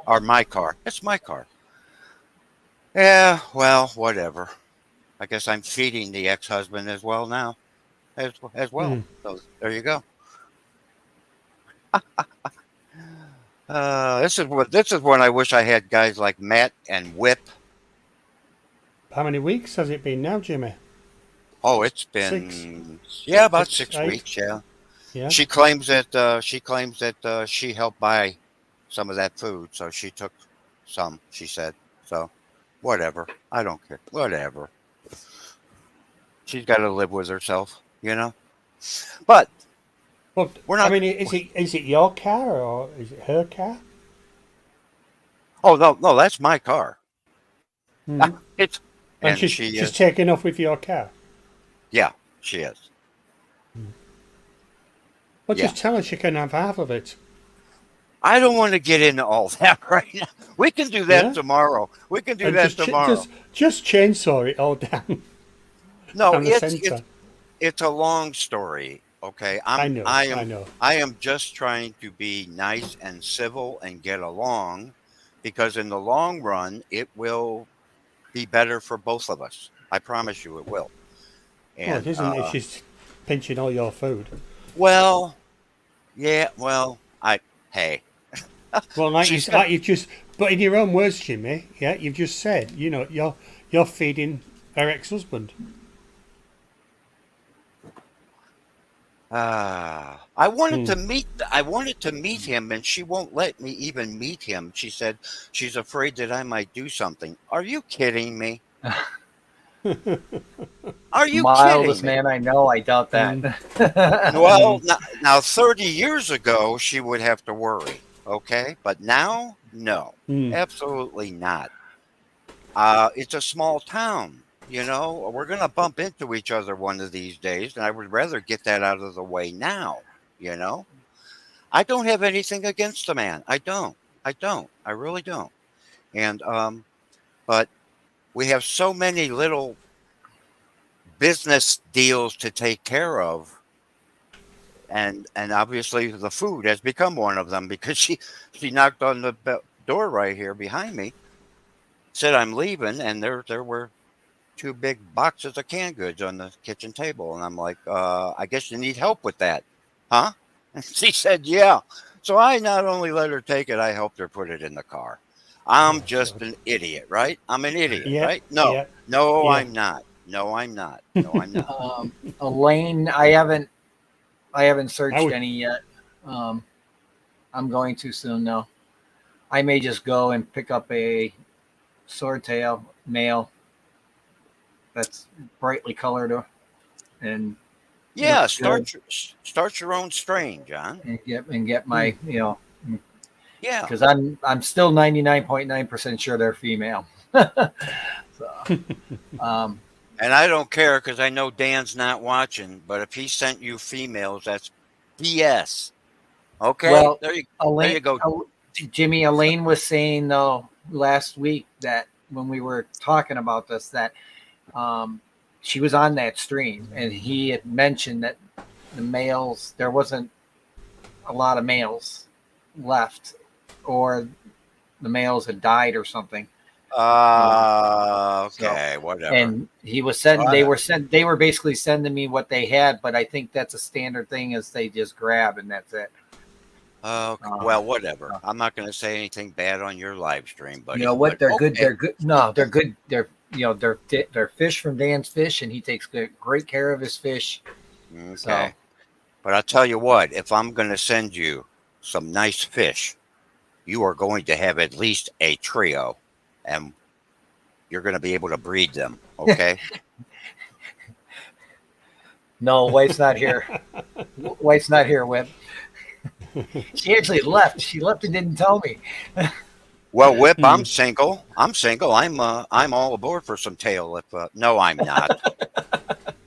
Or my car. It's my car. Yeah, well, whatever. I guess I'm feeding the ex-husband as well now. As well. So there you go. This is when I wish I had guys like Matt and Whip. how many weeks has it been now, Jimmy? Oh, it's been 6, about 6 8? weeks. Yeah. Yeah. She claims that she helped buy some of that food, so she took some. She said so. Whatever. I don't care. Whatever. She's got to live with herself, you know. But Well, we're not. I mean, is it your car or is it her car? Oh no, that's my car. Hmm. It's And she she's is. taking off with your car. Yeah, she is. Well, Yeah. just tell her she can have half of it. I don't want to get into all that right now. We can do that Yeah? tomorrow. We can do And that tomorrow. just chainsaw it all down. No, down the centre. it's a long story. Okay, I know. I am just trying to be nice and civil and get along, because in the long run it will be better for both of us. I promise you, it will. Well, And it isn't if she's pinching all your food. well, yeah, well, hey, Well, but in your own words, Jimmy, yeah, you've just said, you're feeding her ex-husband. I wanted to meet him, and she won't let me even meet him. She said she's afraid that I might do something. Are you kidding me? Are you Mildest kidding me? man I know. I doubt that. Well, now 30 years ago, she would have to worry. Okay, but now, no, absolutely not. It's a small town. We're going to bump into each other one of these days, and I would rather get that out of the way now. I don't have anything against the man. I don't. I really don't. And but we have so many little business deals to take care of, and obviously the food has become one of them, because she knocked on the door right here behind me, said I'm leaving, and there were 2 big boxes of canned goods on the kitchen table. And I'm like, I guess you need help with that, huh? And she said, yeah. So I not only let her take it, I helped her put it in the car. I'm just an idiot, right? I'm an idiot, Yeah, right? No, yeah, no, yeah. I'm not. No, I'm not. No, I'm not. Elaine, I haven't searched would- any yet. I'm going to soon though. I may just go and pick up a swordtail male that's brightly colored and Yeah, looks good, start your own strain, John. and get my Yeah. because I'm still 99.9% sure they're female. So, And I don't care because I know Dan's not watching, but if he sent you females, that's BS. Okay? well, There you Elaine, go. Jimmy, Elaine was saying though last week that when we were talking about this that she was on that stream and he had mentioned that the males there wasn't a lot of males left or the males had died or something. Okay, whatever. And he was sending they were basically sending me what they had, but I think that's a standard thing is they just grab and that's it. Well, whatever. I'm not going to say anything bad on your live stream, but You know what? They're good. okay. They're good. No, they're good. They're fish from Dan's Fish, and he takes great care of his fish. Okay. So, But I'll tell you what, if I'm going to send you some nice fish, you are going to have at least a trio, and you're going to be able to breed them. Okay. no, wife's not here. Wife's not here, Whip. She actually left. She left and didn't tell me. Well, Whip, I'm single. I'm all aboard for some tail. If no, I'm not.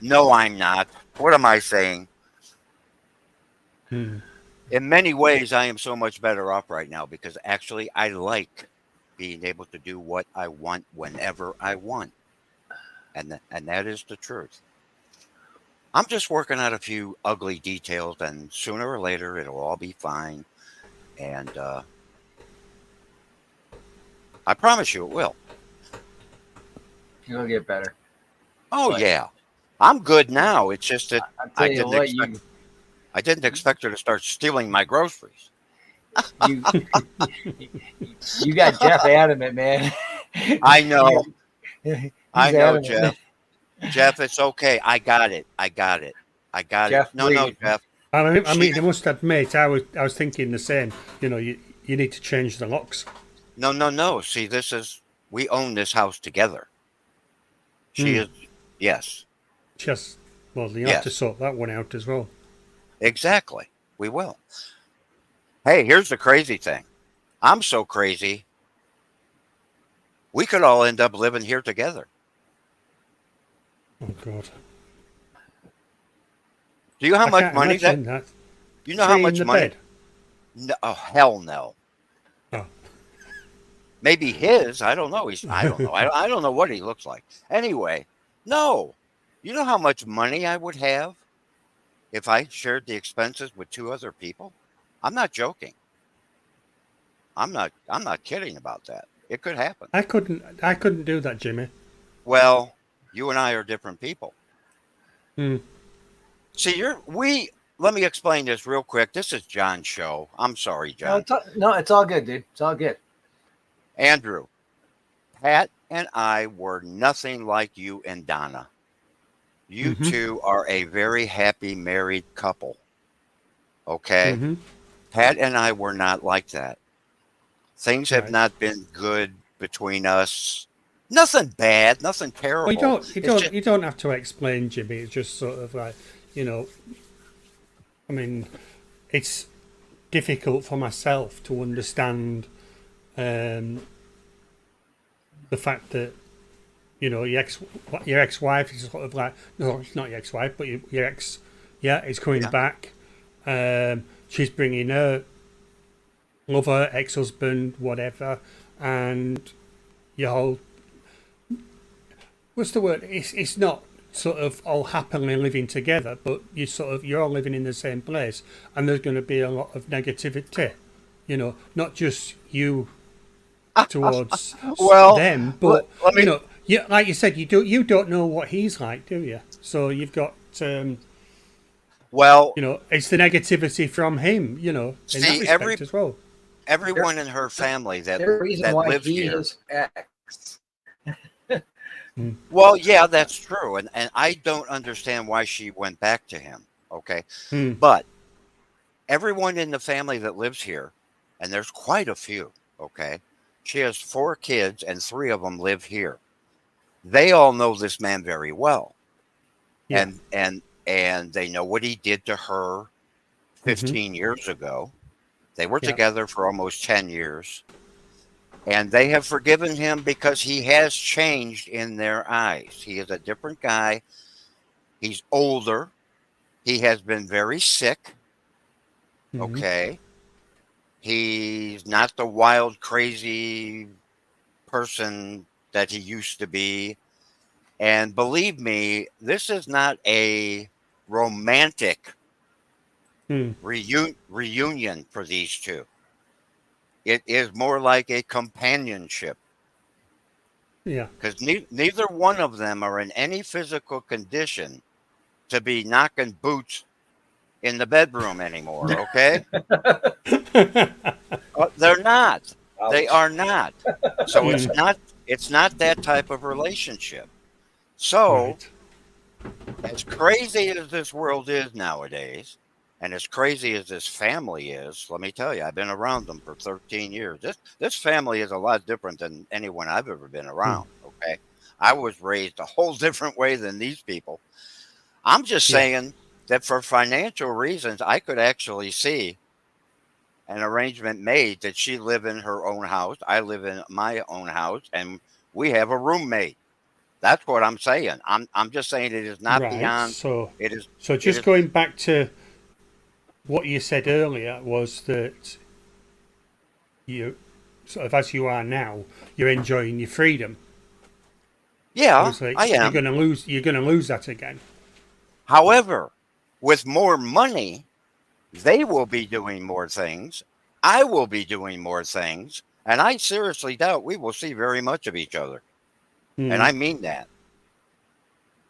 No, I'm not. What am I saying? In many ways, I am so much better off right now because actually I like being able to do what I want whenever I want. And that is the truth. I'm just working out a few ugly details, and sooner or later it'll all be fine. And I promise you it will. It'll get better. Oh, But- yeah. I'm good now. It's just that I'll I tell you didn't what, I didn't expect her to start stealing my groceries. you got Jeff adamant, man. I know. He's I know, adamant. Jeff. Jeff, it's okay. I got it. Jeff, No, please. Jeff. I mean, I must admit, I was thinking the same. You know, you need to change the locks. No. See, we own this house together. She is, yes, Just well, you Yes. have to sort that one out as well. exactly. We will. Hey, here's the crazy thing. I'm so crazy. We could all end up living here together. Oh God! Do you know how I much can't money imagine that? that. You know how Three much in the money? bed. No, oh, hell no. Oh. Maybe his. I don't know. I don't know. I don't know what he looks like. Anyway, no. You know how much money I would have if I shared the expenses with two other people? I'm not joking. I'm not kidding about that. It could happen. I couldn't do that, Jimmy. Well, you and I are different people. Hmm. See, let me explain this real quick. This is John's show. I'm sorry, John. It's all good, dude. It's all good. Andrew, Pat and I were nothing like you and Donna. You two are a very happy married couple. Okay? Mhm. Pat and I were not like that. Things have Right. not been good between us. Nothing bad, nothing terrible. Well, It's you don't have to explain, Jimmy. It's just sort of like, I mean, it's difficult for myself to understand the fact that your ex-wife is sort of like, no, it's not your ex-wife, but your ex, is coming back. She's bringing her lover, ex-husband, whatever, and your whole, what's the word? It's not sort of all happily living together, but you're all living in the same place, and there's going to be a lot of negativity. Not just you towards Well, them, but let me- like you said, you don't know what he's like, do you? So you've got well, it's the negativity from him, in that See, respect as well. everyone in her family that There's a reason why lives he here. is ex. Well, yeah, that's true. And I don't understand why she went back to him. Okay. Mm. But everyone in the family that lives here, and there's quite a few, okay? She has 4 kids and 3 of them live here. They all know this man very well. Yeah. And they know what he did to her Mm-hmm. 15 years ago. They were Yeah. together for almost 10 years. And they have forgiven him because he has changed in their eyes. He is a different guy. He's older. He has been very sick. Mm-hmm. Okay. He's not the wild, crazy person that he used to be. And believe me, this is not a romantic Mm. reunion for these two. It is more like a companionship Yeah. because neither one of them are in any physical condition to be knocking boots in the bedroom anymore. Okay. They're not. They Ouch. are not. So it's Mm. not. It's not that type of relationship. So Right. as crazy as this world is nowadays, and as crazy as this family is, let me tell you, I've been around them for 13 years. This family is a lot different than anyone I've ever been Mm. around. Okay, I was raised a whole different way than these people. I'm just Yeah. saying that for financial reasons, I could actually see an arrangement made that she live in her own house, I live in my own house, and we have a roommate. That's what I'm saying. I'm just saying it is not Right. beyond. So, It is. so It just is. going back to what you said earlier was that you, sort of as you are now, you're enjoying your freedom. Yeah, Obviously, I you're am. gonna lose. You're gonna lose that again. However, with more money, they will be doing more things. I will be doing more things, and I seriously doubt we will see very much of each other. And Mm. I mean that.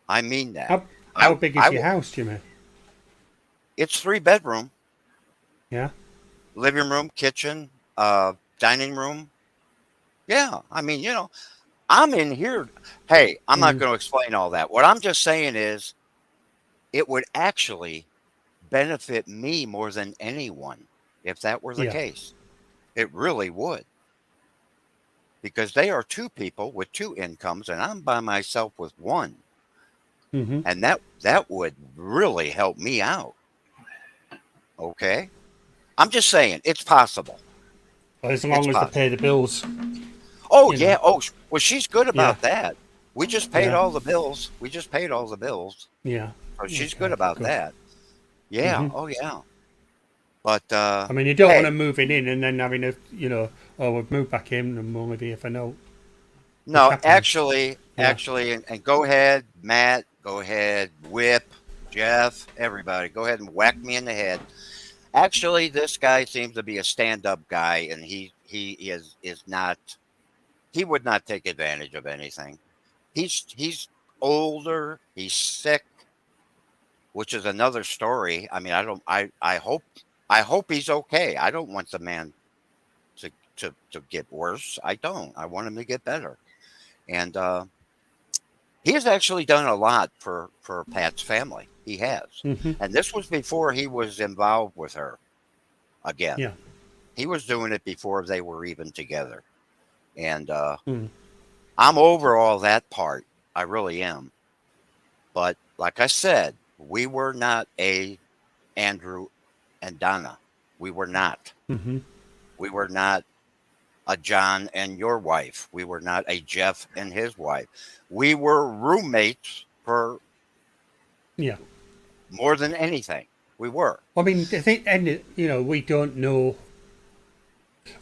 I mean that. How big I is your will. house, Jimmy? It's 3 bedroom, Yeah. living room, kitchen, dining room. Yeah, I mean, I'm in here. Hey, I'm not Mm. going to explain all that. What I'm just saying is, it would actually benefit me more than anyone if that were the Yeah. case. It really would, because they are 2 people with 2 incomes, and I'm by myself with one, Mm-hmm. and that would really help me out. Okay, I'm just saying it's possible. As It's long as they possible. pay the bills, Oh you know. yeah. Oh well, she's good Yeah. about that. We just paid Yeah. all the bills. We just paid all the bills. Yeah. So she's good Okay. about Good. that. Yeah. Mm-hmm. Oh yeah. But I mean, you don't want hey, to moving in and then having a, oh, we've moved back in and we'll only be here for no, which no, happens. Yeah. actually, and go ahead, Matt. Go ahead, Whip, Jeff, everybody. Go ahead and whack me in the head. Actually, this guy seems to be a stand-up guy, and he is not. He would not take advantage of anything. He's older. He's sick, which is another story. I mean, I don't. I hope he's okay. I don't want the man to get worse. I don't. I want him to get better. And he has actually done a lot for Pat's family. He has. Mm-hmm. And this was before he was involved with her again. Yeah. He was doing it before they were even together. And Mm. I'm over all that part. I really am. But like I said, we were not a Andrew and Donna. We were not. Mm-hmm. We were not a John and your wife. We were not a Jeff and his wife. We were roommates for Yeah. more than anything. We were. I mean, I think, and we don't know.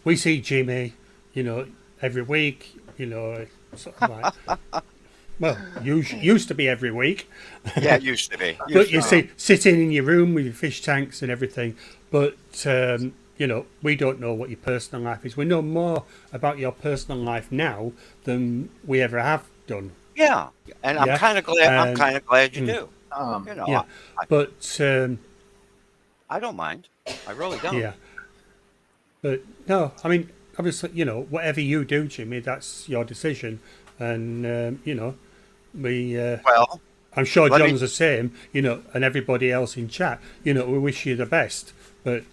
We see Jimmy, every week. Sort of like, well, used to be every week, Yeah, it used to be. but Used you to be. see sitting in your room with your fish tanks and everything. But we don't know what your personal life is. We know more about your personal life now than we ever have done. Yeah, and I'm Yeah, kind of glad. I'm and kind of glad you do. You know, yeah, I, but I don't mind. I really don't. yeah, but no, I mean, obviously, whatever you do, Jimmy, that's your decision, and Well, I'm sure let me- John's the same, and everybody else in chat. We wish you the best. But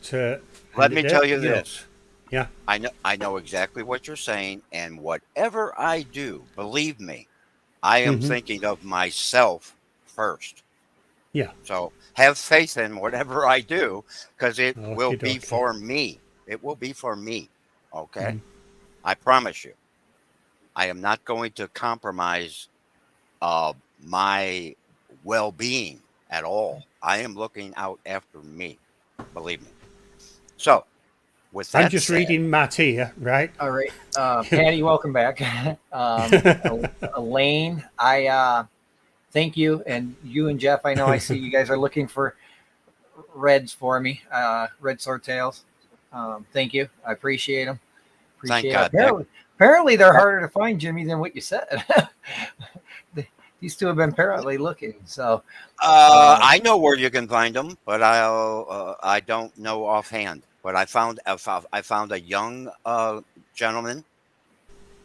let me tell you know, this. yeah, I know exactly what you're saying, and whatever I do, believe me, I am thinking of myself first. yeah. So have faith in whatever I do, because it will Okie be dokie. for me. It will be for me. Okay, I promise you. I am not going to compromise my well-being at all. I am looking out after me. Believe me. So, with I'm that just said, reading Matt here, right? All right, Patty, welcome back. Elaine, I thank you, and you and Jeff. I know I see you guys are looking for reds for me, red swordtails. Thank you, I appreciate them. thank Appreciate it. God. Apparently, they're harder to find, Jimmy, than what you said. These two have been apparently looking. So, I know where you can find them, but I don't know offhand. But I found a young gentleman,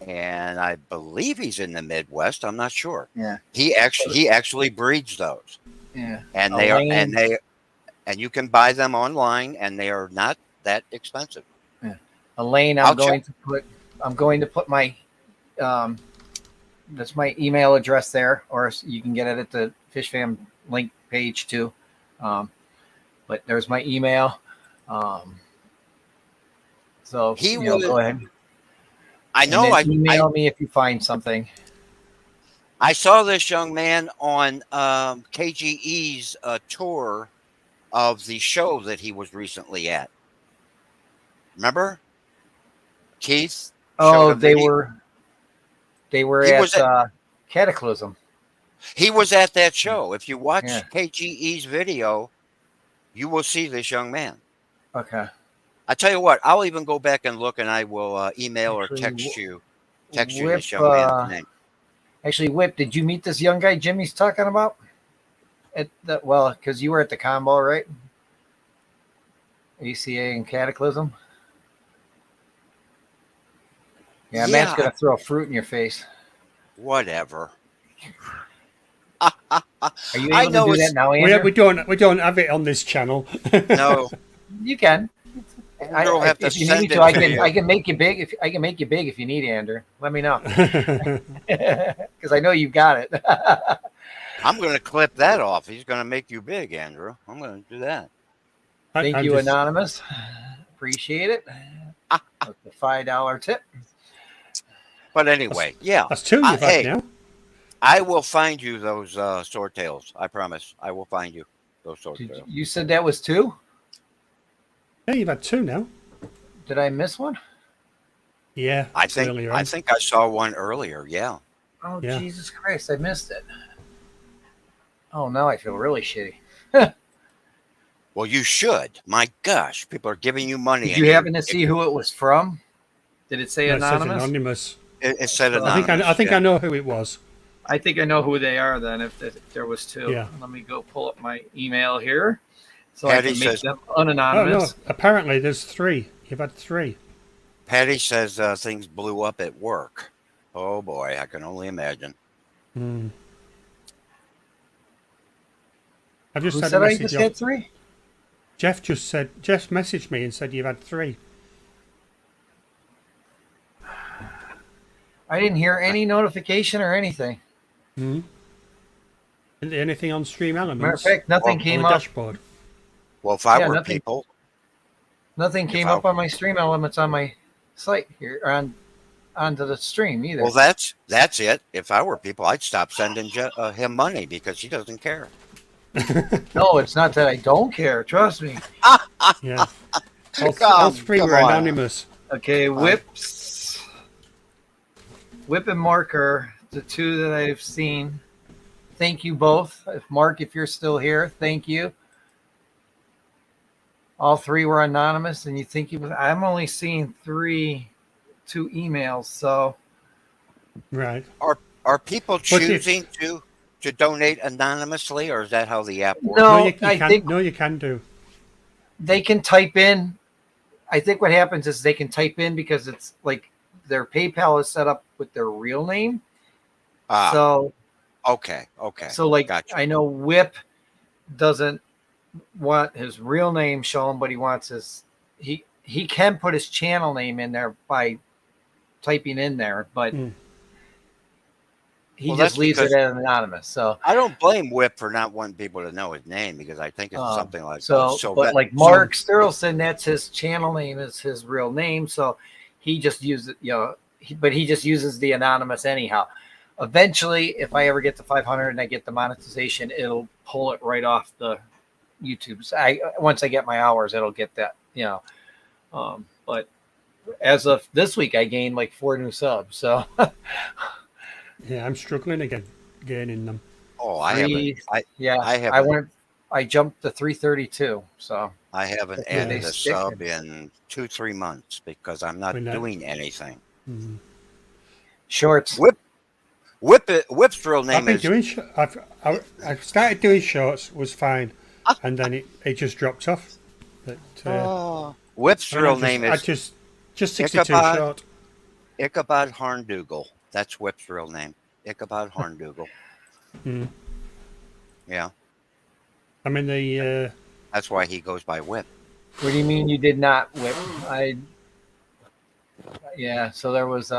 and I believe he's in the Midwest. I'm not sure. yeah, He actually breeds those, yeah. and Elaine, and you can buy them online, and they are not that expensive. yeah. Elaine, I'm going to put my that's my email address there, or you can get it at the Fish Fam link page too. But there's my email. So go ahead. I know. And then email me if you find something. I saw this young man on KGE's tour of the show that he was recently at. Remember, Keith? Oh, showed a video. they were He at was at- Cataclysm. He was at that show. If you watch Yeah. KGE's video, you will see this young man. Okay. I tell you what, I'll even go back and look, and I will email Actually, or text you Whip, this young man's name. Actually, Whip, did you meet this young guy Jimmy's talking about? Because you were at the combo, right? ACA and Cataclysm. Yeah, Matt's gonna throw a fruit in your face. Whatever. Are you able to do that now, Andrew? We don't have it on this channel. No. You can. If you need to, I can make you big. If I can make you big, if you need, Andrew, let me know. Because I know you've got it. I'm going to clip that off. He's going to make you big, Andrew. I'm going to do that. Thank you, Anonymous. Appreciate it. That's the $5 tip. But anyway, that's two you've had now. I will find you those swordtails. I promise. I will find you those swordtails. You said that was two? Yeah, you've had two now. Did I miss one? Yeah, I think I saw one earlier. Yeah. Oh, yeah. Jesus Christ! I missed it. Oh, now I feel really shitty. Well, you should. My gosh, people are giving you money. Did you happen to see who it was from? Did it say anonymous? It said anonymous. It said anonymous. I think I know who it was. I think I know who they are then. If there was two, yeah. Let me go pull up my email here, so Patty I can make says, them unanonymous. Oh, no. Apparently, there's three. You've had three. Patty says things blew up at work. Oh boy, I can only imagine. I've just Who had said a I message. just had three? Jeff messaged me and said you've had three. I didn't hear any notification or anything. Anything on Stream Elements? Matter of fact, nothing came up. Dashboard. Well, if I were people, nothing came up on my Stream Elements on my site here onto the stream either. Well, that's it. If I were people, I'd stop sending him money because he doesn't care. No, it's not that I don't care. Trust me. Yeah. All three were anonymous. Okay, Whip and Mark are the two that I've seen. Thank you both. Mark, if you're still here, thank you. All three were anonymous, and you think I'm only seeing two emails, so. Right. Are people choosing to donate anonymously, or is that how the app works? No, you can do. They can type in. I think what happens is they can type in because it's like their PayPal is set up with their real name. So Okay. So like Gotcha. I know Whip doesn't want his real name shown, but he wants he can put his channel name in there by typing in there, but Mm. he Well, just that's leaves it because as anonymous. So I don't blame Whip for not wanting people to know his name because I think it's something like but like So Mark Sterlson, that's his channel name is his real name. So he just uses but he just uses the anonymous anyhow. Eventually, if I ever get to 500 and I get the monetization, it'll pull it right off the YouTube's. Once I get my hours, it'll get that, but as of this week, I gained like 4 new subs. So Yeah, I'm struggling again, gaining them. I haven't. I I haven't. went, I jumped to 332. So I haven't hopefully they added a stick. sub in 2-3 months because I'm not When that- doing anything. Mm. Shorts. Whip's real I've name been is doing. I started doing shorts, was fine, and then it just dropped off. But Whip's and real name I is just 62 Ichabod short. Ichabod Horndougal. That's Whip's real name. Ichabod Horndougal. Mm. Yeah, I'm in the. that's why he goes by Whip. What do you mean you did not Whip? So there was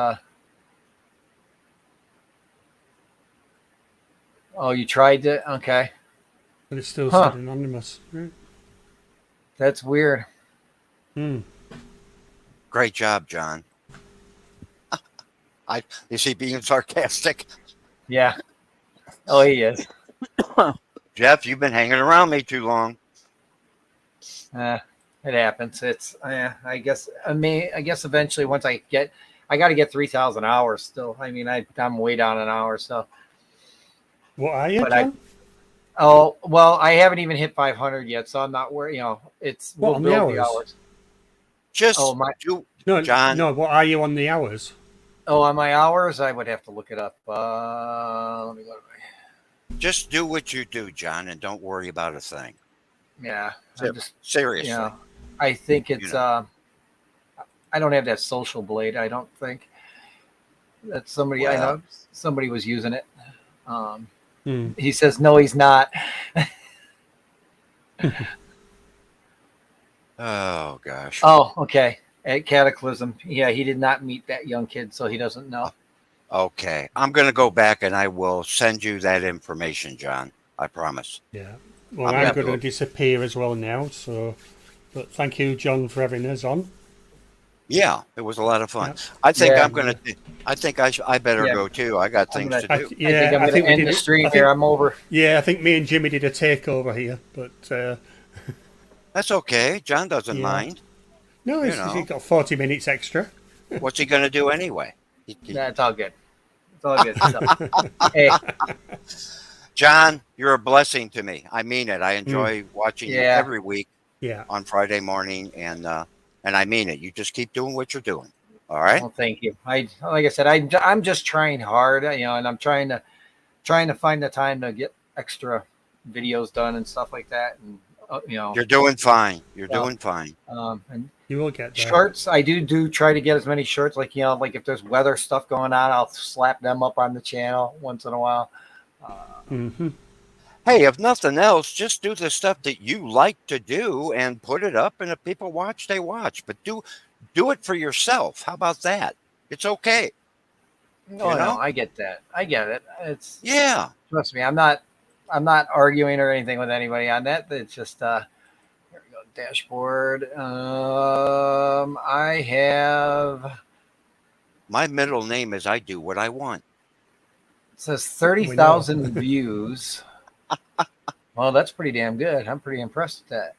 oh, you tried it? Okay. But it's still Huh. said anonymous. Right. That's weird. Mm. Great job, John. Is he being sarcastic? Yeah. Oh, he is. Jeff, you've been hanging around me too long. It happens. It's I guess eventually once I got to get 3,000 hours still. I mean, I'm way down an hour. So, What are you, but John? I haven't even hit 500 yet. So I'm not worried. What, on the build the hours? hours. Just No, John. No, what are you on the hours? Oh, on my hours, I would have to look it up. Let me go to Just do what you do, John, and don't worry about a thing. yeah. Seriously. I think it's I don't have that social blade. I don't think that's somebody I know. Somebody was using it. He says no, he's not. Oh gosh. Oh, okay. At Cataclysm, yeah, he did not meet that young kid, so he doesn't know. Okay, I'm going to go back and I will send you that information, John. I promise. Yeah. Well, I'm I'm going to disappear as well now. So, but thank you, John, for having us on. Yeah, it was a lot of fun. Yeah. I think Yeah. I'm going to. I think I better go too. I got things to do. I think I'm going to end the stream here. I'm over. Yeah, I think me and Jimmy did a takeover here, but That's okay. John doesn't mind. no, he's got 40 minutes extra. What's he going to do anyway? That's all good. It's all good. So, hey, John, you're a blessing to me. I mean it. I enjoy watching you every week. Yeah. On Friday morning, and I mean it. You just keep doing what you're doing. All right. Well, thank you. Like I said, I'm just trying hard, and I'm trying to find the time to get extra videos done and stuff like that, and You're doing fine. You're doing fine. And you will get there. Shorts. I do try to get as many shorts, like like if there's weather stuff going on, I'll slap them up on the channel once in a while. Hey, if nothing else, just do the stuff that you like to do and put it up. And if people watch, they watch. But do it for yourself. How about that? It's okay. No, I get that. I get it. It's Trust me, I'm not arguing or anything with anybody on that. It's just here we go. Dashboard. I have. My middle name is I do what I want. It says 30,000 views. Well, that's pretty damn good. I'm pretty impressed with that.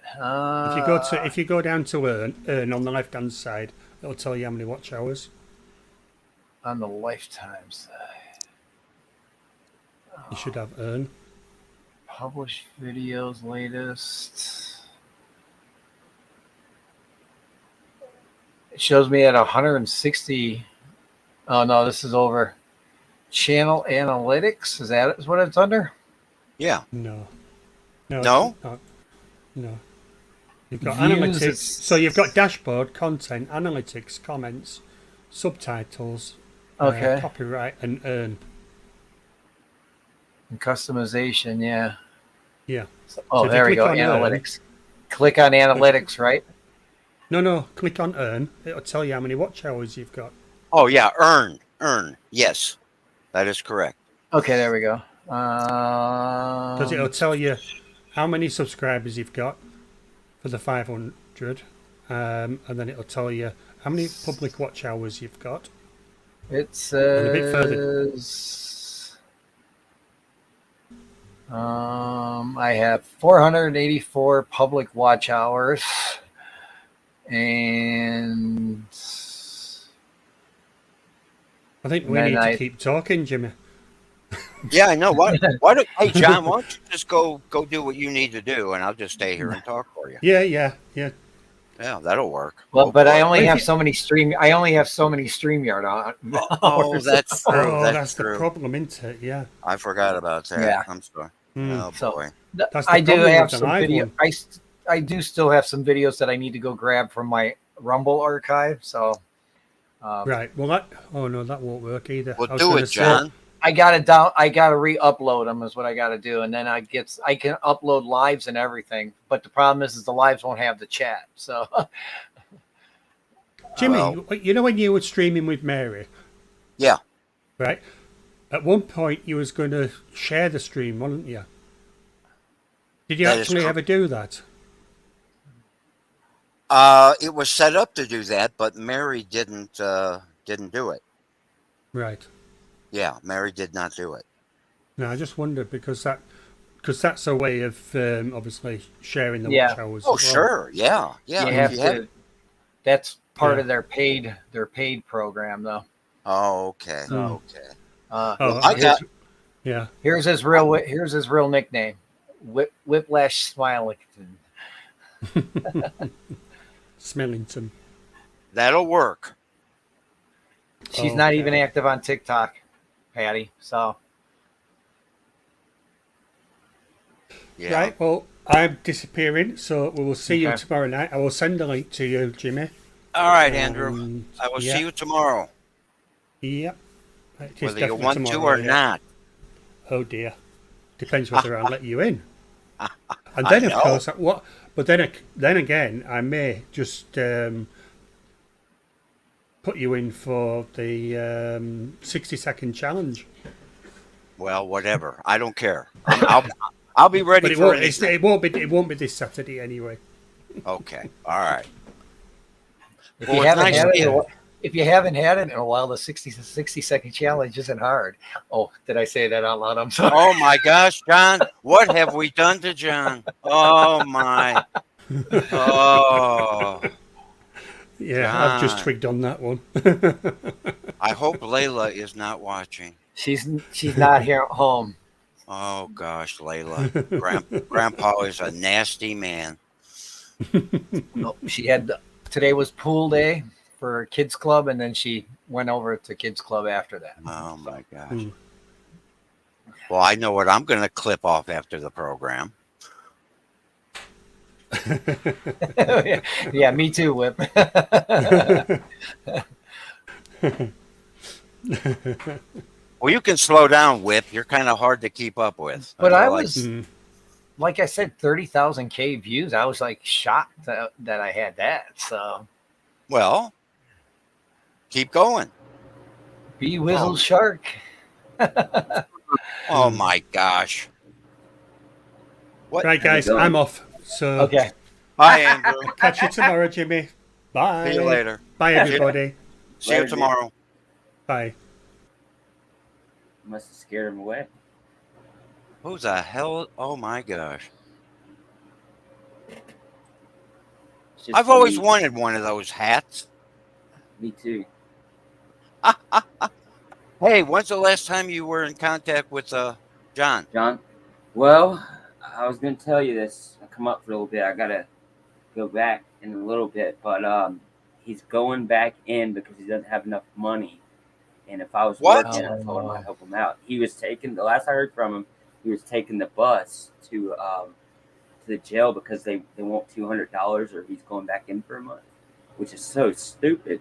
If you go down to earn on the left hand side, it'll tell you how many watch hours. On the lifetime side, You should have earn. Published videos, latest. It shows me at 160. Oh no, this is over. Channel analytics. Is that what it's under? Yeah. No. No? No. You've got Views, analytics. it's- So you've got dashboard, content, analytics, comments, subtitles, Okay. copyright, and earn. And customization, yeah. Yeah. So, So if you there we click go. on Earn- Analytics. Click on analytics, right? No. Click on Earn. It'll tell you how many watch hours you've got. Oh yeah, earn. Yes, that is correct. Okay, there we go. Because it'll tell you how many subscribers you've got for the 500, and then it'll tell you how many public watch hours you've got. It And a bit further. says I have 484 public watch hours, and I think And we then need to keep talking, Jimmy. Yeah, I know. Why don't? Hey, John, why don't you just go do what you need to do, and I'll just stay here and talk for you. Yeah. Yeah, that'll work. well, Oh, but I boy. only If have you- so many stream. I only have so many StreamYard on. Oh, that's true. Oh, that's the true. problem, isn't it? Yeah. I forgot about that. Yeah. I'm sorry. Mm. Oh So- boy. That's the I do problem have with the some live video. one. I do still have some videos that I need to go grab from my Rumble archive. So Right. Well, that. Oh no, that won't work either. Well, I was do gonna it, say- John. I gotta re-upload them is what I gotta do, and then I can upload lives and everything. But the problem is the lives won't have the chat. So Jimmy, Well- you know when you were streaming with Mary, Yeah. right? At one point, you was going to share the stream, wasn't you? Did you That is actually cor- ever do that? It was set up to do that, but Mary didn't do it. Right. Yeah, Mary did not do it. No, I just wondered because that's a way of obviously sharing the Yeah. watch hours. Oh, as well. sure. Yeah. you If have you to. That's part Yeah. of their paid program, though. Oh, okay. Mm. Okay. Oh, I got- yeah. Here's his real nickname, Whiplash Smilington. Smellington. That'll work. She's not Okay. even active on TikTok, Patty. So Yeah. Right. Well, I'm disappearing, so we will see you Okay. tomorrow night. I will send a link to you, Jimmy. All right, Andrew. And, I will yeah. see you tomorrow, Yep. It is whether you definitely want to tomorrow, or yeah. not. Oh dear. Depends whether I'll let you in. And I then, of know. course, what? But then again, I may just put you in for the 60-second challenge. Well, whatever. I don't care. I'll be ready But it for won't. anything. It won't be this Saturday anyway. Okay. All right. if Well, you it's haven't nice had it, being- if you haven't had it in a while, the 60-second challenge isn't hard. Oh, did I say that out loud? I'm sorry. Oh my gosh, John! What have we done to John? Oh my! Oh, Yeah, I've just God. twigged on that one. I hope Layla is not watching. She's not here at home. Oh gosh, Layla. Grandpa is a nasty man. No, today was pool day for kids club, and then she went over to kids club after that. Oh my gosh. Hmm. Well, I know what I'm going to clip off after the program. Yeah, me too, Whip. Well, you can slow down, Whip. You're kind of hard to keep up with. But I realize- was, Mhm. like I said, 30,000 views. I was like shocked that I had that. So Well, keep going. be Whizzle Shark. Oh my gosh. What? Right, guys, I'm off. So Okay. Bye, Andrew. catch you tomorrow, Jimmy. Bye. See you later. Bye, everybody. See you Later, tomorrow. Bye. Must have scared him away. Who the hell? Oh my gosh. It's just I've always me- wanted one of those hats. Me too. Hey, when's the last time you were in contact with John? John? Well, I was going to tell you this. I'll come up for a little bit. I got to go back in a little bit. But he's going back in because he doesn't have enough money. And if I was What? working, I told him I'd help him out. He was taking, the last I heard from him, he was taking the bus to the jail because they want $200 or he's going back in for a month, which is so stupid.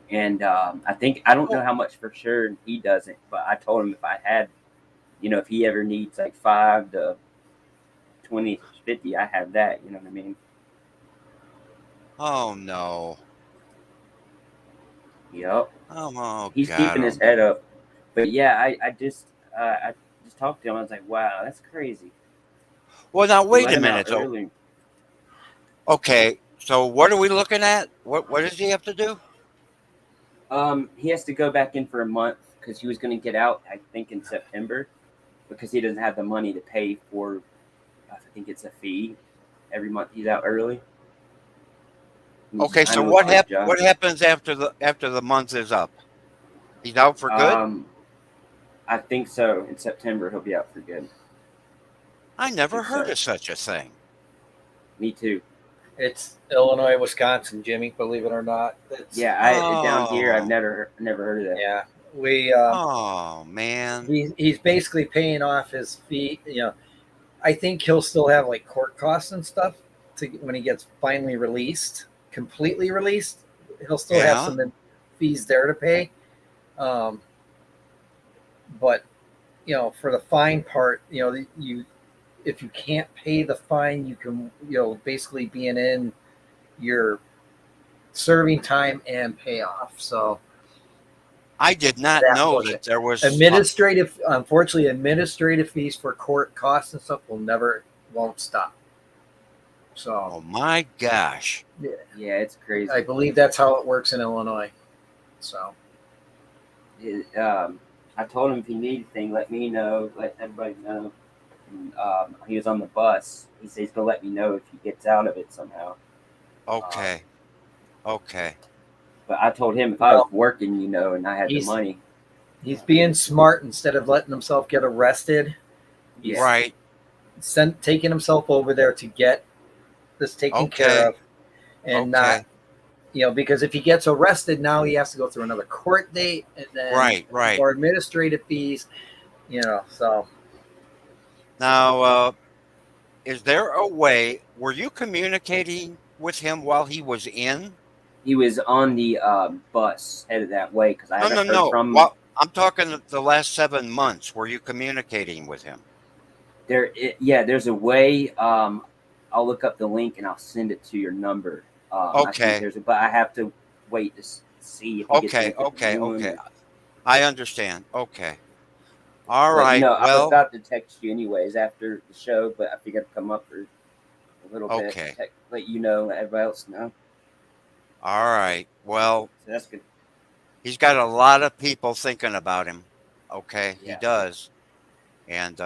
And I don't know how much for sure, and he doesn't. But I told him if I had, if he ever needs like 5 to 20 to 50, I have that. You know what I mean? Oh no. Yep. Oh He's God. keeping his head up. But yeah, I just talked to him. I was like, wow, that's crazy. Well, now We wait let a him out minute. So early. okay. So what are we looking at? What does he have to do? He has to go back in for a month because he was going to get out, I think, in September because he doesn't have the money to pay for. I think it's a fee every month he's out early. Okay. I So know it's a good job. what happens after the month is up? He's out for good? Um, I think so. In September, he'll be out for good. I I never think heard so. of such a thing. Me too. It's Illinois, Wisconsin, Jimmy. Believe it or not. It's, Yeah, I down here, I've Oh. never heard of that. yeah. We Oh man. he's basically paying off his fee. I think he'll still have like court costs and stuff to when he gets finally released, completely released. He'll still have Yeah. some fees there to pay. Um, but for the fine part, you if you can't pay the fine, you can basically being in your serving time and payoff. So I did not that know portion. that there was Unfortunately, administrative fees for court costs and stuff won't stop. So Oh my gosh. Yeah, it's crazy. I believe that's how it works in Illinois. So I told him if he needs anything, let me know. Let everybody know. And, he was on the bus. He says he's gonna let me know if he gets out of it somehow. Okay. Okay. But I told him if I was Well, working, and I had the he's- money. he's being smart instead of letting himself get arrested. He's Right. taking himself over there to get this taken care Okay. of, and Okay. not because if he gets arrested now he has to go through another court date and then Right. more administrative fees. So Now, is there a way? Were you communicating with him while he was in? He was on the bus headed that way because I No, haven't no, heard no. from him. Well, I'm talking the last 7 months. Were you communicating with him? There's a way. I'll look up the link and I'll send it to your number. I think Okay. but I have to wait to see if he gets Okay. in quick Okay. viewing. Okay. I understand. Okay. All But right. I was Well. about to text you anyways after the show, but I figured I'd come up for a little bit. Okay. Let you know, let everybody else know. All right. Well, So that's good. he's got a lot of people thinking about him. Okay. He Yeah. does. And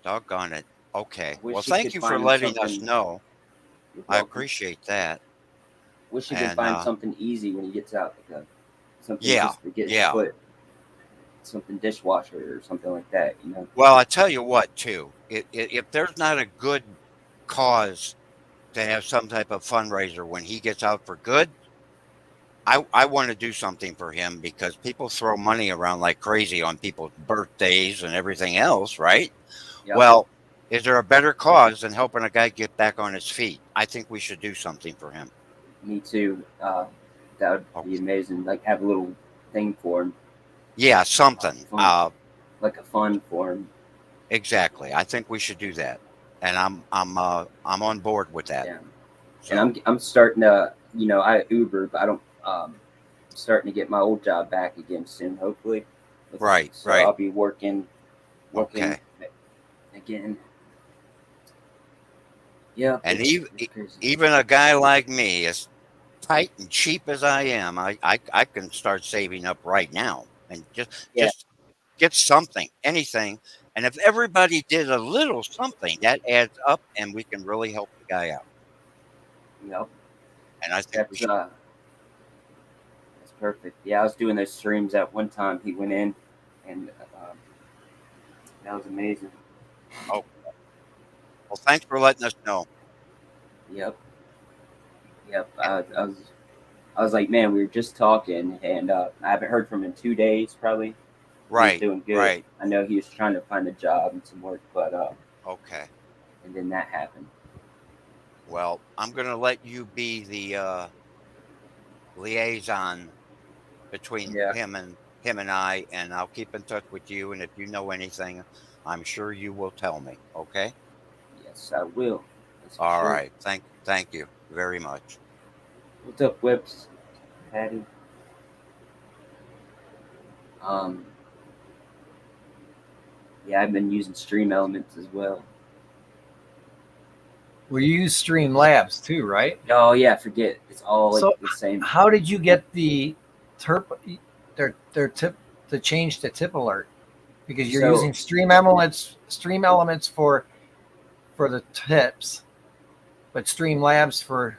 doggone it. Okay. Wish Well, he thank could you for find him letting us something. know. You're I welcome. appreciate that. Wish he could And find something easy when he gets out, like something yeah, just to get his yeah. foot, something dishwasher or something like that. Well, I tell you what, too. If there's not a good cause to have some type of fundraiser when he gets out for good, I want to do something for him because people throw money around like crazy on people's birthdays and everything else, right? Yep. Well, is there a better cause than helping a guy get back on his feet? I think we should do something for him. Me too. That would be amazing. Like have a little thing for him. Yeah, something. Like a fund for him. Exactly. I think we should do that, and I'm on board with that. Yeah. So, And I'm starting to, I Uber, but I don't. Starting to get my old job back again soon, hopefully. Right. So I'll be working Okay. again. Yeah. And even a guy like me, as tight and cheap as I am, I can start saving up right now and just get something, anything. And if everybody did a little something, that adds up, and we can really help the guy out. Yep. And I think we should. That's perfect. Yeah, I was doing those streams at one time. He went in, and that was amazing. Oh, well, thanks for letting us know. Yep. I was like, man, we were just talking, and I haven't heard from him in 2 days, probably. Right. He's doing good. Right. I know he was trying to find a job and some work, but Okay. and then that happened. Well, I'm going to let you be the liaison between him and him and I, and I'll keep in touch with you. And if you know anything, I'm sure you will tell me. Okay. Yes, I will. That's for All sure. right. Thank you very much. What's up, Whips? Patty. Um, yeah, I've been using Stream Elements as well. Well, you use Streamlabs too, right? Oh yeah, I forget. It's all like So the same. how did you get the their tip to change to tip alert? Because you're So using Stream Elements for the tips, but Streamlabs for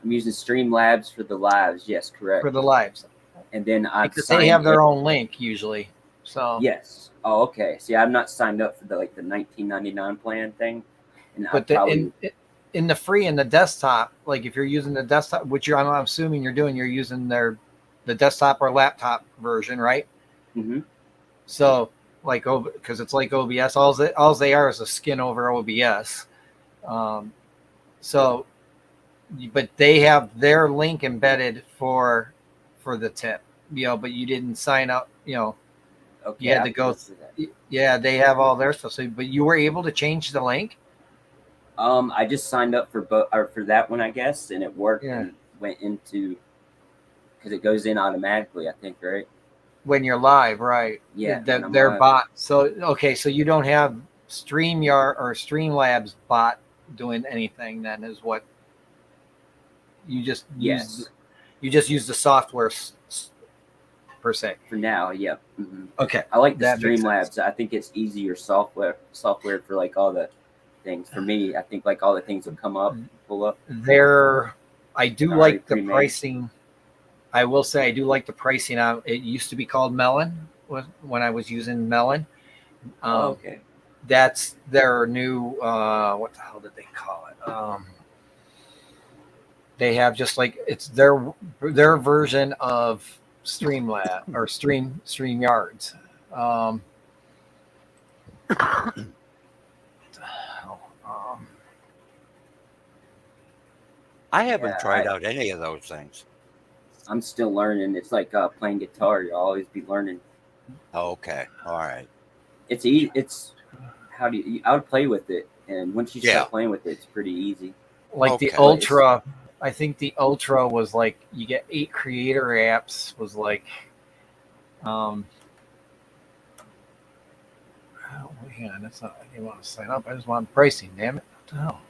I'm using Streamlabs for the lives. Yes, correct. the lives. And then I've Because they signed have their in. own link usually. So Yes. Oh, okay. See, I'm not signed up for the $19.99 plan thing, and I but probably in the free in the desktop, like if you're using the desktop, which I'm assuming you're using the desktop or laptop version, right? hmm So like because it's like OBS, all they are is a skin over OBS. So, but they have their link embedded for the tip, but you didn't sign up, okay. you had to I'll go. look for that. Yeah, they have all their stuff. So, but you were able to change the link. I just signed up for for that one, I guess, and it worked Yeah. and went into because it goes in automatically. I think, right? When you're live, right? Yeah, when I'm Their live. bot. So okay, so you don't have StreamYard or Streamlabs bot doing anything. Then is what you just Yes. use. You just use the software per se. For now, yep. Okay, I like the that makes sense. Streamlabs. I think it's easier software for like all the things. For me, I think like all the things will come up, pull up. I do They're already like the pre-made. pricing. I will say I do like the pricing on it. Used to be called Melon when I was using Melon. Okay. That's their new what the hell did they call it? They have just like it's their version of Streamlab or StreamYards. I haven't Yeah, tried out any of those things. I'm still learning. It's like playing guitar. You'll always be learning. Okay. All right. It's easy. It's how do you? I would play with it, and once you Yeah. start playing with it, it's pretty easy. Like the Okay. Ultra, I think the Ultra was like you get 8 creator apps. Was like, oh, hang on, that's not. I didn't want to sign up. I just want pricing. Damn it! What the hell?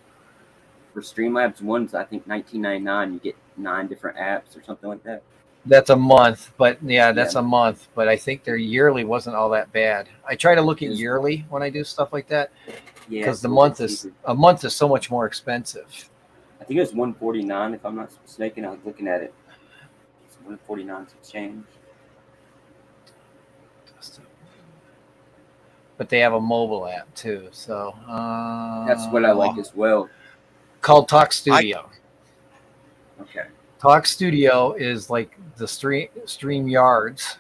For Streamlabs one's I think $19.99. You get 9 different apps or something like that. That's a month, but that's Yeah. a month. But I think their yearly wasn't all that bad. I try to look at Is- yearly when I do stuff like that Yeah, because it's the a little month bit is cheaper. a month is so much more expensive. I think it was $149 if I'm not mistaken. I was looking at it. It's $149 some change. But they have a mobile app too, so That's what I like as well. called Talk Studio. Okay. Talk Studio is like the StreamYards.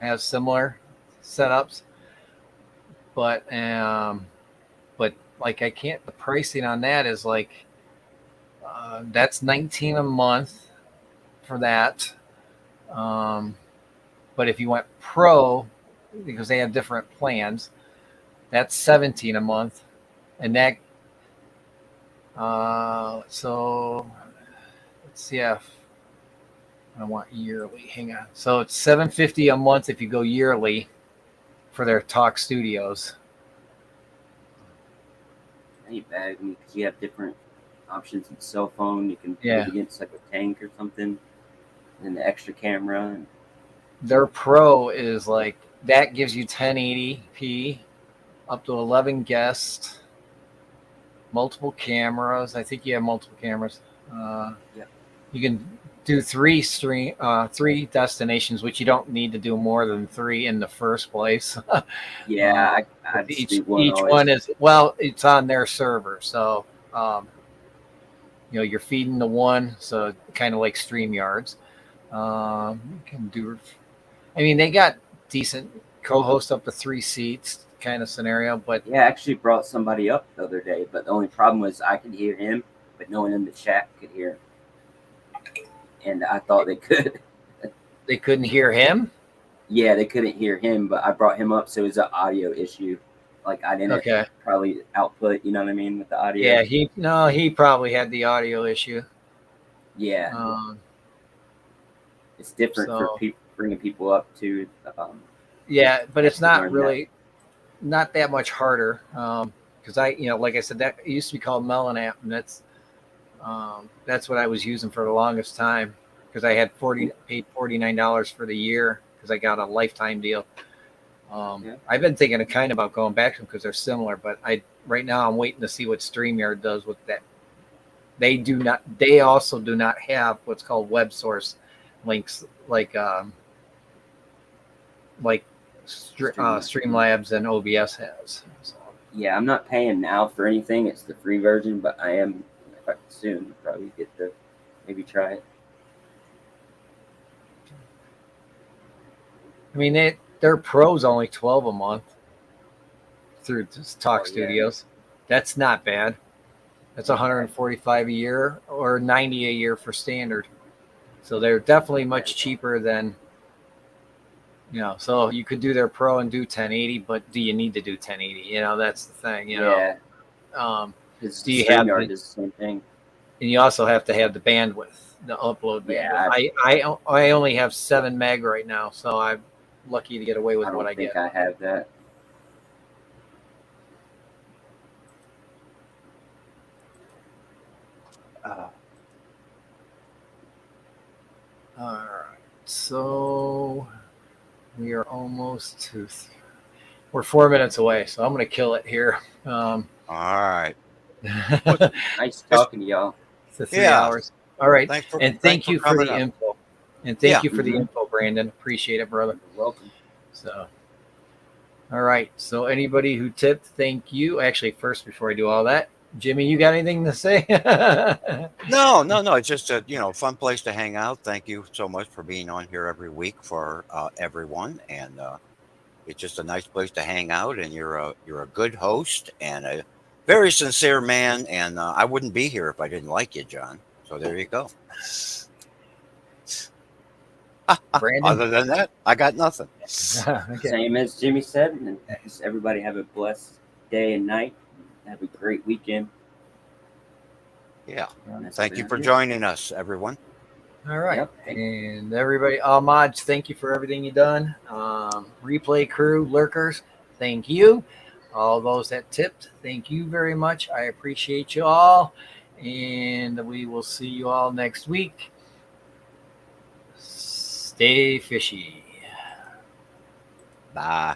Has similar setups, but like I can't. The pricing on that is like that's $19 a month for that. But if you went pro, because they have different plans, that's $17 a month, and that so let's see if I want yearly. Hang on. So it's $750 a month if you go yearly for their Talk Studios. Ain't bad because you have different options with cell phone. You can put Yeah. it against like a tank or something, and the extra camera. And Their Pro is like that gives you 1080p, up to 11 guests, multiple cameras. I think you have multiple cameras. Yeah. You can do three destinations, which you don't need to do more than 3 in the first place. yeah, I each just do one always. one is it's on their server, so you're feeding the one, so kind of like StreamYards. You can do. I mean, they got decent co-host up to 3 seats kind of scenario, but Yeah, I actually brought somebody up the other day, but the only problem was I could hear him, but no one in the chat could hear him. And I thought they could. They couldn't hear him. Yeah, they couldn't hear him, but I brought him up, so it was an audio issue. Like I didn't Okay. probably output, you know what I mean, with the audio. Yeah, he probably had the audio issue. Yeah, Um, it's different for so bringing people up to. yeah, but it's to not learn really not that much harder. Because like I said, that it used to be called Melon app, and that's what I was using for the longest time because I had paid $49 for the year because I got a lifetime deal. Yeah. I've been thinking kind of about going back to them because they're similar, but right now I'm waiting to see what StreamYard does with that. They also do not have what's called web source links like Streamlabs and OBS has. So. Yeah, I'm not paying now for anything. It's the free version, but I am soon probably get to maybe try it. I mean, their pro's only 12 a month through Talk yeah. Studios. That's not bad. That's 145 a year or 90 a year for standard. So they're definitely much cheaper than, so you could do their pro and do 1080, but do you need to do 1080? That's the thing, Yeah. Do Do you have StreamYard does the same thing? And you also have to have the bandwidth, the upload bandwidth. I only have 7 meg right now, so I'm lucky to get away with I what don't I think get. I have that. All right, so we are almost to. We're 4 minutes away, so I'm going to kill it here. All right. Nice talking to y'all. The 3 hours. All right, thank you for the up. info. And thank you for the Mhm. info, Brandon. Appreciate it, brother. You're welcome. So, all right. So anybody who tipped, thank you. Actually, first, before I do all that, Jimmy, you got anything to say? No. It's just a fun place to hang out. Thank you so much for being on here every week for everyone, and it's just a nice place to hang out. And you're a good host and a very sincere man. And I wouldn't be here if I didn't like you, John. So there you go. Brandon? Other than that, I got nothing. Okay. Same as Jimmy said, and just everybody have a blessed day and night. Have a great weekend. Yeah. That's Thank you for it. joining us, everyone. All right. Yep. And everybody, Mods, thank you for everything you've done. Replay crew, lurkers, thank you. All those that tipped, thank you very much. I appreciate you all. And we will see you all next week. Stay fishy. Bye.